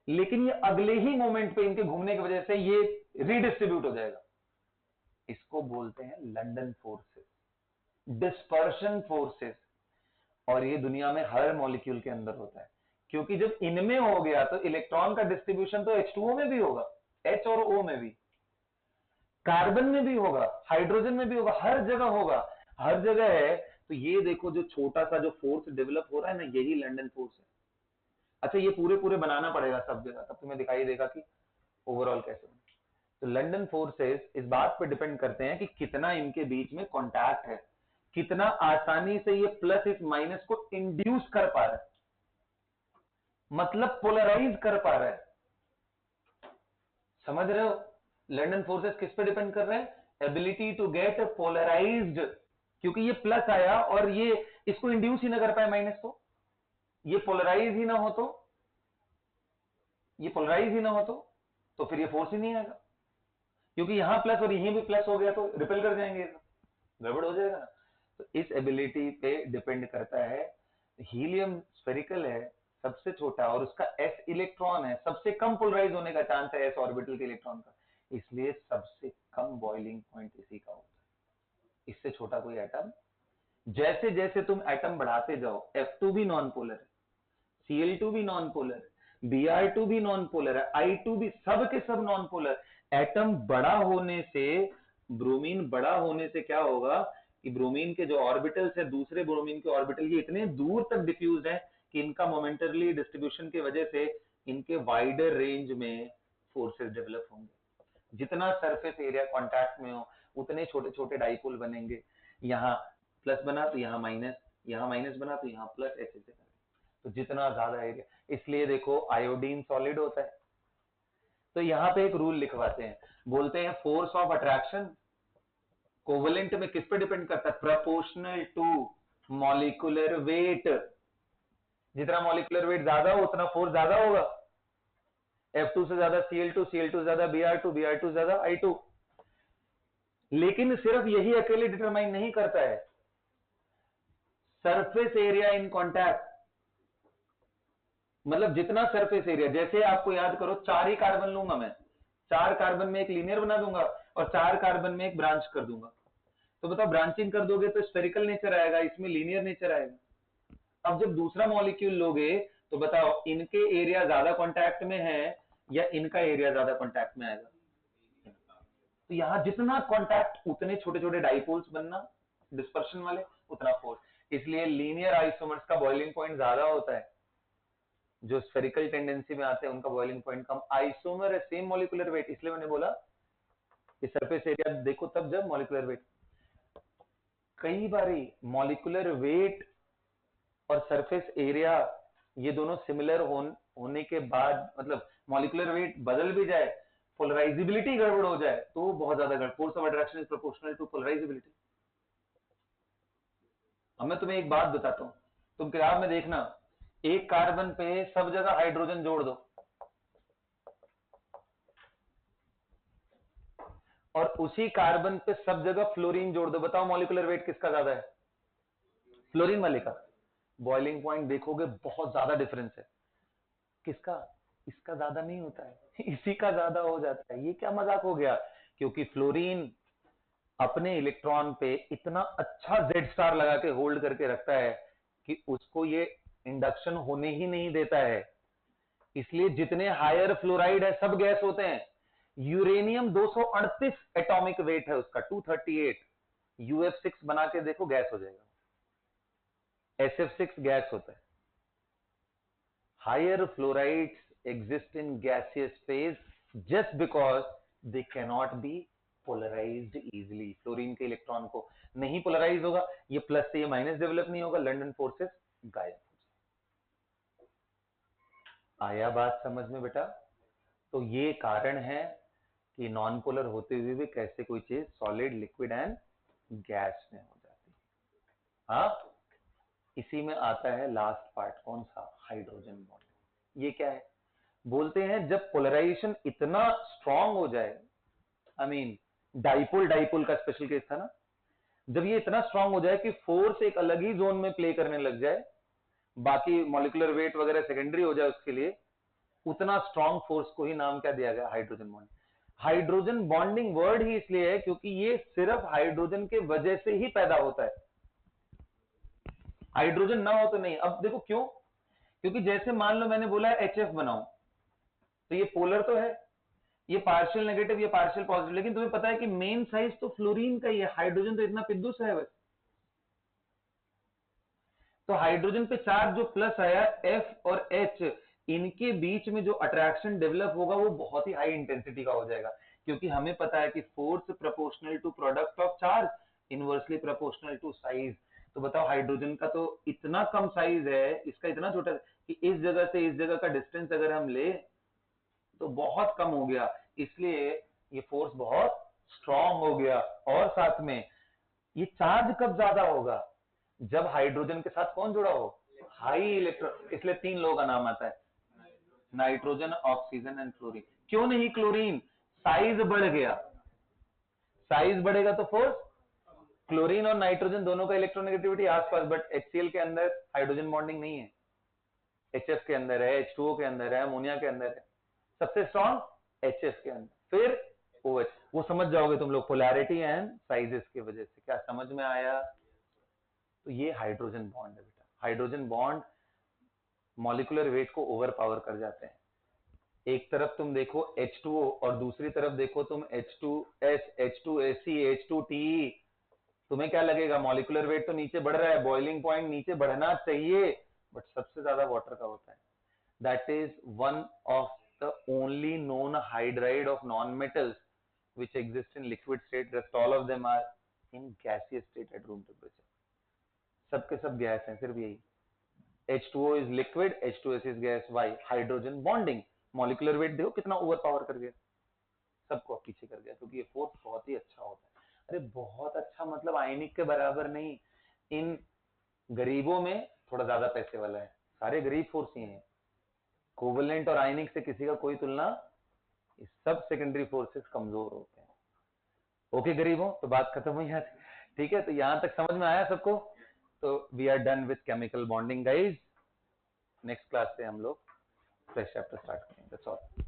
लेकिन ये अगले ही मोमेंट पे इनके घूमने की वजह से ये रीडिस्ट्रीब्यूट हो जाएगा। इसको बोलते हैं लंदन फोर्सेस, डिस्पर्शन फोर्सेस। और ये दुनिया में हर मॉलिक्यूल के अंदर होता है, क्योंकि जब इनमें हो गया तो इलेक्ट्रॉन का डिस्ट्रीब्यूशन तो H2O में भी होगा, H और O में भी, कार्बन में भी होगा, हाइड्रोजन में भी होगा, हर जगह होगा, हर जगह है। तो ये देखो जो छोटा सा जो फोर्स डेवलप हो रहा है ना, यही लंदन फोर्स है। अच्छा, ये पूरे पूरे बनाना पड़ेगा सब जगह, तब तुम्हें दिखाई देगा कि ओवरऑल कैसे बने। तो लंदन फोर्सेस इस बात पर डिपेंड करते हैं कि कितना इनके बीच में कॉन्टैक्ट है, कितना आसानी से ये प्लस इस माइनस को इंड्यूस कर पा रहा है, मतलब पोलराइज कर पा रहा है। समझ रहे हो? लंदन फोर्सेस किस पे डिपेंड कर रहे हैं? एबिलिटी टू गेट पोलराइज्ड, क्योंकि ये प्लस आया और ये इसको इंड्यूस ही ना कर पाए माइनस को, ये पोलराइज ही ना हो तो, ये पोलराइज ही ना हो तो फिर ये फोर्स ही नहीं आएगा, क्योंकि यहां प्लस और यहीं भी प्लस हो गया तो रिपेल कर जाएंगे, गड़बड़ हो जाएगा ना। तो इस एबिलिटी पे डिपेंड करता है। हीलियम स्फेरिकल है, सबसे छोटा, और उसका s इलेक्ट्रॉन है, सबसे कम पोलराइज होने का चांस है s ऑर्बिटल के इलेक्ट्रॉन का, इसलिए सबसे कम बॉइलिंग पॉइंट इसी का होता है। इससे छोटा कोई एटम, जैसे जैसे तुम एटम बढ़ाते जाओ, F2 भी नॉन पोलर है, Cl2 भी नॉन पोलर है, Br2 भी नॉन पोलर है, I2 भी, सब के सब नॉन पोलर। एटम बड़ा होने से, ब्रोमीन बड़ा होने से क्या होगा कि ब्रोमीन के जो ऑर्बिटल्स है दूसरे ब्रोमीन के ऑर्बिटल ये इतने दूर तक डिफ्यूज है कि इनका मोमेंटरली डिस्ट्रीब्यूशन की वजह से इनके वाइडर रेंज में फोर्सेस डेवलप होंगे। जितना सरफेस एरिया कांटेक्ट में हो उतने छोटे छोटे डाइपोल बनेंगे, यहां प्लस बना तो यहां माइनस, यहां माइनस बना तो यहां प्लस, ऐसे से। तो जितना ज्यादा एरिया, इसलिए देखो आयोडीन सॉलिड होता है। तो यहां पे एक रूल लिखवाते हैं, बोलते हैं फोर्स ऑफ अट्रैक्शन कोवेलेंट में किस पे डिपेंड करता है? Proportional to molecular weight. जितना मॉलिक्यूलर वेट ज्यादा हो उतना फोर्स ज्यादा होगा। F2 से ज्यादा Cl2, Cl2 से ज्यादा Br2, Br2 से ज्यादा I2। लेकिन सिर्फ यही अकेले डिटरमाइन नहीं करता है, सरफेस एरिया इन कॉन्टैक्ट, मतलब जितना सरफेस एरिया, जैसे आपको याद करो 4 ही कार्बन लूंगा मैं, 4 कार्बन में एक लीनियर बना दूंगा और 4 कार्बन में एक ब्रांच कर दूंगा, तो बताओ ब्रांचिंग कर दोगे तो स्फेरिकल नेचर आएगा, इसमें लीनियर नेचर आएगा। अब जब दूसरा मॉलिक्यूल लोगे तो बताओ इनके एरिया ज्यादा कांटेक्ट में है या इनका एरिया ज्यादा कांटेक्ट में आएगा? तो यहां जितना कांटेक्ट उतने छोटे छोटे डाइपोल्स बनना डिस्पर्शन वाले, उतना फोर्स। इसलिए लीनियर आइसोमर्स का बॉइलिंग पॉइंट ज्यादा होता है, जो स्फेरिकल टेंडेंसी में आते हैं उनका बॉइलिंग पॉइंट कम। आइसोमर है, सेम मॉलिक्यूलर वेट, इसलिए मैंने बोला कि सरफेस एरिया देखो तब जब मॉलिक्यूलर वेट। कई बारी मॉलिक्यूलर वेट और सरफेस एरिया ये दोनों सिमिलर होने के बाद, मतलब मॉलिक्यूलर वेट बदल भी जाए, पोलराइजिबिलिटी गड़बड़ हो जाए तो बहुत ज्यादा गड़बड़। Force of attraction is proportional to polarisability. अब मैं तुम्हें एक बात बताता हूं, तुम किताब में देखना, एक कार्बन पे सब जगह हाइड्रोजन जोड़ दो और उसी कार्बन पे सब जगह फ्लोरीन जोड़ दो, बताओ मॉलिक्यूलर वेट किसका ज्यादा है? फ्लोरीन वाले का। बॉइलिंग पॉइंट देखोगे बहुत ज्यादा डिफरेंस है। किसका? इसका ज्यादा नहीं होता है इसी का ज्यादा हो जाता है। ये क्या मजाक हो गया? क्योंकि फ्लोरीन अपने इलेक्ट्रॉन पे इतना अच्छा जेड स्टार लगा के होल्ड करके रखता है कि उसको ये इंडक्शन होने ही नहीं देता है। इसलिए जितने हायर फ्लोराइड है सब गैस होते हैं। यूरेनियम 238 एटॉमिक वेट है उसका, 238। UF6 बना के देखो, गैस हो जाएगा। SF6 गैस होता है। Higher fluorides exist in gaseous phase just because they cannot be polarised easily. Fluorine के इलेक्ट्रॉन को नहीं पोलराइज होगा, ये प्लस से ये माइनस डेवलप नहीं होगा, लंडन फोर्सेस गायब हो जाए। आया बात समझ में बेटा? तो ये कारण है कि नॉन पोलर होते हुए भी कैसे कोई चीज सॉलिड, लिक्विड एंड गैस में हो जाती है। हाँ, इसी में आता है लास्ट पार्ट, कौन सा? Hydrogen bond. ये क्या है? बोलते हैं जब पोलराइजेशन इतना स्ट्रांग हो जाए, आई मीन डाइपोल, डाइपोल का स्पेशल केस था ना, जब ये इतना स्ट्रांग हो जाए कि फोर्स एक अलग ही जोन में प्ले करने लग जाए, बाकी मॉलिक्यूलर वेट वगैरह सेकेंडरी हो जाए उसके लिए, उतना स्ट्रांग फोर्स को ही नाम क्या दिया गया? Hydrogen bond. Hydrogen bonding word ही इसलिए है क्योंकि ये सिर्फ हाइड्रोजन के वजह से ही पैदा होता है। हाइड्रोजन ना हो तो नहीं। अब देखो क्यों? क्योंकि जैसे मान लो मैंने बोला HF बनाओ, तो ये पोलर तो है, ये पार्शियल नेगेटिव, ये पार्शियल पॉजिटिव, लेकिन तुम्हें पता है कि मेन साइज तो फ्लोरीन का ही है, हाइड्रोजन तो इतना पिद्दू सा है बस। तो हाइड्रोजन पे चार्ज जो प्लस आया, F और H, इनके बीच में जो अट्रैक्शन डेवलप होगा वो बहुत ही हाई इंटेंसिटी का हो जाएगा, क्योंकि हमें पता है कि force proportional to product of charge, inversely proportional to size. तो बताओ हाइड्रोजन का तो इतना कम साइज है, इसका इतना छोटा कि इस जगह से इस जगह का डिस्टेंस अगर हम ले तो बहुत कम हो गया, इसलिए ये फोर्स बहुत स्ट्रांग हो गया। और साथ में ये चार्ज कब ज्यादा होगा? जब हाइड्रोजन के साथ कौन जुड़ा हो? High electron. इसलिए 3 लोगों का नाम आता है, नाइट्रोजन, ऑक्सीजन एंड क्लोरीन। क्यों नहीं क्लोरीन? साइज बढ़ गया, साइज बढ़ेगा तो फोर्स। क्लोरीन और नाइट्रोजन दोनों का इलेक्ट्रोनेगेटिविटी आसपास, बट HCl के अंदर हाइड्रोजन बॉन्डिंग नहीं है, HF के अंदर है, H2O के अंदर है, अमोनिया के अंदर है, सबसे स्ट्रॉन्ग HF के अंदर, फिर OH। वो समझ जाओगे तुम लोग, पोलैरिटी एंड साइजेस की वजह से। क्या समझ में आया? तो ये हाइड्रोजन बॉन्ड है बेटा। हाइड्रोजन बॉन्ड मॉलिक्यूलर वेट को ओवर पावर कर जाते हैं। एक तरफ तुम देखो H2O और दूसरी तरफ देखो तुम H2S, H2AC, H2TE, तुम्हें क्या लगेगा? मॉलिक्यूलर वेट तो नीचे बढ़ रहा है, बॉइलिंग पॉइंट नीचे बढ़ना चाहिए, बट सबसे ज्यादा वाटर का होता है। That is one of the only known hydride of non metals which exist in liquid state. Rest all of them are in gaseous state at room temperature. सबके सब गैस हैं, सिर्फ यही H2O is liquid, H2S is gas. Why? Hydrogen bonding. Molecular weight देखो कितना over power कर गया, सबको पीछे कर गया, क्योंकि ये फोर्स बहुत ही अच्छा होता है। अरे बहुत अच्छा मतलब आयनिक के बराबर नहीं, इन गरीबों में थोड़ा ज्यादा पैसे वाला है, सारे गरीब फोर्स ही हैं। कोवेलेंट और आयनिक से किसी का कोई तुलना, ये सब सेकेंडरी फोर्सेस कमजोर होते हैं। ओके गरीबों, तो बात खत्म हुई यार, ठीक है? तो यहां तक समझ में आया सबको? तो we are done with chemical bonding guys. Next class से हम लोग फ्रेश चैप्टर स्टार्ट करेंगे। That's all.